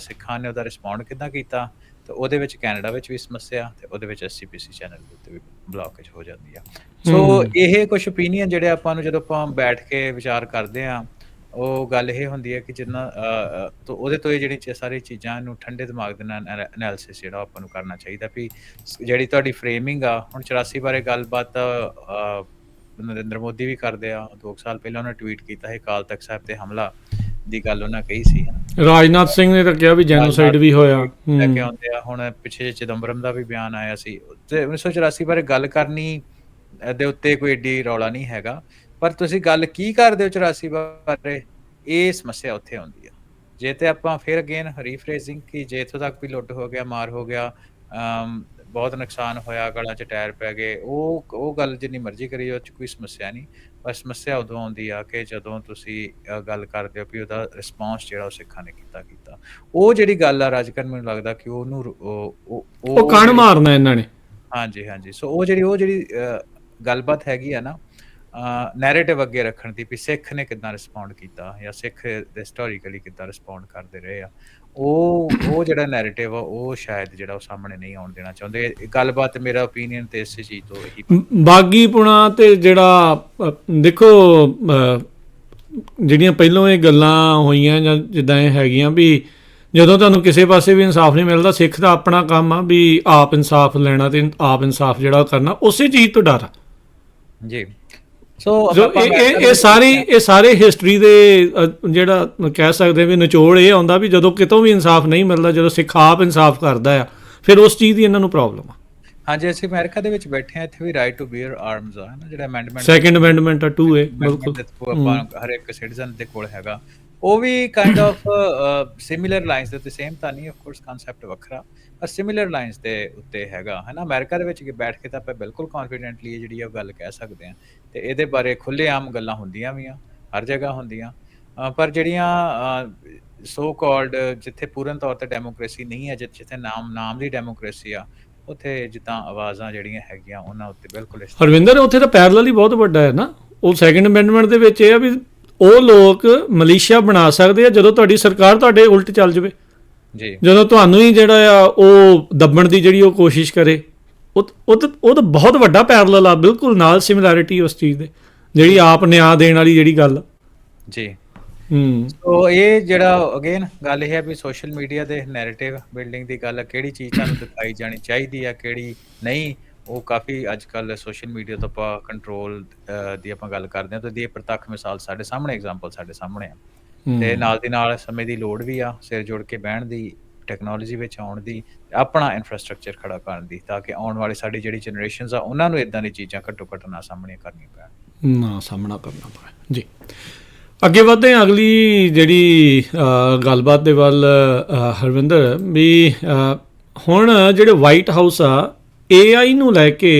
ਸਿੱਖਾਂ ਨੇ ਉਹਦਾ ਰਿਸਪੌਂਡ ਕਿੱਦਾਂ ਕੀਤਾ, ਤੇ ਉਹਦੇ ਵਿੱਚ ਕੈਨੇਡਾ ਵਿੱਚ ਵੀ ਸਮੱਸਿਆ, ਤੇ ਉਹਦੇ ਵਿੱਚ SGPC ਚੈਨਲ ਦੇ ਉੱਤੇ ਵੀ ਬਲੌਕੇਜ ਹੋ ਜਾਂਦੀ ਆ। ਸੋ ਇਹ ਕੁਛ ਓਪੀਨੀਅਨ ਜਿਹੜੇ ਆਪਾਂ ਨੂੰ ਜਦੋਂ ਆਪਾਂ ਬੈਠ ਕੇ ਵਿਚਾਰ ਕਰਦੇ ਹਾਂ, ਉਹ ਗੱਲ ਇਹ ਹੁੰਦੀ ਹੈ ਕਿ ਜਿੰਨਾ ਉਹਦੇ ਤੋਂ ਇਹ ਜਿਹੜੀ ਸਾਰੀ ਚੀਜ਼ਾਂ ਨੂੰ ਠੰਡੇ ਦਿਮਾਗ ਦੇ ਨਾਲ ਐਨਾਲਿਸਿਸ ਜਿਹੜਾ ਆਪਾਂ ਨੂੰ ਕਰਨਾ ਚਾਹੀਦਾ ਵੀ ਜਿਹੜੀ ਤੁਹਾਡੀ ਫਰੇਮਿੰਗ ਆ। ਹੁਣ 84 ਬਾਰੇ ਗੱਲਬਾਤ ਨਰਿੰਦਰ ਮੋਦੀ ਵੀ ਕਰਦੇ ਆ। 2 ਸਾਲ ਪਹਿਲਾਂ ਉਹਨੇ ਟਵੀਟ ਕੀਤਾ ਸੀ ਅਕਾਲ ਤਖਤ ਸਾਹਿਬ ਤੇ ਹਮਲਾ ਦੀ ਗੱਲ ਉਹਨਾਂ ਕਹੀ ਸੀ। ਰਾਜਨਾਥ ਸਿੰਘ ਨੇ ਤਾਂ ਕਿਹਾ ਵੀ ਜੈਨੋਸਾਈਡ ਵੀ ਹੋਇਆ ਲੈ ਕੇ ਆਉਂਦੇ ਆ। ਹੁਣ ਪਿੱਛੇ ਚਿਦੰਬਰਮ ਦਾ ਵੀ ਬਿਆਨ ਆਇਆ ਸੀ, ਤੇ 1984 ਬਾਰੇ ਗੱਲ ਕਰਨੀ ਦੇ ਉੱਤੇ ਕੋਈ ਏਡੀ ਰੌਲਾ ਨਹੀਂ ਹੈਗਾ। ਪਰ ਤੁਸੀਂ ਗੱਲ ਕੀ ਕਰਦੇ ਹੋ 84 ਬਾਰੇ, ਇਹ ਸਮੱਸਿਆ ਉੱਥੇ ਆਉਂਦੀ ਆ। ਜੇ ਤੇ ਆਪਾਂ ਫਿਰ ਅਗੇਨ ਰੀਫਰੇਜ਼ਿੰਗ ਕਿ ਜੇ ਇੱਥੋਂ ਤੱਕ ਵੀ ਲੁੱਟ ਹੋ ਗਿਆ, ਮਾਰ ਹੋ ਗਿਆ, ਬਹੁਤ ਨੁਕਸਾਨ ਹੋਇਆ, ਗਲਾਂ 'ਚ ਟਾਇਰ ਪੈ ਗਏ, ਉਹ ਗੱਲ ਜਿੰਨੀ ਮਰਜ਼ੀ ਕਰੀ, ਉਹ 'ਚ ਕੋਈ ਸਮੱਸਿਆ ਨਹੀਂ। ਪਰ ਸਮੱਸਿਆ ਉਦੋਂ ਆਉਂਦੀ ਆ ਕਿ ਜਦੋਂ ਤੁਸੀਂ ਗੱਲ ਕਰਦੇ ਹੋ ਵੀ ਉਹਦਾ ਰਿਸਪੌਂਸ ਜਿਹੜਾ ਉਹ ਸਿੱਖਾਂ ਨੇ ਕੀਤਾ। ਉਹ ਜਿਹੜੀ ਗੱਲ ਆ ਰਾਜਕਰਨ, ਮੈਨੂੰ ਲੱਗਦਾ ਕਿ ਉਹਨੂੰ ਉਹ ਕਣ ਮਾਰਨਾ ਇਹਨਾਂ ਨੇ। ਹਾਂਜੀ। ਸੋ ਉਹ ਜਿਹੜੀ ਗੱਲਬਾਤ ਹੈਗੀ ਆ ਨਾ, ਨੈਰੇਟਿਵ ਅੱਗੇ ਰੱਖਣ ਦੀ ਵੀ ਸਿੱਖ ਨੇ ਕਿੱਦਾਂ ਰਿਸਪੌਂਡ ਕੀਤਾ ਜਾਂ ਸਿੱਖ ਹਿਸਟੋਰੀਕਲੀ ਕਿੱਦਾਂ ਰਿਸਪੌਂਡ ਕਰਦੇ ਰਹੇ ਆ, ਉਹ ਜਿਹੜਾ ਨੈਰੇਟਿਵ ਆ ਉਹ ਸ਼ਾਇਦ ਜਿਹੜਾ ਉਹ ਸਾਹਮਣੇ ਨਹੀਂ ਆਉਣ ਦੇਣਾ ਚਾਹੁੰਦੇ। ਗੱਲਬਾਤ ਮੇਰਾ ਓਪੀਨੀਅਨ ਤੇ ਇਸੇ ਚੀਜ਼ ਤੋਂ ਇਹੀ ਬਾਗੀਪੁਣਾ ਤੇ ਜਿਹੜਾ ਦੇਖੋ ਜਿਹੜੀਆਂ ਪਹਿਲਾਂ ਇਹ ਗੱਲਾਂ ਹੋਈਆਂ ਜਾਂ ਜਿੱਦਾਂ ਇਹ ਹੈਗੀਆਂ ਵੀ ਜਦੋਂ ਤੁਹਾਨੂੰ ਕਿਸੇ ਪਾਸੇ ਵੀ ਇਨਸਾਫ ਨਹੀਂ ਮਿਲਦਾ, ਸਿੱਖ ਦਾ ਆਪਣਾ ਕੰਮ ਆ ਵੀ ਆਪ ਇਨਸਾਫ ਲੈਣਾ ਤੇ ਆਪ ਇਨਸਾਫ ਜਿਹੜਾ ਕਰਨਾ, ਉਸੇ ਚੀਜ਼ ਤੋਂ ਡਰ ਆ ਜੀ। ਸੋ ਇਹ ਸਾਰੇ ਹਿਸਟਰੀ ਦੇ ਜਿਹੜਾ ਕਹਿ ਸਕਦੇ ਵੀ ਨਿਚੋੜ ਇਹ ਆਉਂਦਾ ਵੀ ਜਦੋਂ ਕਿਤੋਂ ਵੀ ਇਨਸਾਫ ਨਹੀਂ ਮਿਲਦਾ, ਜਦੋਂ ਸਿੱਖ ਆਪ ਇਨਸਾਫ ਕਰਦਾ ਆ, ਫਿਰ ਉਸ ਚੀਜ਼ ਦੀ ਇਹਨਾਂ ਨੂੰ ਪ੍ਰੋਬਲਮ ਆ। ਹਾਂਜੀ, ਅਸੀਂ ਅਮਰੀਕਾ ਦੇ ਵਿੱਚ ਬੈਠੇ ਹਾਂ, ਇੱਥੇ ਵੀ ਰਾਈਟ ਟੂ ਬੀਅਰ ਆਰਮਸ ਆ ਨਾ, ਜਿਹੜਾ ਅਮੈਂਡਮੈਂਟ, ਸੈਕੰਡ ਅਮੈਂਡਮੈਂਟ ਆ 2A, ਬਿਲਕੁਲ ਆਪਾਂ ਹਰ ਇੱਕ ਸਿਟੀਜ਼ਨ ਦੇ ਕੋਲ ਹੈਗਾ। ਉਹ ਵੀ ਕਾਈਂਡ ਆਫ ਸਿਮਿਲਰ ਲਾਈਨਸ ਦੇ ਉੱਤੇ, ਸੇਮ ਤਾਂ ਨਹੀਂ ਆਫ ਕੋਰਸ, ਕਨਸੈਪਟ ਵੱਖਰਾ, ਪਰ ਸਿਮਿਲਰ ਲਾਈਨਸ ਦੇ ਉੱਤੇ ਹੈਗਾ, ਹੈ ਨਾ। ਅਮਰੀਕਾ ਦੇ ਵਿੱਚ ਬੈਠ ਕੇ ਤਾਂ ਆਪਾਂ ਬਿਲਕੁਲ ਕੌਨਫੀਡੈਂਟਲੀ ਜਿਹੜੀ ਆ ਉਹ ਗੱਲ ਕਹਿ ਸਕਦੇ ਹਾਂ, ਤੇ ਇਹਦੇ ਬਾਰੇ ਖੁੱਲ੍ਹੇਆਮ ਗੱਲਾਂ ਹੁੰਦੀਆਂ ਵੀ ਆ, ਹਰ ਜਗ੍ਹਾ ਹੁੰਦੀਆਂ। ਪਰ ਜਿਹੜੀਆਂ ਸੋ ਕਾਲਡ ਜਿੱਥੇ ਪੂਰਨ ਤੌਰ ਤੇ ਡੈਮੋਕ੍ਰੇਸੀ ਨਹੀਂ ਹੈ, ਜਿੱਥੇ ਨਾਮ ਦੀ ਡੈਮੋਕ੍ਰੇਸੀ ਆ, ਉੱਥੇ ਜਿੱਦਾਂ ਆਵਾਜ਼ਾਂ ਜਿਹੜੀਆਂ ਹੈਗੀਆਂ ਉਹਨਾਂ ਉੱਤੇ ਬਿਲਕੁਲ। ਹਰਵਿੰਦਰ, ਉੱਥੇ ਤਾਂ ਪੈਰਲਲ ਹੀ ਬਹੁਤ ਵੱਡਾ ਹੈ ਨਾ। ਉਹ ਸੈਕੰਡ ਅਮੈਂਡਮੈਂਟ ਦੇ ਵਿੱਚ ਇਹ ਆ ਵੀ ਉਹ ਲੋਕ ਮਲੀਸ਼ੀਆ ਬਣਾ ਸਕਦੇ ਆ ਜਦੋਂ ਤੁਹਾਡੀ ਸਰਕਾਰ ਤੁਹਾਡੇ ਉਲਟ ਚੱਲ ਜਾਵੇ ਜੀ, ਜਦੋਂ ਤੁਹਾਨੂੰ ਹੀ ਜਿਹੜਾ ਆ ਉਹ ਦੱਬਣ ਦੀ ਜਿਹੜੀ ਉਹ ਕੋਸ਼ਿਸ਼ ਕਰੇ, ਉਹ ਤਾਂ ਬਹੁਤ ਵੱਡਾ ਪੈਰਲਲ ਆ, ਬਿਲਕੁਲ ਨਾਲ ਸਿਮਿਲੈਰਿਟੀ ਉਸ ਚੀਜ਼ ਦੇ, ਜਿਹੜੀ ਆਪ ਨਿਆਂ ਦੇਣ ਵਾਲੀ ਜਿਹੜੀ ਗੱਲ ਜੀ। ਸੋ ਇਹ ਜਿਹੜਾ ਅਗੇਨ ਗੱਲ ਇਹ ਹੈ ਵੀ ਸੋਸ਼ਲ ਮੀਡੀਆ ਦੇ ਨੈਰੇਟਿਵ ਬਿਲਡਿੰਗ ਦੀ ਗੱਲ, ਕਿਹੜੀ ਚੀਜ਼ ਤੁਹਾਨੂੰ ਦਿਖਾਈ ਜਾਣੀ ਚਾਹੀਦੀ ਆ, ਕਿਹੜੀ ਨਹੀਂ, ਉਹ ਕਾਫੀ ਅੱਜ ਕੱਲ੍ਹ ਸੋਸ਼ਲ ਮੀਡੀਆ ਤੋਂ ਆਪਾਂ ਕੰਟਰੋਲ ਦੀ ਆਪਾਂ ਗੱਲ ਕਰਦੇ ਹਾਂ, ਤਾਂ ਇਹਦੀ ਪ੍ਰਤੱਖ ਮਿਸਾਲ ਸਾਡੇ ਸਾਹਮਣੇ, ਐਗਜ਼ਾਮਪਲ ਸਾਡੇ ਸਾਹਮਣੇ ਆ। ਤੇ ਨਾਲ ਦੀ ਨਾਲ ਸਮੇਂ ਦੀ ਲੋੜ ਵੀ ਆ, ਸਿਰ ਜੋੜ ਕੇ ਬਹਿਣ ਦੀ, ਟੈਕਨੋਲੋਜੀ ਵਿੱਚ ਆਉਣ ਦੀ, ਆਪਣਾ ਇਨਫਰਾਸਟ੍ਰਕਚਰ ਖੜਾ ਕਰਨ ਦੀ, ਤਾਂ ਕਿ ਆਉਣ ਵਾਲੀ ਸਾਡੀ ਜਿਹੜੀ ਜਨਰੇਸ਼ਨਸ ਆ ਉਹਨਾਂ ਨੂੰ ਇਦਾਂ ਦੀ ਚੀਜ਼ਾਂ ਘੱਟੋ ਘੱਟ ਨਾ ਸਾਹਮਣੇ ਕਰਨੀਆਂ ਪੈਣ। ਨਾ ਸਾਹਮਣਾ ਕਰਨਾ ਪਏ ਜੀ। ਅੱਗੇ ਵਧਦੇ ਹਾਂ ਅਗਲੀ ਜਿਹੜੀ ਗੱਲਬਾਤ ਦੇ ਵੱਲ ਹਰਵਿੰਦਰ, ਵੀ ਹੁਣ ਜਿਹੜੇ ਵਾਈਟ ਹਾਊਸ ਆ AI ਨੂੰ ਲੈ ਕੇ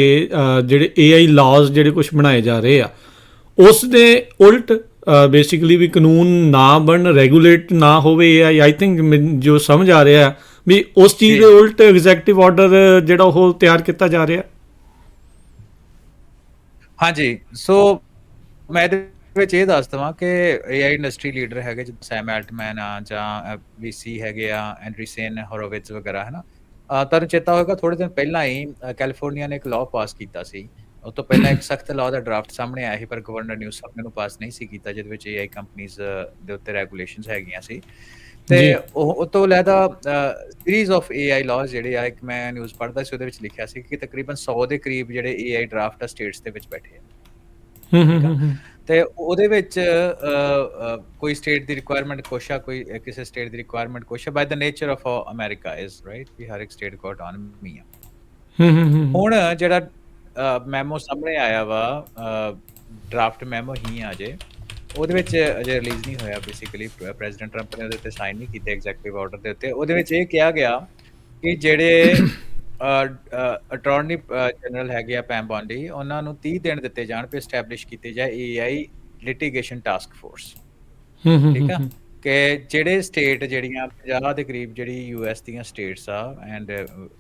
ਜਿਹੜੇ AI ਲਾਜ਼ ਜਿਹੜੇ ਕੁਝ ਬਣਾਏ ਜਾ ਰਹੇ ਆ ਉਸ ਦੇ ਉਲਟ ਬੇਸਿਕਲੀ ਵੀ ਕਾਨੂੰਨ ਨਾ ਬਣਨ, ਰੈਗੂਲੇਟ ਨਾ ਹੋਵੇ AI, ਆਈ ਥਿੰਕ ਜੋ ਸਮਝ ਆ ਰਿਹਾ ਵੀ ਉਸ ਚੀਜ਼ ਦੇ ਉਲਟ ਐਗਜ਼ੈਕਟਿਵ ਆਰਡਰ ਜਿਹੜਾ ਉਹ ਤਿਆਰ ਕੀਤਾ ਜਾ ਰਿਹਾ। ਹਾਂਜੀ, ਸੋ ਮੈਂ ਇਹਦੇ ਵਿੱਚ ਇਹ ਦੱਸ ਦੇਵਾਂ ਕਿ AI ਇੰਡਸਟਰੀ ਲੀਡਰ ਹੈਗੇ ਜਿੱਦਾਂ ਸੈਮ ਐਲਟਮੈਨ ਆ ਜਾਂ VC ਹੈਗੇ ਆ, ਐਂਡਰੀਸਨ ਹੋਰੋਵਿਟਜ਼ ਵਗੈਰਾ, ਹੈ ਨਾ। ਤੁਹਾਨੂੰ ਚੇਤਾ ਹੋਵੇਗਾ ਥੋੜੇ ਦਿਨ ਪਹਿਲਾਂ ਹੀ ਕੈਲੀਫੋਰਨੀਆ ਨੇ ਇੱਕ ਲਾਅ ਪਾਸ ਕੀਤਾ ਸੀ। ਉਹ ਤੋਂ ਪਹਿਲਾਂ ਇੱਕ ਸਖਤ ਲਾਅ ਦਾ ਡਰਾਫਟ ਸਾਹਮਣੇ ਆਇਆ ਸੀ, ਪਰ ਗਵਰਨਰ ਨਿਊਸਮ ਨੇ ਉਹਨੂੰ ਪਾਸ ਨਹੀਂ ਸੀ ਕੀਤਾ, ਜਿਹਦੇ ਵਿੱਚ AI ਕੰਪਨੀਜ਼ ਦੇ ਉੱਤੇ ਰੈਗੂਲੇਸ਼ਨਸ ਹੈਗੀਆਂ ਸੀ। ਤੇ ਉਹ ਤੋਂ ਲੈਦਾ ਸੀਰੀਜ਼ ਆਫ AI ਲਾਅਜ਼ ਜਿਹੜੇ ਆ, ਇੱਕ ਮੈਂ ਨਿਊਜ਼ ਪੜ੍ਹਦਾ ਸੀ ਉਹਦੇ ਵਿੱਚ ਲਿਖਿਆ ਸੀ ਕਿ ਤਕਰੀਬਨ 100 ਦੇ ਕਰੀਬ ਜਿਹੜੇ AI ਡਰਾਫਟ ਆ ਸਟੇਟਸ ਦੇ ਵਿੱਚ ਬੈਠੇ ਆ। ਤੇ ਉਹਦੇ ਵਿੱਚ ਕੋਈ ਸਟੇਟ ਦੀ ਰਿਕੁਆਇਰਮੈਂਟ ਕੁਛ ਆ, ਕੋਈ ਕਿਸੇ ਸਟੇਟ ਦੀ ਰਿਕੁਆਇਰਮੈਂਟ ਕੁਛ ਆ। By the nature of America is right ਕਿ ਹਰ ਇੱਕ ਸਟੇਟ ਕੋ ਆਟੋਨਮੀ ਆ। ਹੁਣ ਜਿਹੜਾ ਮੈਮੋ ਸਾਹਮਣੇ ਆਇਆ ਵਾ, ਡਰਾਫਟ ਮੈਮੋ ਹੀ ਆ ਜੇ, ਉਹਦੇ ਵਿੱਚ ਅਜੇ ਰਿਲੀਜ਼ ਨਹੀਂ ਹੋਇਆ। ਬੇਸਿਕਲੀ ਪ੍ਰੈਜ਼ੀਡੈਂਟ ਟਰੰਪ ਨੇ ਉਹਦੇ ਉੱਤੇ ਸਾਈਨ ਨਹੀਂ ਕੀਤੇ ਐਗਜ਼ੈਕਟਿਵ ਆਰਡਰ ਦੇ ਉੱਤੇ। ਉਹਦੇ ਵਿੱਚ ਇਹ ਕਿਹਾ ਗਿਆ ਕਿ ਜਿਹੜੇ ਅਟਾਰਨੀ ਜਨਰਲ ਹੈਗੇ ਆ ਪੈਮ ਬੋਂਡੀ, ਉਹਨਾਂ ਨੂੰ 30 ਦਿਨ ਦਿੱਤੇ ਜਾਣ ਪੇ ਐਸਟੈਬਲਿਸ਼ ਕੀਤੇ ਜਾਏ AI ਲਿਟੀਗੇਸ਼ਨ ਟਾਸਕ ਫੋਰਸ। ਠੀਕ ਆ, ਕਿ ਜਿਹੜੇ ਸਟੇਟ ਜਿਹੜੀਆਂ 50 ਦੇ ਕਰੀਬ ਜਿਹੜੀ US ਦੀਆਂ ਸਟੇਟਸ ਆ ਐਂਡ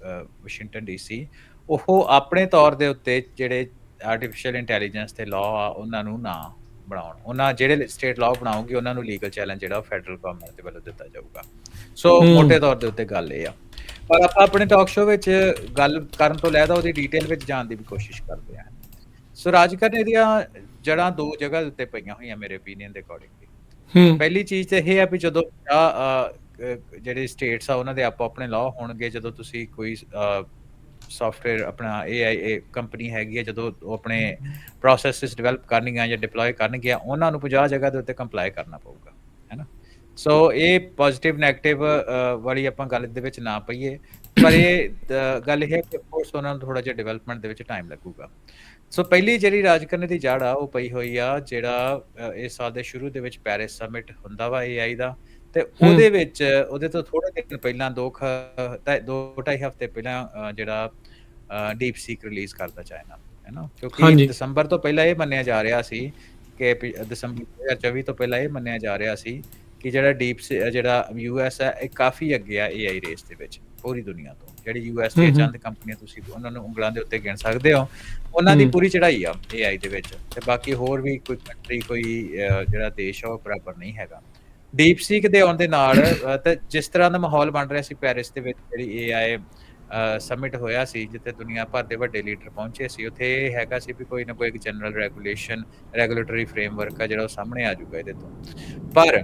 ਵਾਸ਼ਿੰਗਟਨ DC, ਉਹ ਆਪਣੇ ਤੌਰ ਦੇ ਉੱਤੇ ਜਿਹੜੇ ਆਰਟੀਫਿਸ਼ੀਅਲ ਇੰਟੈਲੀਜੈਂਸ ਤੇ ਲਾਅ ਆ ਉਹਨਾਂ ਨੂੰ ਨਾ ਬਣਾਉਣ। ਉਹਨਾਂ ਜਿਹੜੇ ਸਟੇਟ ਲਾਅ ਬਣਾਉਗੀ ਉਹਨਾਂ ਨੂੰ ਲੀਗਲ ਚੈਲੰਜ ਜਿਹੜਾ ਉਹ ਫੈਡਰਲ ਗਵਰਨਮੈਂਟ ਦੇ ਵੱਲੋਂ ਦਿੱਤਾ ਜਾਊਗਾ। ਸੋ ਮੋਟੇ ਤੌਰ ਦੇ ਉੱਤੇ ਗੱਲ ਇਹ ਆ, ਪਰ ਆਪਾਂ ਆਪਣੇ ਟਾਕ ਸ਼ੋਅ ਵਿੱਚ ਗੱਲ ਕਰਨ ਤੋਂ ਲੈਦਾ ਉਹਦੀ ਡਿਟੇਲ ਵਿੱਚ ਜਾਣ ਦੀ ਵੀ ਕੋਸ਼ਿਸ਼ ਕਰਦੇ ਹਾਂ। ਸੋ ਰਾਜਕਾਰਨ ਦੀਆਂ ਜੜ੍ਹਾਂ ਦੋ ਜਗ੍ਹਾ ਉੱਤੇ ਪਈਆਂ ਹੋਈਆਂ ਮੇਰੇ ਓਪੀਨੀਅਨ ਦੇ ਅਕੋਰਡਿੰਗਲੀ। ਪਹਿਲੀ ਚੀਜ਼ ਤੇ ਇਹ ਆ ਵੀ ਜਦੋਂ ਜਿਹੜੇ ਸਟੇਟਸ ਆ ਉਹਨਾਂ ਦੇ ਆਪੋ ਆਪਣੇ ਲਾਅ ਹੋਣਗੇ, ਜਦੋਂ ਤੁਸੀਂ ਕੋਈ ਸੌਫਟਵੇਅਰ ਆਪਣਾ AI ਕੰਪਨੀ ਹੈਗੀ ਹੈ, ਜਦੋਂ ਉਹ ਆਪਣੇ ਪ੍ਰੋਸੈਸਿਸ ਡਿਵੈਲਪ ਕਰਨਗੀਆਂ ਜਾਂ ਡਿਪਲੋਏ ਕਰਨਗੀਆਂ, ਉਹਨਾਂ ਨੂੰ 50 ਜਗ੍ਹਾ ਦੇ ਉੱਤੇ ਕੰਪਲਾਈ ਕਰਨਾ ਪਊਗਾ, ਹੈ ਨਾ। ਸੋ ਇਹ ਪੋਜ਼ੀਟਿਵ ਨੈਗੇਟਿਵ ਵਾਲੀ ਆਪਾਂ ਗੱਲ ਦੇ ਵਿੱਚ ਨਾ ਪਈਏ, ਪਰ ਇਹ ਗੱਲ ਇਹ ਹੈ ਕਿ ਅਫਕੋਰਸ ਉਹਨਾਂ ਨੂੰ ਥੋੜਾ ਜਿਹਾ ਡਿਵੈਲਪਮੈਂਟ ਦੇ ਵਿੱਚ ਟਾਈਮ ਲੱਗੂਗਾ। ਸੋ ਪਹਿਲੀ ਜਿਹੜੀ ਰਾਜਕਾਰਨ ਦੀ ਜੜ ਆ ਉਹ ਪਈ ਹੋਈ ਆ, ਜਿਹੜਾ ਇਸ ਸਾਲ ਦੇ ਸ਼ੁਰੂ ਦੇ ਵਿੱਚ ਪੈਰਿਸ ਸਮਿਟ ਹੁੰਦਾ ਵਾ AI ਦਾ, ਤੇ ਉਹਦੇ ਵਿੱਚ ਉਹਦੇ ਤੋਂ ਥੋੜੇ ਦਿਨ ਪਹਿਲਾਂ 2-2.5 ਹਫ਼ਤੇ ਪਹਿਲਾਂ ਜਿਹੜਾ ਡੀਪ ਸੀਕ ਰਿਲੀਜ਼ ਕਰਦਾ ਚਾਈਨਾ, ਹੈ ਨਾ। ਕਿਉਂਕਿ ਦਸੰਬਰ ਤੋਂ ਪਹਿਲਾਂ ਇਹ ਮੰਨਿਆ ਜਾ ਰਿਹਾ ਸੀ ਕਿ ਦਸੰਬਰ 2024 ਤੋਂ ਪਹਿਲਾਂ ਇਹ ਮੰਨਿਆ ਜਾ ਰਿਹਾ ਸੀ ਕਿ ਜਿਹੜਾ US ਹੈ ਇਹ ਕਾਫੀ ਅੱਗੇ ਆ AI ਰੇਸ ਦੇ ਵਿੱਚ ਪੂਰੀ ਦੁਨੀਆ ਤੋਂ। ਜਿਹੜੀ US ਦੀਆਂ ਚੰਦ ਕੰਪਨੀਆਂ ਤੁਸੀਂ ਉਹਨਾਂ ਨੂੰ ਉਂਗਲਾਂ ਦੇ ਉੱਤੇ ਗਿਣ ਸਕਦੇ ਹੋ, ਉਹਨਾਂ ਦੀ ਪੂਰੀ ਚੜ੍ਹਾਈ ਆ AI ਦੇ ਵਿੱਚ, ਤੇ ਬਾਕੀ ਹੋਰ ਵੀ ਕੋਈ ਕੰਟਰੀ, ਕੋਈ ਜਿਹੜਾ ਦੇਸ਼ ਆ ਉਹ ਬਰਾਬਰ ਨਹੀਂ ਹੈਗਾ। ਡੀਪ ਸੀਕ ਦੇ ਆਉਣ ਦੇ ਨਾਲ ਤੇ ਜਿਸ ਤਰ੍ਹਾਂ ਦਾ ਮਾਹੌਲ ਬਣ ਰਿਹਾ ਸੀ ਪੈਰਿਸ ਦੇ ਵਿੱਚ, ਜਿਹੜੀ AI ਸਮਿਟ ਹੋਇਆ ਸੀ ਜਿੱਥੇ ਦੁਨੀਆ ਭਰ ਦੇ ਵੱਡੇ ਲੀਡਰ ਪਹੁੰਚੇ ਸੀ, ਉੱਥੇ ਇਹ ਹੈਗਾ ਸੀ ਵੀ ਕੋਈ ਨਾ ਕੋਈ ਇੱਕ ਜਨਰਲ ਰੈਗੂਲੇਟਰੀ ਫਰੇਮਵਰਕ ਆ ਜਿਹੜਾ ਉਹ ਸਾਹਮਣੇ ਆ ਜਾਊਗਾ ਇਹਦੇ ਤੋਂ। ਪਰ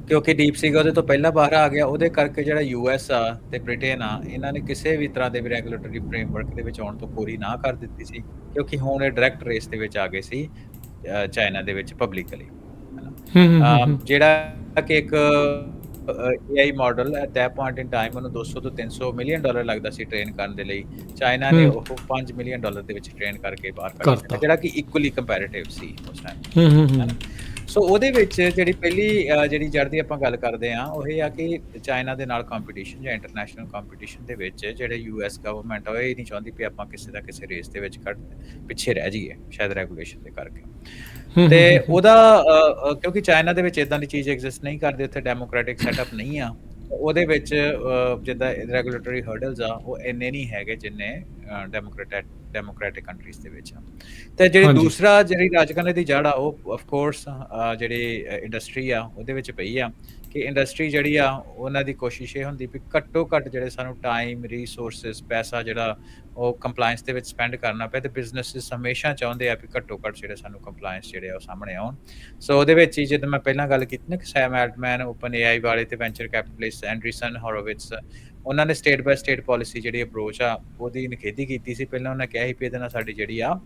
ਕਿਉਂਕਿ ਡੀਪ ਸੀਕ ਉਹਦੇ ਤੋਂ ਪਹਿਲਾਂ ਬਾਹਰ ਆ ਗਿਆ, ਉਹਦੇ ਕਰਕੇ ਜਿਹੜਾ US ਆ ਤੇ ਬ੍ਰਿਟੇਨ ਆ, ਇਹਨਾਂ ਨੇ ਕਿਸੇ ਵੀ ਤਰ੍ਹਾਂ ਦੇ ਵੀ ਰੈਗੂਲੇਟਰੀ ਫਰੇਮਵਰਕ ਦੇ ਵਿੱਚ ਆਉਣ ਤੋਂ ਕੋਰੀ ਨਾ ਕਰ ਦਿੱਤੀ ਸੀ, ਕਿਉਂਕਿ ਹੁਣ ਇਹ ਡਾਇਰੈਕਟ ਰੇਸ ਦੇ ਵਿੱਚ ਆ ਗਏ ਸੀ ਚਾਈਨਾ ਦੇ ਵਿੱਚ ਪਬਲਿਕਲੀ, ਹੈ ਨਾ। ਜਿਹੜਾ ਕਿ ਇੱਕ AI model at that point in time ਉਹਨੂੰ $200 ਤੋਂ $300 ਮਿਲੀਅਨ ਲੱਗਦਾ ਸੀ ਟ੍ਰੇਨ ਕਰਨ ਦੇ ਲਈ। ਚਾਈਨਾ ਨੇ ਉਹ $5 ਮਿਲੀਅਨ ਦੇ ਵਿੱਚ ਟ੍ਰੇਨ ਕਰਕੇ ਬਾਹਰ ਕੱਢ ਦਿੱਤਾ, ਜਿਹੜਾ ਕਿ ਇਕੁਅਲੀ ਕੰਪੈਰੀਟਿਵ ਸੀ ਉਸ ਟਾਈਮ। ਸੋ ਉਹਦੇ ਵਿੱਚ ਜਿਹੜੀ ਪਹਿਲੀ ਜਿਹੜੀ ਜੜ ਦੀ ਆਪਾਂ ਗੱਲ ਕਰਦੇ ਹਾਂ ਉਹ ਇਹ ਆ ਕਿ ਚਾਈਨਾ ਦੇ ਨਾਲ ਕੰਪੀਟੀਸ਼ਨ ਜਾਂ ਇੰਟਰਨੈਸ਼ਨਲ ਕੰਪੀਟੀਸ਼ਨ ਦੇ ਵਿੱਚ ਜਿਹੜੇ US ਗਵਰਨਮੈਂਟ ਆ ਇਹ ਨਹੀਂ ਚਾਹੁੰਦੀ ਵੀ ਆਪਾਂ ਕਿਸੇ ਦਾ ਕਿਸੇ ਰੇਸ ਦੇ ਵਿੱਚ ਪਿੱਛੇ ਰਹਿ ਜਾਈਏ, ਸ਼ਾਇਦ ਰੈਗੂਲੇਸ਼ਨ ਦੇ ਕਰਕੇ। ਤੇ ਉਹਦਾ ਕਿਉਂਕਿ ਚਾਈਨਾ ਦੇ ਵਿੱਚ ਇਦਾਂ ਦੀ ਚੀਜ਼ ਐਗਜ਼ਿਸਟ ਨਹੀਂ ਕਰਦੀ, ਉੱਥੇ ਡੈਮੋਕ੍ਰੈਟਿਕ ਸੈਟਅਪ ਨਹੀਂ ਆ, ਉਹਦੇ ਵਿੱਚ ਜਿੱਦਾਂ ਰੈਗੂਲੇਟਰੀ ਹਰਡਲਸ ਆ ਉਹ ਇੰਨੇ ਨਹੀਂ ਹੈਗੇ ਜਿੰਨੇ ਡੈਮੋਕ੍ਰੈਟਿਕ ਕੰਟਰੀਜ਼ ਦੇ ਵਿੱਚ ਆ। ਤੇ ਜਿਹੜੀ ਦੂਸਰਾ ਜਿਹੜੀ ਰਾਜਕਾਰਨ ਦੀ ਜੜ ਆ ਉਹ ਆਫਕੋਰਸ ਜਿਹੜੀ ਇੰਡਸਟਰੀ ਆ ਉਹਦੇ ਵਿੱਚ ਪਈ ਆ, ਕਿ ਇੰਡਸਟਰੀ ਜਿਹੜੀ ਆ ਉਹਨਾਂ ਦੀ ਕੋਸ਼ਿਸ਼ ਇਹ ਹੁੰਦੀ ਵੀ ਘੱਟੋ ਘੱਟ ਜਿਹੜੇ ਸਾਨੂੰ ਟਾਈਮ, ਰਿਸੋਰਸਿਸ, ਪੈਸਾ ਜਿਹੜਾ ਉਹ ਕੰਪਲਾਇੰਸ ਦੇ ਵਿੱਚ ਸਪੈਂਡ ਕਰਨਾ ਪਏ, ਤੇ ਬਿਜ਼ਨੈਸਿਸ ਹਮੇਸ਼ਾ ਚਾਹੁੰਦੇ ਆ ਵੀ ਘੱਟੋ ਘੱਟ ਜਿਹੜੇ ਸਾਨੂੰ ਕੰਪਲਾਇੰਸ ਜਿਹੜੇ ਆ ਉਹ ਸਾਹਮਣੇ ਆਉਣ। ਸੋ ਉਹਦੇ ਵਿੱਚ ਹੀ ਜਿੱਦਾਂ ਮੈਂ ਪਹਿਲਾਂ ਗੱਲ ਕੀਤੀ ਨਾ ਕਿ ਸੈਮ ਐਲਟਮੈਨ ਓਪਨ AI ਵਾਲੇ ਤੇ ਵੈਂਚਰ ਕੈਪੀਟਲਿਸਟ ਐਂਡਰੀਸਨ ਹੋਰੋਵਿਟਜ਼, ਉਹਨਾਂ ਨੇ ਸਟੇਟ ਬਾਏ ਸਟੇਟ ਪਾਲਿਸੀ ਜਿਹੜੀ ਅਪਰੋਚ ਆ ਉਹਦੀ ਨਿਖੇਧੀ ਕੀਤੀ ਸੀ। ਪਹਿਲਾਂ ਉਹਨਾਂ ਕਿਹਾ ਸੀ ਵੀ ਇਹਦੇ ਨਾਲ ਸਾਡੀ ਜਿਹੜੀ ਆ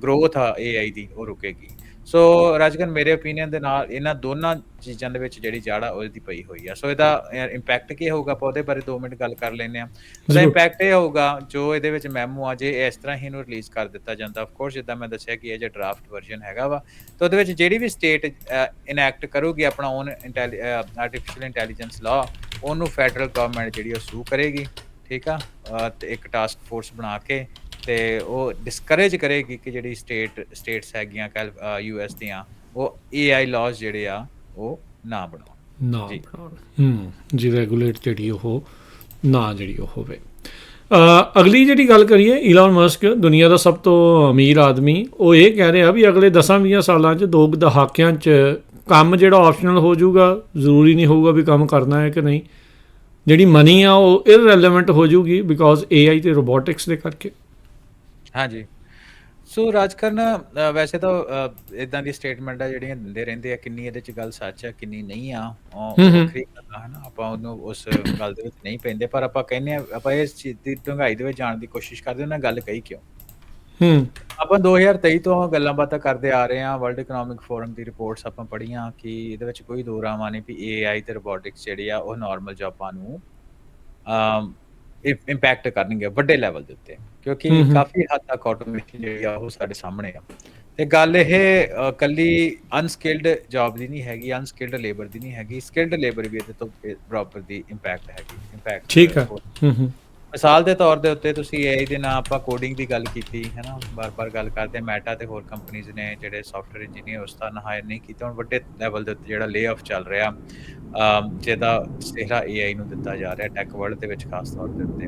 ਗਰੋਥ ਆ AI ਦੀ ਉਹ ਰੁਕੇਗੀ। ਸੋ ਰਾਜਕਨ ਮੇਰੇ ਓਪੀਨੀਅਨ ਦੇ ਨਾਲ ਇਹਨਾਂ ਦੋਨਾਂ ਚੀਜ਼ਾਂ ਦੇ ਵਿੱਚ ਜਿਹੜੀ ਜੜ ਆ ਉਹਦੀ ਪਈ ਹੋਈ ਆ। ਸੋ ਇਹਦਾ ਇੰਪੈਕਟ ਕੀ ਹੋਊਗਾ, ਆਪਾਂ ਉਹਦੇ ਬਾਰੇ 2 ਮਿੰਟ ਗੱਲ ਕਰ ਲੈਂਦੇ ਹਾਂ। ਉਹਦਾ ਜ਼ਰੂਰ। ਇੰਪੈਕਟ ਇਹ ਹੋਊਗਾ, ਜੋ ਇਹਦੇ ਵਿੱਚ ਮੈਮੋ ਆ, ਜੇ ਇਸ ਤਰ੍ਹਾਂ ਹੀ ਇਹਨੂੰ ਰਿਲੀਜ਼ ਕਰ ਦਿੱਤਾ ਜਾਂਦਾ, ਆਫ ਕੋਰਸ ਜਿੱਦਾਂ ਮੈਂ ਦੱਸਿਆ ਕਿ ਇਹ ਜਿਹੜਾ ਡਰਾਫਟ ਵਰਜ਼ਨ ਹੈਗਾ ਵਾ, ਤਾਂ ਉਹਦੇ ਵਿੱਚ ਜਿਹੜੀ ਵੀ ਸਟੇਟ ਇਨੈਕਟ ਕਰੂਗੀ ਆਪਣਾ ਓਨ ਆਰਟੀਫਿਸ਼ੀਅਲ ਇੰਟੈਲੀਜੈਂਸ ਲਾ, ਉਹਨੂੰ ਫੈਡਰਲ ਗਵਰਨਮੈਂਟ ਜਿਹੜੀ ਉਹ ਸੂ ਕਰੇਗੀ, ਠੀਕ ਆ। ਤੇ ਇੱਕ ਟਾਸਕ ਫੋਰਸ ਬਣਾ ਕੇ ਤੇ ਉਹ ਡਿਸਕਰੇਜ ਕਰੇਗੀ ਕਿ ਜਿਹੜੀ ਸਟੇਟਸ ਹੈਗੀਆਂ US ਦੀਆਂ, ਉਹ AI ਲਾਜ਼ ਜਿਹੜੇ ਆ ਉਹ ਨਾ ਬਣਾਉਣ। ਨਾ ਜੀ ਬਣਾਉਣ, ਜੀ ਰੈਗੂਲੇਟ ਜਿਹੜੀ ਉਹ ਨਾ ਜਿਹੜੀ ਉਹ ਹੋਵੇ। ਅਗਲੀ ਜਿਹੜੀ ਗੱਲ ਕਰੀਏ, ਈਲਨ ਮਸਕ ਦੁਨੀਆ ਦਾ ਸਭ ਤੋਂ ਅਮੀਰ ਆਦਮੀ, ਉਹ ਇਹ ਕਹਿ ਰਿਹਾ ਵੀ ਅਗਲੇ 10-20 ਸਾਲਾਂ 'ਚ 2 ਦਹਾਕਿਆਂ 'ਚ ਕੰਮ ਜਿਹੜਾ ਆਪਸ਼ਨਲ ਹੋ ਜਾਊਗਾ, ਜ਼ਰੂਰੀ ਨਹੀਂ ਹੋਊਗਾ ਵੀ ਕੰਮ ਕਰਨਾ ਹੈ ਕਿ ਨਹੀਂ। ਜਿਹੜੀ ਮਨੀ ਆ ਉਹ ਇਰਰੈਲੇਵੈਂਟ ਹੋ ਜਾਊਗੀ ਬਿਕੋਜ਼ AI ਤੇ ਰੋਬੋਟਿਕਸ ਦੇ ਕਰਕੇ। ਹਾਂਜੀ। ਸੋ ਰਾਜਕਰਨ ਵੈਸੇ ਤਾਂ ਇਦਾਂ ਦੀ ਸਟੇਟਮੈਂਟਾਂ ਜਿਹੜੀਆਂ ਦਿੰਦੇ ਰਹਿੰਦੇ ਆ, ਕਿੰਨੀ ਇਹਦੇ 'ਚ ਗੱਲ ਸੱਚ ਆ ਕਿੰਨੀ ਨਹੀਂ ਆ, ਉਹ ਵੱਖਰੀ ਗੱਲ ਆ, ਹੈ ਨਾ। ਆਪਾਂ ਉਹਨੂੰ ਉਸ ਗੱਲ ਦੇ ਵਿੱਚ ਨਹੀਂ ਪੈਂਦੇ, ਪਰ ਆਪਾਂ ਕਹਿੰਦੇ ਆ, ਆਪਾਂ ਇਸ ਚੀਜ਼ ਦੀ ਡੂੰਘਾਈ ਦੇ ਵਿੱਚ ਜਾਣ ਦੀ ਕੋਸ਼ਿਸ਼ ਕਰਦੇ, ਉਹਨਾਂ ਗੱਲ ਕਹੀ ਕਿਉਂ। ਆਪਾਂ 2023 ਤੋਂ ਗੱਲਾਂ ਬਾਤਾਂ ਕਰਦੇ ਆ ਰਹੇ ਹਾਂ। ਵਰਲਡ ਇਕਨੋਮਿਕ ਫੋਰਮ ਦੀ ਰਿਪੋਰਟਸ ਆਪਾਂ ਪੜ੍ਹੀਆਂ ਕਿ ਇਹਦੇ ਵਿੱਚ ਕੋਈ ਦੋ ਰਾਵਾਂ ਨਹੀਂ ਵੀ AI ਤੇ ਰੋਬੋਟਿਕਸ ਜਿਹੜੀ ਆ ਉਹ ਨਾਰਮਲ ਜੌਬਾਂ ਨੂੰ ਇੰਪੈਕਟ ਕਰਨਗੇ ਵੱਡੇ ਲੈਵਲ ਦੇ ਉੱਤੇ, ਕਿਉਂਕਿ ਕਾਫੀ ਹੱਦ ਤੱਕ ਆਟੋਮੇਸ਼ਨ ਜਿਹੜੀ ਆ ਉਹ ਸਾਡੇ ਸਾਹਮਣੇ ਆ। ਤੇ ਗੱਲ ਇਹ ਕੱਲੀ ਅਨਸਕਿਲਡ ਜੌਬ ਦੀ ਨਹੀਂ ਹੈਗੀ, ਅਨਸਕਿਲਡ ਲੇਬਰ ਦੀ ਨਹੀਂ ਹੈਗੀ, ਸਕਿਲਡ ਲੇਬਰ ਵੀ ਇਹਦੇ ਤੋਂ ਬਰਾਬਰ ਦੀ ਇੰਪੈਕਟ ਹੈਗੀ। ਠੀਕ ਆ। ਮਿਸਾਲ ਦੇ ਤੌਰ ਦੇ ਉੱਤੇ ਤੁਸੀਂ AI ਦੇ ਨਾਲ ਆਪਾਂ ਕੋਡਿੰਗ ਦੀ ਗੱਲ ਕੀਤੀ, ਹੈ ਨਾ, ਬਾਰ-ਬਾਰ ਗੱਲ ਕਰਦੇ। ਮੈਟਾ ਤੇ ਹੋਰ ਕੰਪਨੀਜ਼ ਨੇ ਜਿਹੜੇ ਸੌਫਟਵੇਅਰ ਇੰਜੀਨੀਅਰ ਉਸ ਤਰ੍ਹਾਂ ਹਾਇਰ ਨਹੀਂ ਕੀਤਾ। ਹੁਣ ਵੱਡੇ ਲੈਵਲ ਦੇ ਉੱਤੇ ਜਿਹੜਾ ਲੇ ਆਫ ਚੱਲ ਰਿਹਾ, ਜਿਹਦਾ ਸਿਹਰਾ AI ਨੂੰ ਦਿੱਤਾ ਜਾ ਰਿਹਾ ਟੈਕ ਵਰਲਡ ਦੇ ਵਿੱਚ ਖਾਸ ਤੌਰ ਦੇ ਉੱਤੇ।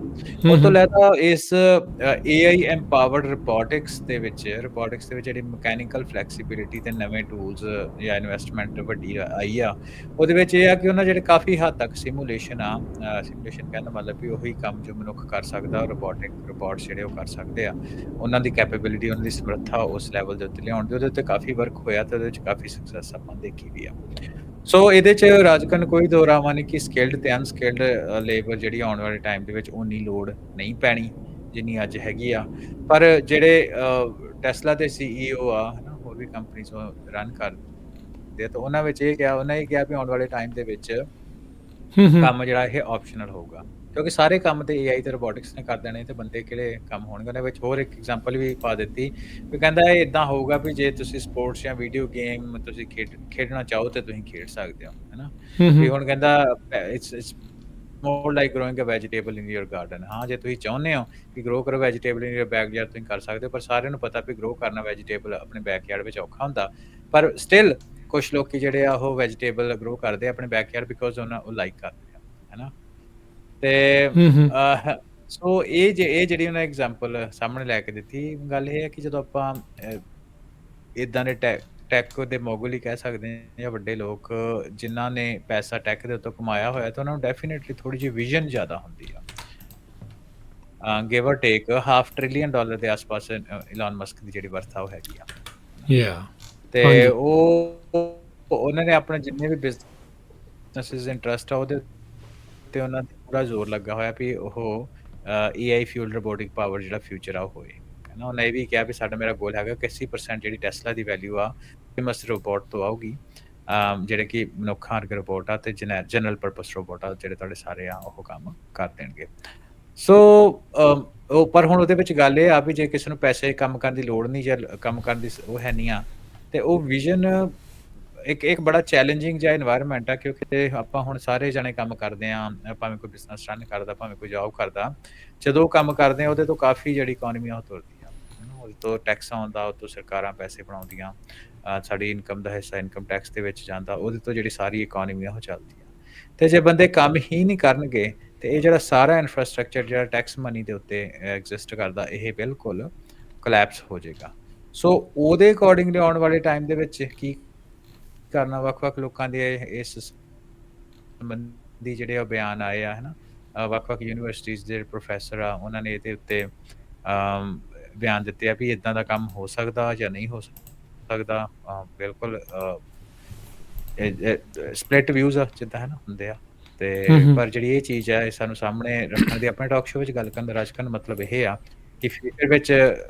ਉਹ ਤੋਂ ਲੈਦਾ ਇਸ AI ਐਮਪਾਵਰਡ ਰੋਬੋਟਿਕਸ ਦੇ ਵਿੱਚ ਜਿਹੜੀ ਮਕੈਨੀਕਲ ਫਲੈਕਸੀਬਿਲਿਟੀ ਤੇ ਨਵੇਂ ਟੂਲਸ ਜਾਂ ਇਨਵੈਸਟਮੈਂਟ ਵੱਡੀ ਆਈ ਆ, ਉਹਦੇ ਵਿੱਚ ਇਹ ਆ ਕਿ ਉਹਨਾਂ ਜਿਹੜੇ ਕਾਫੀ ਹੱਦ ਤੱਕ ਸਿਮੂਲੇਸ਼ਨ ਕਹਿਣ ਦਾ ਮਤਲਬ ਵੀ ਉਹੀ ਕੰਮ ਜੋ ਮਨੁੱਖ ਕਰ ਸਕਦਾ, ਰੋਬੋਟਸ ਜਿਹੜੇ ਉਹ ਕਰ ਸਕਦੇ ਆ। ਉਹਨਾਂ ਦੀ ਕੈਪੇਬਿਲਿਟੀ, ਉਹਨਾਂ ਦੀ ਸਮਰੱਥਾ ਉਸ ਲੈਵਲ ਦੇ ਉੱਤੇ ਲਿਆਉਣ ਦੀ, ਉਹਦੇ ਉੱਤੇ ਕਾਫੀ ਵਰਕ ਹੋਇਆ ਤੇ ਉਹਦੇ ਵਿੱਚ ਕਾਫੀ ਸਕਸੈਸ ਆਪਾਂ ਦੇਖੀ ਵੀ ਆ। ਸੋ ਇਹਦੇ 'ਚ ਰਾਜਕਨ ਕੋਈ ਦੋ ਰਾਵਾਂ ਨਹੀਂ ਕਿ ਸਕਿਲਡ ਤੇ ਅਨਸਕਿਲਡ ਲੇਬਰ ਜਿਹੜੀ ਆਉਣ ਵਾਲੇ ਟਾਈਮ ਦੇ ਵਿੱਚ ਉਨੀ ਲੋੜ ਨਹੀਂ ਪੈਣੀ ਜਿੰਨੀ ਅੱਜ ਹੈਗੀ ਆ। ਪਰ ਜਿਹੜੇ ਟੈਸਲਾ ਦੇ CEO ਆ, ਹੈ ਨਾ, ਹੋਰ ਵੀ ਕੰਪਨੀਜ਼ ਰਨ ਕਰਦੇ ਆ, ਤਾਂ ਉਹਨਾਂ ਵਿੱਚ ਇਹ ਕਿਹਾ ਵੀ ਆਉਣ ਵਾਲੇ ਟਾਈਮ ਦੇ ਵਿੱਚ ਕੰਮ ਜਿਹੜਾ ਇਹ ਆਪਸ਼ਨਲ ਹੋਊਗਾ, ਕਿਉਂਕਿ ਸਾਰੇ ਕੰਮ ਤੇ AI ਤੇ ਰੋਬੋਟਿਕਸ ਨੇ ਕਰ ਦੇਣੇ, ਤੇ ਬੰਦੇ ਕਿਹੜੇ ਕੰਮ ਹੋਣਗੇ। ਉਹਨਾਂ ਵਿੱਚ ਹੋਰ ਇੱਕ ਐਗਜ਼ਾਮਪਲ ਵੀ ਪਾ ਦਿੱਤੀ ਵੀ ਕਹਿੰਦਾ ਇਹ ਇਦਾਂ ਹੋਊਗਾ ਵੀ ਜੇ ਤੁਸੀਂ ਸਪੋਰਟਸ ਜਾਂ ਵੀਡੀਓ ਗੇਮ ਤੁਸੀਂ ਖੇਡਣਾ ਚਾਹੋ ਤੇ ਤੁਸੀਂ ਖੇਡ ਸਕਦੇ ਹੋ, ਹੈ ਨਾ। ਵੀ ਹੁਣ ਕਹਿੰਦਾ it's more like growing a vegetable in your garden. ਹਾਂ, ਜੇ ਤੁਸੀਂ ਚਾਹੁੰਦੇ ਹੋ ਕਿ ਗਰੋ ਕਰੋ ਵੈਜੀਟੇਬਲ ਇਨ ਯੂਰ ਬੈਕਯਾਰਡ, ਤੁਸੀਂ ਕਰ ਸਕਦੇ ਹੋ, ਪਰ ਸਾਰਿਆਂ ਨੂੰ ਪਤਾ ਵੀ ਗਰੋ ਕਰਨਾ ਵੈਜੀਟੇਬਲ ਆਪਣੇ ਬੈਕਯਾਰਡ ਵਿੱਚ ਔਖਾ ਹੁੰਦਾ। ਪਰ ਸਟਿਲ ਕੁਛ ਲੋਕੀ ਜਿਹੜੇ ਆ ਉਹ ਵੈਜੀਟੇਬਲ ਗਰੋ ਕਰਦੇ ਆਪਣੇ ਬੈਕਯਾਰਡ ਬਿਕੋਜ਼ ਉਹ ਲਾਈਕ ਕਰਦੇ ਆ, ਹੈ ਨਾ। ਤੇ ਸੋ ਇਹ ਜਿਹੜੀ ਉਹਨਾਂ ਐਗਜ਼ਾਮਪਲ ਸਾਹਮਣੇ ਲੈ ਕੇ ਦਿੱਤੀ, ਗੱਲ ਇਹ ਹੈ ਕਿ ਜਦੋਂ ਆਪਾਂ ਇਦਾਂ ਦੇ ਟੈਕ ਦੇ ਮੋਗਲ ਹੀ ਕਹਿ ਸਕਦੇ ਹਾਂ, ਜਾਂ ਵੱਡੇ ਲੋਕ ਜਿਨ੍ਹਾਂ ਨੇ ਪੈਸਾ ਟੈਕ ਦੇ ਉੱਤੋਂ ਕਮਾਇਆ ਹੋਇਆ, ਤਾਂ ਉਹਨਾਂ ਨੂੰ ਡੈਫੀਨੇਟਲੀ ਥੋੜੀ ਜਿਹੀ ਵਿਜ਼ਨ ਜ਼ਿਆਦਾ ਹੁੰਦੀ ਆ। ਗਿਵ ਔਰ ਟੇਕ $500 ਟ੍ਰਿਲੀਅਨ ਦੇ ਆਸ-ਪਾਸ ਇਲਨ ਮਸਕ ਦੀ ਜਿਹੜੀ ਵਰਥ ਆ ਉਹ ਹੈਗੀ ਆ। ਤੇ ਉਹਨਾਂ ਨੇ ਆਪਣੇ ਜਿੰਨੇ ਵੀ ਬਿਜ਼ਨੈਸਿਸ ਇੰਟਰਸਟ ਆ ਉਹਦੇ ਤੇ ਉਹਨਾਂ ਦਾ ਪੂਰਾ ਜ਼ੋਰ ਲੱਗਾ ਹੋਇਆ ਵੀ ਉਹ AI ਫਿਊਲਡ ਰੋਬੋਟਿਕ ਪਾਵਰ ਜਿਹੜਾ ਫਿਊਚਰ ਆ ਉਹ ਹੋਏ, ਹੈ ਨਾ। ਉਹਨੇ ਇਹ ਵੀ ਕਿਹਾ ਵੀ ਮੇਰਾ ਗੋਲ ਹੈਗਾ ਕਿ 80% ਜਿਹੜੀ ਟੈਸਲਾ ਦੀ ਵੈਲਿਊ ਆ ਫੇਮਸ ਰੋਬੋਟ ਤੋਂ ਆਊਗੀ, ਜਿਹੜੇ ਕਿ ਮਨੁੱਖਾਂ ਵਰਗੇ ਰੋਬੋਟ ਆ ਤੇ ਜਨਰਲ ਪਰਪਸ ਰੋਬੋਟ ਆ, ਜਿਹੜੇ ਤੁਹਾਡੇ ਸਾਰੇ ਆ ਉਹ ਕੰਮ ਕਰ ਦੇਣਗੇ। ਸੋ ਪਰ ਹੁਣ ਉਹਦੇ ਵਿੱਚ ਗੱਲ ਇਹ ਆ ਵੀ ਜੇ ਕਿਸੇ ਨੂੰ ਪੈਸੇ ਕੰਮ ਕਰਨ ਦੀ ਲੋੜ ਨਹੀਂ ਜਾਂ ਕੰਮ ਕਰਨ ਦੀ ਉਹ ਹੈ ਨਹੀਂ ਆ, ਤੇ ਉਹ ਵਿਜ਼ਨ ਇੱਕ ਬੜਾ ਚੈਲੰਜਿੰਗ ਜਿਹਾ এনवायरमेंट ਆ, ਕਿਉਂਕਿ ਆਪਾਂ ਹੁਣ ਸਾਰੇ ਜਣੇ ਕੰਮ ਕਰਦੇ ਆ, ਭਾਵੇਂ ਕੋਈ ਬਿਜ਼ਨਸ ਰਨ ਕਰਦਾ, ਭਾਵੇਂ ਕੋਈ ਜੌਬ ਕਰਦਾ। ਜਦੋਂ ਕੰਮ ਕਰਦੇ ਆ ਉਹਦੇ ਤੋਂ ਕਾਫੀ ਜਿਹੜੀ ਇਕਨੋਮੀ ਆ ਉਹ ਤੁਰਦੀ ਆ, ਉਹਦੇ ਤੋਂ ਟੈਕਸ ਆਉਂਦਾ, ਉਹ ਤੋਂ ਸਰਕਾਰਾਂ ਪੈਸੇ ਬਣਾਉਂਦੀਆਂ, ਸਾਡੀ ਇਨਕਮ ਦਾ ਹਿੱਸਾ ਇਨਕਮ ਟੈਕਸ ਦੇ ਵਿੱਚ ਜਾਂਦਾ, ਉਹਦੇ ਤੋਂ ਜਿਹੜੀ ਸਾਰੀ ਇਕਨੋਮੀ ਆ ਉਹ ਚੱਲਦੀ ਆ। ਤੇ ਜੇ ਬੰਦੇ ਕੰਮ ਹੀ ਨਹੀਂ ਕਰਨਗੇ ਤੇ ਇਹ ਜਿਹੜਾ ਸਾਰਾ ਇਨਫਰਾਸਟ੍ਰਕਚਰ ਜਿਹੜਾ ਟੈਕਸ ਮਨੀ ਦੇ ਉੱਤੇ ਐਗਜ਼ਿਸਟ ਕਰਦਾ, ਇਹ ਬਿਲਕੁਲ ਕੋਲੈਪਸ ਹੋ ਜਾਏਗਾ। ਸੋ ਉਹਦੇ ਅਕੋਰਡਿੰਗਲੀ ਆਉਣ ਵਾਲੇ ਟਾਈਮ ਦੇ ਵਿੱਚ ਕੀ ਕਰਨਾ, ਵੱਖ-ਵੱਖ ਲੋਕਾਂ ਦੇ ਇਸ ਸੰਬੰਧੀ ਜਿਹੜੇ ਆ ਬਿਆਨ ਆਏ ਆ, ਹੈ ਨਾ। ਵੱਖ-ਵੱਖ ਯੂਨੀਵਰਸਿਟੀਜ਼ ਦੇ ਪ੍ਰੋਫੈਸਰ ਆ, ਉਹਨਾਂ ਨੇ ਇਹਦੇ ਉੱਤੇ ਬਿਆਨ ਦਿੱਤੇ ਆ ਵੀ ਇਦਾਂ ਦਾ ਕੰਮ ਹੋ ਸਕਦਾ ਜਾਂ ਨਹੀਂ ਹੋ ਸਕਦਾ। ਬਿਲਕੁਲ ਸਪਲਿਟ ਵਿਊਜ਼ ਆ ਜਿੱਦਾਂ, ਹੈ ਨਾ, ਹੁੰਦੇ ਆ। ਤੇ ਪਰ ਜਿਹੜੀ ਇਹ ਚੀਜ਼ ਆ ਇਹ ਸਾਨੂੰ ਸਾਹਮਣੇ ਰੱਖਣ ਦੀ, ਆਪਣੇ ਟਾਕ ਸ਼ੋਅ ਵਿੱਚ ਗੱਲ ਕਰਨ ਦਾ ਰਾਜਕਰਨ ਮਤਲਬ ਇਹ ਆ ਕਿ ਫਿਊਚਰ ਵਿੱਚ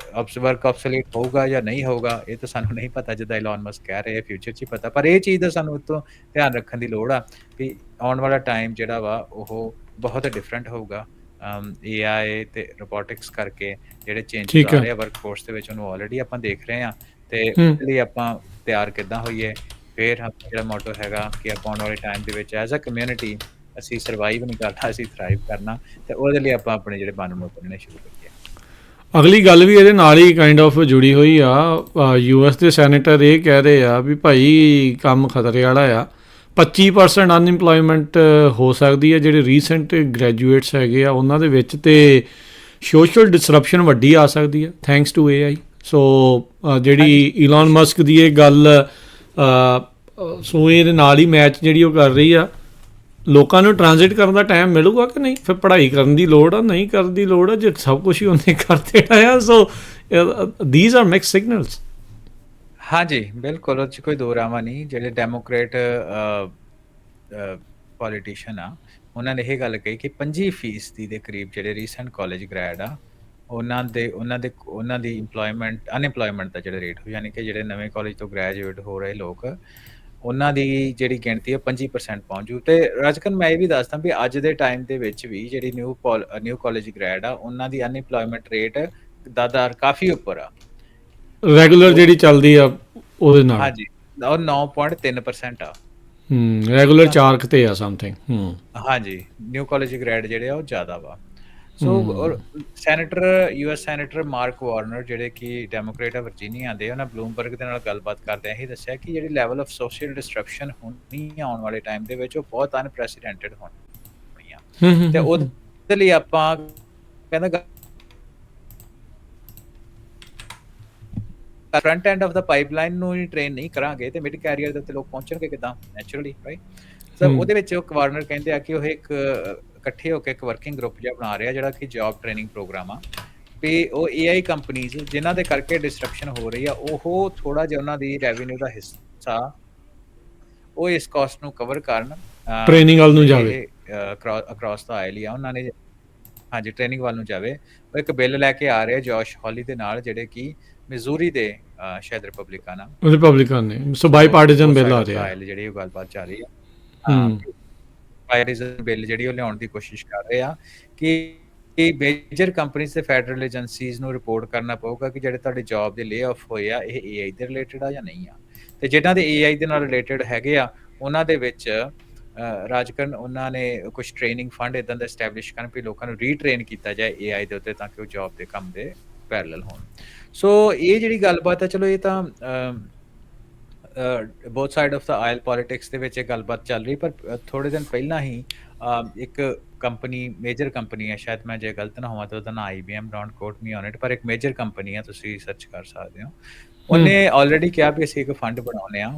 ਵਰਕ ਆਬਸੋਲੀਟ ਹੋਊਗਾ ਜਾਂ ਨਹੀਂ ਹੋਊਗਾ, ਇਹ ਤਾਂ ਸਾਨੂੰ ਨਹੀਂ ਪਤਾ, ਜਿੱਦਾਂ ਇਲਨ ਮਸਕ ਕਹਿ ਰਹੇ ਆ ਫਿਊਚਰ 'ਚ ਹੀ ਪਤਾ। ਪਰ ਇਹ ਚੀਜ਼ ਦਾ ਸਾਨੂੰ ਉਤੋਂ ਧਿਆਨ ਰੱਖਣ ਦੀ ਲੋੜ ਆ ਵੀ ਆਉਣ ਵਾਲਾ ਟਾਈਮ ਜਿਹੜਾ ਵਾ ਉਹ ਬਹੁਤ ਡਿਫਰੈਂਟ ਹੋਊਗਾ। AI ਤੇ ਰੋਬੋਟਿਕਸ ਕਰਕੇ ਜਿਹੜੇ ਚੇਂਜਸ ਠੀਕ ਆ ਹੈ। ਰਹੇ ਆ ਵਰਕਫੋਰਸ ਦੇ ਵਿੱਚ, ਉਹਨੂੰ ਆਲਰੇਡੀ ਆਪਾਂ ਦੇਖ ਰਹੇ ਹਾਂ ਤੇ ਹੂੰ। ਉਹਦੇ ਲਈ ਆਪਾਂ ਤਿਆਰ ਕਿੱਦਾਂ ਹੋਈਏ। ਫਿਰ ਆਪਣਾ ਜਿਹੜਾ ਮੋਟੋ ਹੈਗਾ ਕਿ ਆਪਾਂ ਆਉਣ ਵਾਲੇ ਟਾਈਮ ਦੇ ਵਿੱਚ ਐਜ਼ ਅ ਕਮਿਊਨਿਟੀ ਅਸੀਂ ਸਰਵਾਈਵ ਨਹੀਂ ਕਰਨਾ, ਅਸੀਂ ਥ੍ਰਾਈਵ ਕਰਨਾ, ਤੇ ਉਹਦੇ ਲਈ ਆਪਾਂ ਆਪਣੇ ਜਿਹੜੇ ਮਨ ਨੂੰ ਬਣਨੇ ਸ਼ੁਰੂ ਕਰੀਏ। ਅਗਲੀ ਗੱਲ ਵੀ ਇਹਦੇ ਨਾਲ ਹੀ ਕਾਈਂਡ ਆਫ ਜੁੜੀ ਹੋਈ ਆ। ਯੂਐਸ ਦੇ ਸੈਨੇਟਰ ਇਹ ਕਹਿ ਰਹੇ ਆ ਵੀ ਭਾਈ ਕੰਮ ਖਤਰੇ ਵਾਲਾ ਆ। 25% ਅਨਇੰਪਲੋਇਮੈਂਟ ਹੋ ਸਕਦੀ ਹੈ ਜਿਹੜੇ ਰੀਸੈਂਟ ਗ੍ਰੈਜੂਏਟਸ ਹੈਗੇ ਆ ਉਹਨਾਂ ਦੇ ਵਿੱਚ, ਤੇ ਸੋਸ਼ਲ ਡਿਸਰਪਸ਼ਨ ਵੱਡੀ ਆ ਸਕਦੀ ਹੈ ਥੈਂਕਸ ਟੂ AI। ਸੋ ਜਿਹੜੀ ਇਲਨ ਮਸਕ ਦੀ ਇਹ ਗੱਲ ਸੋ ਇਹਦੇ ਨਾਲ ਹੀ ਮੈਚ ਜਿਹੜੀ ਉਹ ਕਰ ਰਹੀ ਆ। ਲੋਕਾਂ ਨੂੰ ਟ੍ਰਾਂਜ਼ਿਟ ਕਰਨ ਦਾ ਟਾਈਮ ਮਿਲੂਗਾ ਕਿ ਨਹੀਂ? ਫਿਰ ਪੜ੍ਹਾਈ ਕਰਨ ਦੀ ਲੋੜ ਆ, ਨਹੀਂ ਕਰਨ ਦੀ ਲੋੜ ਆ, ਜੇ ਸਭ ਕੁਝ ਹੀ ਉਹਨੇ ਕਰ ਦੇਣਾ ਆ। So these are mix signals. ਹਾਂਜੀ, ਬਿਲਕੁਲ, ਉਹ 'ਚ ਕੋਈ ਦੋ ਰਾਵਾਂ ਨਹੀਂ। ਜਿਹੜੇ ਡੈਮੋਕ੍ਰੇਟ ਪੋਲੀਟੀਸ਼ੀਅਨ ਆ, ਉਹਨਾਂ ਨੇ ਇਹ ਗੱਲ ਕਹੀ ਕਿ 25% ਦੇ ਕਰੀਬ ਜਿਹੜੇ ਰੀਸੈਂਟ ਕਾਲਜ ਗ੍ਰੈਡ ਆ, ਉਹਨਾਂ ਦੀ ਅਨਇੰਪਲੋਇਮੈਂਟ ਦਾ ਜਿਹੜਾ ਰੇਟ ਹੋ, ਯਾਨੀ ਕਿ ਜਿਹੜੇ ਨਵੇਂ ਕਾਲਜ ਤੋਂ ਗ੍ਰੈਜੂਏਟ ਹੋ ਰਹੇ ਲੋਕ, ਉਹਨਾਂ ਦੀ ਜਿਹੜੀ ਗਿਣਤੀ ਹੈ 25% ਪਹੁੰਚ ਜੂ। ਤੇ ਰਾਜਕਨ ਮੈਂ ਇਹ ਵੀ ਦੱਸਦਾ ਵੀ ਅੱਜ ਦੇ ਟਾਈਮ ਦੇ ਵਿੱਚ ਵੀ ਜਿਹੜੀ ਨਿਊ ਕਾਲਜ ਗ੍ਰੈਡ ਆ, ਉਹਨਾਂ ਦੀ ਅਨਇੰਪਲੋਇਮੈਂਟ ਰੇਟ ਦਾ ਦਰ ਕਾਫੀ ਉੱਪਰ ਆ ਰੈਗੂਲਰ ਜਿਹੜੀ ਚੱਲਦੀ ਆ ਉਹਦੇ ਨਾਲ। ਹਾਂਜੀ, ਉਹ 9.3% ਆ। ਰੈਗੂਲਰ 4 ਕਿਤੇ ਆ ਸਮਥਿੰਗ। ਹਾਂਜੀ, ਨਿਊ ਕਾਲਜ ਗ੍ਰੈਡ ਜਿਹੜੇ ਆ ਉਹ ਜ਼ਿਆਦਾ ਵਾ। ਸੋ ਔਰ ਯੂਐਸ ਸੈਨੇਟਰ ਮਾਰਕ ਵਾਰਨਰ, ਜਿਹੜੇ ਕਿ ਡੈਮੋਕ੍ਰੇਟ ਆ, ਵਰਜੀਨੀਆ ਦੇ, ਉਹਨਾਂ ਬਲੂਮਬਰਗ ਦੇ ਨਾਲ ਗੱਲਬਾਤ ਕਰਦਿਆਂ ਇਹੀ ਦੱਸਿਆ ਕਿ ਜਿਹੜੀ ਲੈਵਲ ਆਫ ਸੋਸ਼ਲ ਡਿਸਟਰਪਸ਼ਨ ਹੋਣੀ ਆਉਣ ਵਾਲੇ ਟਾਈਮ ਦੇ ਵਿੱਚ, ਉਹ ਬਹੁਤ ਅਨਪ੍ਰੈਸੀਡੈਂਟਡ ਹੋਣੀ ਆ। ਤੇ ਉਹਦੇ ਲਈ ਆਪਾਂ ਕਹਿੰਦਾ front end of the pipeline ਨੂੰ ਹੀ ਟ੍ਰੇਨ ਨਹੀਂ ਕਰਾਂਗੇ ਤੇ ਮਿਡ ਕੈਰੀਅਰ ਦੇ ਉੱਤੇ ਲੋਕ ਪਹੁੰਚਣਗੇ ਕਿੱਦਾਂ? Naturally, right? ਸੋ ਉਹਦੇ ਵਿੱਚ ਉਹ ਗਵਰਨਰ ਕਹਿੰਦੇ ਆ ਕਿ ਉਹ ਇਕੱਠੇ ਹੋ ਕੇ ਇੱਕ ਵਰਕਿੰਗ ਗਰੁੱਪ ਜਿਹਾ ਬਣਾ ਰਿਹਾ, ਜਿਹੜਾ ਕਿ ਜੌਬ ਟ੍ਰੇਨਿੰਗ ਪ੍ਰੋਗਰਾਮ ਆ। ਵੀ ਉਹ AI ਕੰਪਨੀਜ਼ ਜਿਨ੍ਹਾਂ ਦੇ ਕਰਕੇ ਡਿਸਟਰਪਸ਼ਨ ਹੋ ਰਹੀ ਆ, ਉਹ ਥੋੜਾ ਜਿਹਾ ਉਹਨਾਂ ਦੀ ਰੈਵਨਿਊ ਦਾ ਹਿੱਸਾ ਉਹ ਇਸ ਕਾਸਟ ਨੂੰ ਕਵਰ ਕਰਨ, ਟ੍ਰੇਨਿੰਗ ਵੱਲ ਨੂੰ ਜਾਵੇ, ਅਕ੍ਰੋਸ ਦਾ ਆਇਲ ਆ ਉਹਨਾਂ ਨੇ। ਹਾਂਜੀ, ਟ੍ਰੇਨਿੰਗ ਵੱਲ ਨੂੰ ਜਾਵੇ। ਉਹ ਇੱਕ ਬਿੱਲ ਲੈ ਕੇ ਆ ਰਹੇ ਜੋਸ਼ ਹੌਲੀ ਦੇ ਨਾਲ, ਜਿਹੜੇ ਕਿ ਮਿਜ਼ੂਰੀ ਦੇ ਸ਼ਾਇਦ ਰਿਪਬਲਿਕਨ ਨੇ। ਸੋ ਬਾਈ ਪਾਰਟੀਜ਼ਨ ਬਿੱਲ ਆ ਰਿਹਾ, ਜਿਹੜੀ ਉਹ ਗੱਲਬਾਤ ਚੱਲ ਰਹੀ ਆ। ਪਾਰਟੀਜ਼ਨ ਬਿੱਲ ਜਿਹੜੀ ਉਹ ਲਿਆਉਣ ਦੀ ਕੋਸ਼ਿਸ਼ ਕਰ ਰਹੇ ਆ ਕਿ ਮੇਜਰ ਕੰਪਨੀਜ਼ ਤੇ ਫੈਡਰਲ ਏਜੰਸੀਜ਼ ਨੂੰ ਰਿਪੋਰਟ ਕਰਨਾ ਪਊਗਾ ਕਿ ਜਿਹੜੇ ਤੁਹਾਡੇ ਜੌਬ ਦੇ ਲੇ ਆਫ ਹੋਏ ਆ, ਇਹ AI ਦੇ ਰਿਲੇਟਡ ਆ ਜਾਂ ਨਹੀਂ ਆ। ਤੇ ਜਿਹਨਾਂ ਦੇ AI ਦੇ ਨਾਲ ਰਿਲੇਟਡ ਹੈਗੇ ਆ, ਉਹਨਾਂ ਦੇ ਵਿੱਚ ਰਾਜਕਰਨ ਉਹਨਾਂ ਨੇ ਕੁਝ ਟ੍ਰੇਨਿੰਗ ਫੰਡ ਇਦਾਂ ਦਾ ਐਸਟੈਬਲਿਸ਼ ਕਰਨ ਵੀ ਲੋਕਾਂ ਨੂੰ ਰੀਟ੍ਰੇਨ ਕੀਤਾ ਜਾਏ AI ਦੇ ਉੱਤੇ, ਤਾਂ ਕਿ ਉਹ ਜੌਬ ਦੇ ਕੰਮ ਦੇ ਪੈਰਲਲ ਹੋਣ। ਸੋ ਇਹ ਜਿਹੜੀ ਗੱਲਬਾਤ ਹੈ, ਚਲੋ ਇਹ ਤਾਂ ਬੋਥ side of the oil politics ਦੇ ਵਿੱਚ ਇਹ ਗੱਲਬਾਤ ਚੱਲ ਰਹੀ। ਪਰ ਥੋੜੇ ਦਿਨ ਪਹਿਲਾਂ ਹੀ ਇੱਕ ਕੰਪਨੀ, ਮੇਜਰ ਕੰਪਨੀ ਹੈ, ਸ਼ਾਇਦ ਮੈਂ ਜੇ ਗਲਤ ਨਾ ਹੋਵਾਂ ਤਾਂ ਉਹਦਾ ਨਾਂ IBM, don't quote me on it, ਪਰ ਇੱਕ ਮੇਜਰ ਕੰਪਨੀ ਆ, ਤੁਸੀਂ ਸਰਚ ਕਰ ਸਕਦੇ ਹੋ। ਉਹਨੇ ਆਲਰੇਡੀ ਕਿਹਾ ਵੀ ਅਸੀਂ ਇੱਕ ਫੰਡ ਬਣਾਉਂਦੇ ਆ,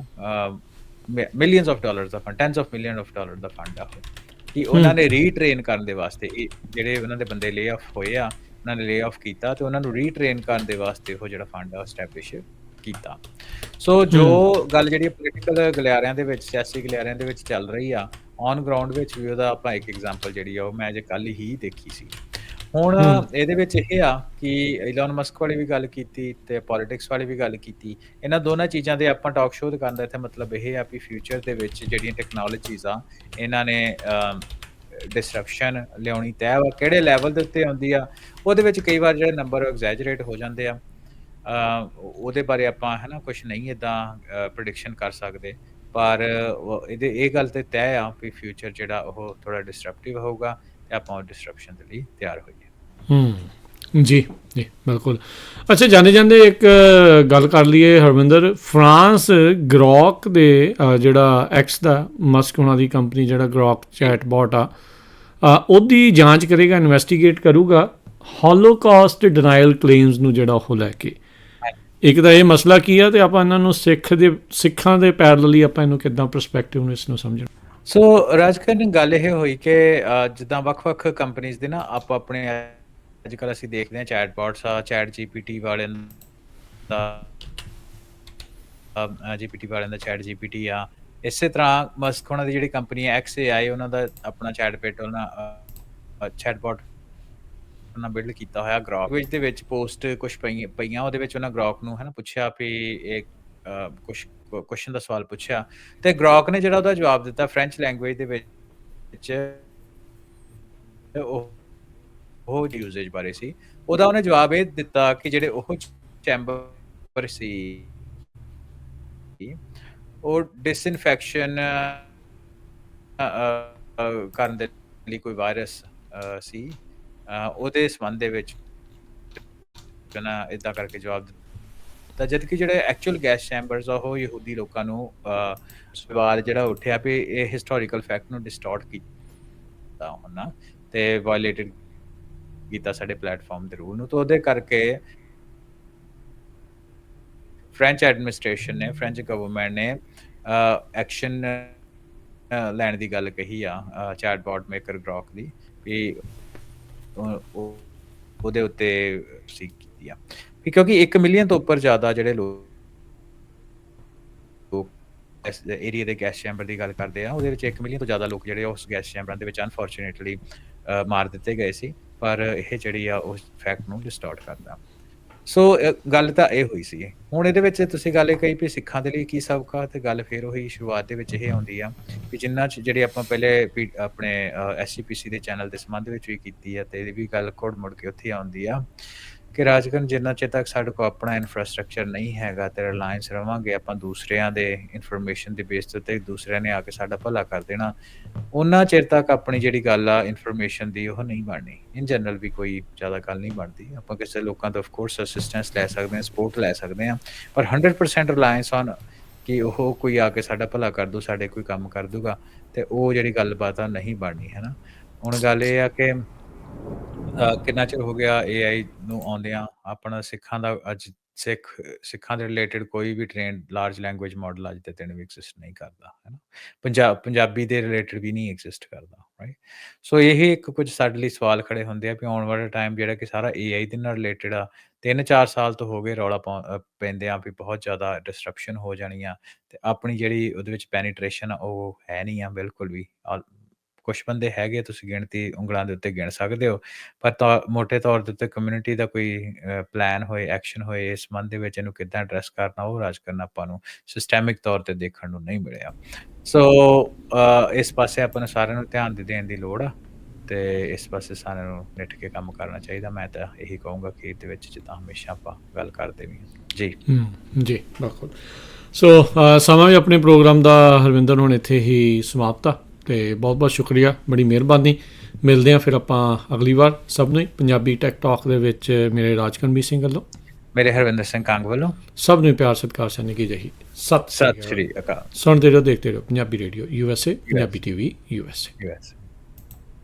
millions of dollars the fund, tens of million of dollar the fund ਆ, ਕਿ ਉਹਨਾਂ ਨੇ ਰੀਟ੍ਰੇਨ ਕਰਨ ਦੇ ਵਾਸਤੇ, ਜਿਹੜੇ ਉਹਨਾਂ ਦੇ ਬੰਦੇ ਲੇ ਆਫ ਹੋਏ ਆ, ਉਹਨਾਂ ਨੇ ਲੇ ਆਫ ਕੀਤਾ, ਤੇ ਉਹਨਾਂ ਨੂੰ ਰੀਟ੍ਰੇਨ ਕਰਨ ਦੇ ਵਾਸਤੇ ਉਹ ਜਿਹੜਾ ਫੰਡ ਆ ਐਸਟੈਬਲਿਸ਼ ਕੀਤਾ। ਸੋ ਜੋ ਗੱਲ ਜਿਹੜੀ ਪੋਲੀਟੀਕਲ ਗਲਿਆਰਿਆਂ ਦੇ ਵਿੱਚ, ਸਿਆਸੀ ਗਲਿਆਰਿਆਂ ਦੇ ਵਿੱਚ ਚੱਲ ਰਹੀ ਆ, ਔਨ ਗਰਾਊਂਡ ਵਿੱਚ ਵੀ ਉਹਦਾ ਆਪਾਂ ਇੱਕ ਐਗਜ਼ਾਮਪਲ ਜਿਹੜੀ ਆ ਉਹ ਮੈਂ ਅਜੇ ਕੱਲ ਹੀ ਦੇਖੀ ਸੀ। ਹੁਣ ਇਹਦੇ ਵਿੱਚ ਇਹ ਆ ਕਿ ਇਲਨ ਮਸਕ ਵਾਲੀ ਵੀ ਗੱਲ ਕੀਤੀ ਤੇ ਪੋਲਿਟਿਕਸ ਵਾਲੀ ਵੀ ਗੱਲ ਕੀਤੀ। ਇਹਨਾਂ ਦੋਨਾਂ ਚੀਜ਼ਾਂ ਦੇ ਆਪਾਂ ਟਾਕ ਸ਼ੋਅ ਕਰਨ ਦਾ ਇੱਥੇ ਮਤਲਬ ਇਹ ਆ ਵੀ ਫਿਊਚਰ ਦੇ ਵਿੱਚ ਜਿਹੜੀਆਂ ਟੈਕਨੋਲੋਜੀਜ਼ ਆ, ਇਹਨਾਂ ਨੇ ਡਿਸਰਪਸ਼ਨ ਲਿਆਉਣੀ ਤੈਅ ਵਾ। ਕਿਹੜੇ ਲੈਵਲ ਦੇ ਉੱਤੇ ਆਉਂਦੀ ਆ, ਉਹਦੇ ਵਿੱਚ ਕਈ ਵਾਰ ਜਿਹੜੇ ਨੰਬਰ ਐਗਜ਼ੈਜਰੇਟ ਹੋ ਜਾਂਦੇ ਆ। ਉਹਦੇ ਬਾਰੇ ਆਪਾਂ ਹੈ ਨਾ ਕੁਛ ਨਹੀਂ ਇੱਦਾਂ ਪ੍ਰੈਡਿਕਸ਼ਨ ਕਰ ਸਕਦੇ, ਪਰ ਇਹ ਗੱਲ ਤੇ ਤੈਅ ਆ ਵੀ ਫਿਊਚਰ ਜਿਹੜਾ ਉਹ ਥੋੜਾ ਡਿਸਰਪਟਿਵ ਹੋਊਗਾ ਤੇ ਆਪਾਂ ਉਹ ਡਿਸਰਪਸ਼ਨ ਦੇ ਲਈ ਤਿਆਰ ਹੋਈਏ। ਜੀ ਜੀ, ਬਿਲਕੁਲ। ਅੱਛਾ, ਜਾਂਦੇ ਇੱਕ ਗੱਲ ਕਰ ਲਈਏ ਹਰਵਿੰਦਰ। ਫਰਾਂਸ ਗਰੋਕ ਦੇ ਜਿਹੜਾ ਐਕਸ ਦਾ ਮਸਕ ਉਹਨਾਂ ਦੀ ਕੰਪਨੀ, ਜਿਹੜਾ ਗਰੋਕ ਚੈਟਬੋਟ ਆ, ਉਹਦੀ ਜਾਂਚ ਕਰੇਗਾ, ਇਨਵੈਸਟੀਗੇਟ ਕਰੂਗਾ ਹੋਲੋਕਾਸਟ ਡਿਨਾਈਲ ਕਲੇਮਸ ਨੂੰ, ਜਿਹੜਾ ਉਹ ਲੈ ਕੇ। ਇੱਕ ਤਾਂ ਇਹ ਮਸਲਾ ਕੀ ਆ, ਤੇ ਆਪਾਂ ਇਹਨਾਂ ਨੂੰ ਸਿੱਖਾਂ ਦੇ ਪੈਰਲਲੀ ਆਪਾਂ ਇਹਨੂੰ ਕਿੱਦਾਂ ਪਰਸਪੈਕਟਿਵ ਨੂੰ ਇਸ ਨੂੰ ਸਮਝਣਾ। ਸੋ ਰਾਜਕਰਨ ਗੱਲ ਇਹ ਹੋਈ ਕਿ ਜਿੱਦਾਂ ਵੱਖ-ਵੱਖ ਕੰਪਨੀਜ਼ ਦੇ ਨਾ ਆਪਾਂ ਆਪਣੇ ਅੱਜ ਕੱਲ੍ਹ ਅਸੀਂ ਦੇਖਦੇ ਹਾਂ ਚੈਟਬੋਟਸ ਆ, ChatGPT ਵਾਲਿਆਂ ਦਾ ਚੈਟ GPT ਆ। ਇਸੇ ਤਰ੍ਹਾਂ ਮਸਕ ਉਹਨਾਂ ਦੀ ਜਿਹੜੀ ਕੰਪਨੀ ਹੈ XAI, ਉਹਨਾਂ ਦਾ ਆਪਣਾ ਚੈਟਬੋਟ ਨਾਲ ਬਿਲਡ ਕੀਤਾ ਹੋਇਆ ਗ੍ਰੋਕ ਦੇ ਵਿੱਚ ਪੋਸਟ ਕੁਛ ਪਈਆਂ ਉਹਦੇ ਵਿੱਚ ਉਹਨਾਂ ਗ੍ਰੋਕ ਨੂੰ ਪੁੱਛਿਆ ਵੀ ਇਹ ਕੁਛ ਕੁਐਸਚਨ ਦਾ ਸਵਾਲ ਪੁੱਛਿਆ ਤੇ ਗ੍ਰੋਕ ਨੇ ਜਿਹੜਾ ਉਹਦਾ ਜਵਾਬ ਦਿੱਤਾ ਫ੍ਰੈਂਚ ਲੈਂਗੁਏਜ ਦੇ ਵਿੱਚ ਉਹ ਯੂਜ਼ੇਜ ਬਾਰੇ ਸੀ। ਉਹਦਾ ਉਹਨੇ ਜਵਾਬ ਇਹ ਦਿੱਤਾ ਕਿ ਜਿਹੜੇ ਉਹ ਚੈਂਬਰ ਸੀ ਉਹ ਡਿਸਇਨਫੈਕਸ਼ਨ ਕਰਨ ਦੇ ਲਈ ਕੋਈ ਵਾਇਰਸ ਸੀ ਉਹਦੇ ਸੰਬੰਧ ਦੇ ਵਿੱਚ ਇਦਾਂ ਕਰਕੇ ਜਵਾਬ ਦਿੱਤਾ ਜਦ ਕਿ ਜਿਹੜੇ ਐਕਚੁਅਲ ਗੈਸ ਚੈਂਬਰਸ ਆ ਉਹ ਯਹੂਦੀ ਲੋਕਾਂ ਨੂੰ ਸਵਾਲ ਜਿਹੜਾ ਉੱਠਿਆ ਵੀ ਇਹ ਹਿਸਟੋਰੀਕਲ ਫੈਕਟ ਨੂੰ ਡਿਸਟੋਰਟ ਕੀਤਾ ਉਹਨਾਂ ਤੇ ਵਾਇਲੇਟਡ ਕੀਤਾ ਸਾਡੇ ਪਲੇਟਫਾਰਮ ਦੇ ਰੂਲ ਨੂੰ ਤਾਂ ਉਹਦੇ ਕਰਕੇ ਫ੍ਰੈਂਚ ਐਡਮਿਨਿਸਟ੍ਰੇਸ਼ਨ ਨੇ ਫ੍ਰੈਂਚ ਗਵਰਨਮੈਂਟ ਨੇ ਐਕਸ਼ਨ ਲੈਣ ਦੀ ਗੱਲ ਕਹੀ ਆ ਚੈਟਬੋਟ ਮੇਕਰ ਗ੍ਰੋਕ ਦੀ ਵੀ ਉਹਦੇ ਉੱਤੇ ਸੀ ਕੀਤੀ ਆ ਕਿਉਂਕਿ 1 ਮਿਲੀਅਨ ਤੋਂ ਉੱਪਰ ਜ਼ਿਆਦਾ ਜਿਹੜੇ ਲੋਕ ਇਸ ਏਰੀਆ ਦੇ ਗੈਸ ਚੈਂਬਰ ਦੀ ਗੱਲ ਕਰਦੇ ਆ ਉਹਦੇ ਵਿੱਚ 1 ਮਿਲੀਅਨ ਤੋਂ ਜ਼ਿਆਦਾ ਲੋਕ ਜਿਹੜੇ ਉਸ ਗੈਸ ਚੈਂਬਰਾਂ ਦੇ ਵਿੱਚ ਅਨਫੋਰਚੂਨੇਟਲੀ ਮਾਰ ਦਿੱਤੇ ਗਏ ਸੀ ਪਰ ਇਹ ਜਿਹੜੀ ਆ ਉਸ ਫੈਕਟ ਨੂੰ ਡਿਸਟੋਰਟ ਕਰਦਾ ਸੋ ਗੱਲ ਤਾਂ ਇਹ ਹੋਈ ਸੀ ਹੁਣ ਇਹਦੇ ਵਿੱਚ ਤੁਸੀਂ ਗੱਲ ਇਹ ਕਹੀ ਵੀ ਸਿੱਖਾਂ ਦੇ ਲਈ ਕੀ ਸਬਕ ਤੇ ਗੱਲ ਫਿਰ ਉਹੀ ਸ਼ੁਰੂਆਤ ਦੇ ਵਿੱਚ ਇਹ ਆਉਂਦੀ ਆ ਵੀ ਜਿੰਨਾ ਜਿਹੜੇ ਆਪਾਂ ਪਹਿਲੇ ਆਪਣੇ SCPC ਦੇ ਚੈਨਲ ਦੇ ਸੰਬੰਧ ਵਿੱਚ ਵੀ ਕੀਤੀ ਆ ਤੇ ਇਹਦੀ ਵੀ ਗੱਲ ਘੋੜ ਮੁੜ ਕੇ ਉੱਥੇ ਆਉਂਦੀ ਆ ਕਿ ਰਾਜਕਰਨ ਜਿੰਨਾ ਚਿਰ ਤੱਕ ਸਾਡੇ ਕੋਲ ਆਪਣਾ ਇਨਫਰਾਸਟ੍ਰਕਚਰ ਨਹੀਂ ਹੈਗਾ ਤੇ ਰਿਲਾਇੰਸ ਰਵਾਂਗੇ ਆਪਾਂ ਦੂਸਰਿਆਂ ਦੇ ਇਨਫੋਰਮੇਸ਼ਨ ਦੇ ਬੇਸ ਤੇ ਉੱਤੇ ਦੂਸਰਿਆਂ ਨੇ ਆ ਕੇ ਸਾਡਾ ਭਲਾ ਕਰ ਦੇਣਾ ਉਹਨਾਂ ਚਿਰ ਤੱਕ ਆਪਣੀ ਜਿਹੜੀ ਗੱਲ ਆ ਇਨਫੋਰਮੇਸ਼ਨ ਦੀ ਉਹ ਨਹੀਂ ਬਣਨੀ ਇਨ ਜਨਰਲ ਵੀ ਕੋਈ ਜ਼ਿਆਦਾ ਗੱਲ ਨਹੀਂ ਬਣਦੀ ਆਪਾਂ ਕਿਸੇ ਲੋਕਾਂ ਤੋਂ ਆਫਕੋਰਸ ਅਸਿਸਟੈਂਸ ਲੈ ਸਕਦੇ ਹਾਂ ਸਪੋਰਟ ਲੈ ਸਕਦੇ ਹਾਂ ਪਰ 100% ਰਿਲਾਇੰਸ ਔਨ ਕਿ ਉਹ ਕੋਈ ਆ ਕੇ ਸਾਡਾ ਭਲਾ ਕਰ ਦੂ ਸਾਡੇ ਕੋਈ ਕੰਮ ਕਰ ਦੂਗਾ ਤੇ ਉਹ ਜਿਹੜੀ ਗੱਲਬਾਤ ਆ ਨਹੀਂ ਬਣਨੀ ਹੈ ਨਾ ਹੁਣ ਗੱਲ ਇਹ ਆ ਕਿ ਕਿੰਨਾ ਚਿਰ ਹੋ ਗਿਆ AI ਨੂੰ ਆਉਂਦਿਆਂ ਆਪਣਾ ਸਿੱਖਾਂ ਦਾ ਅੱਜ ਸਿੱਖਾਂ ਦੇ ਰਿਲੇਟਡ ਕੋਈ ਵੀ ਟ੍ਰੇਨਡ ਲਾਰਜ ਲੈਂਗੁਏਜ ਮਾਡਲ ਅੱਜ ਦੇ ਦਿਨ ਵੀ ਐਗਜ਼ਿਸਟ ਨਹੀਂ ਕਰਦਾ ਹੈ ਨਾ ਪੰਜਾਬੀ ਦੇ ਰਿਲੇਟਡ ਵੀ ਨਹੀਂ ਐਗਜ਼ਿਸਟ ਕਰਦਾ ਰਾਈਟ ਸੋ ਇਹ ਇੱਕ ਕੁਝ ਸਾਡੇ ਲਈ ਸਵਾਲ ਖੜੇ ਹੁੰਦੇ ਆ ਵੀ ਆਉਣ ਵਾਲਾ ਟਾਈਮ ਜਿਹੜਾ ਕਿ ਸਾਰਾ AI ਦੇ ਨਾਲ ਰਿਲੇਟਡ ਆ 3-4 ਸਾਲ ਤੋਂ ਹੋ ਗਏ ਰੌਲਾ ਪੈਂਦੇ ਆ ਵੀ ਬਹੁਤ ਜ਼ਿਆਦਾ ਡਿਸਟਰਪਸ਼ਨ ਹੋ ਜਾਣੀ ਆ ਤੇ ਆਪਣੀ ਜਿਹੜੀ ਉਹਦੇ ਵਿੱਚ ਪੈਨੀਟ੍ਰੇਸ਼ਨ ਆ ਉਹ ਹੈ ਨਹੀਂ ਆ ਬਿਲਕੁਲ ਵੀ ਕੁਛ ਬੰਦੇ ਹੈਗੇ ਤੁਸੀਂ ਗਿਣਤੀ ਉਂਗਲਾਂ ਦੇ ਉੱਤੇ ਗਿਣ ਸਕਦੇ ਹੋ ਪਰ ਮੋਟੇ ਤੌਰ ਦੇ ਉੱਤੇ ਕਮਿਊਨਿਟੀ ਦਾ ਕੋਈ ਪਲਾਨ ਹੋਏ ਐਕਸ਼ਨ ਹੋਏ ਇਸ ਸੰਬੰਧ ਦੇ ਵਿੱਚ ਇਹਨੂੰ ਕਿੱਦਾਂ ਐਡਰੈਸ ਕਰਨਾ ਉਹ ਰਾਜਕਰਨ ਆਪਾਂ ਨੂੰ ਸਿਸਟੈਮਿਕ ਤੌਰ ਤੇ ਦੇਖਣ ਨੂੰ ਨਹੀਂ ਮਿਲਿਆ ਸੋ ਇਸ ਪਾਸੇ ਆਪਾਂ ਨੂੰ ਸਾਰਿਆਂ ਨੂੰ ਧਿਆਨ ਦੇਣ ਦੀ ਲੋੜ ਆ ਤੇ ਇਸ ਪਾਸੇ ਸਾਰਿਆਂ ਨੂੰ ਨਿੱਠ ਕੇ ਕੰਮ ਕਰਨਾ ਚਾਹੀਦਾ ਮੈਂ ਤਾਂ ਇਹੀ ਕਹੂੰਗਾ ਕਿ ਇਹਦੇ ਵਿੱਚ ਜਿੱਦਾਂ ਹਮੇਸ਼ਾ ਆਪਾਂ ਗੱਲ ਕਰਦੇ ਵੀ ਜੀ ਜੀ ਬਿਲਕੁਲ ਸੋ ਸਮਾਂ ਵੀ ਆਪਣੇ ਪ੍ਰੋਗਰਾਮ ਦਾ ਹਰਵਿੰਦਰ ਹੁਣ ਇੱਥੇ ਹੀ ਸਮਾਪਤ ਆ ਤੇ ਬਹੁਤ ਬਹੁਤ ਸ਼ੁਕਰੀਆ ਬੜੀ ਮਿਹਰਬਾਨੀ ਮਿਲਦੇ ਹਾਂ ਫਿਰ ਆਪਾਂ ਅਗਲੀ ਵਾਰ ਸਭ ਨੂੰ ਪੰਜਾਬੀ ਟੈਕ ਟਾਕ ਦੇ ਵਿੱਚ ਮੇਰੇ ਰਾਜਕਰਨਵੀਰ ਸਿੰਘ ਵੱਲੋਂ ਮੇਰੇ ਹਰਵਿੰਦਰ ਸਿੰਘ ਕੰਗ ਵੱਲੋਂ ਸਭ ਨੂੰ ਪਿਆਰ ਸਤਿਕਾਰ ਸਨ ਕੀ ਜਹੀ ਸਤਿ ਸ਼੍ਰੀ ਅਕਾਲ ਸੁਣਦੇ ਰਹੋ ਦੇਖਦੇ ਰਹੋ Punjabi radio USA Punjabi TV USA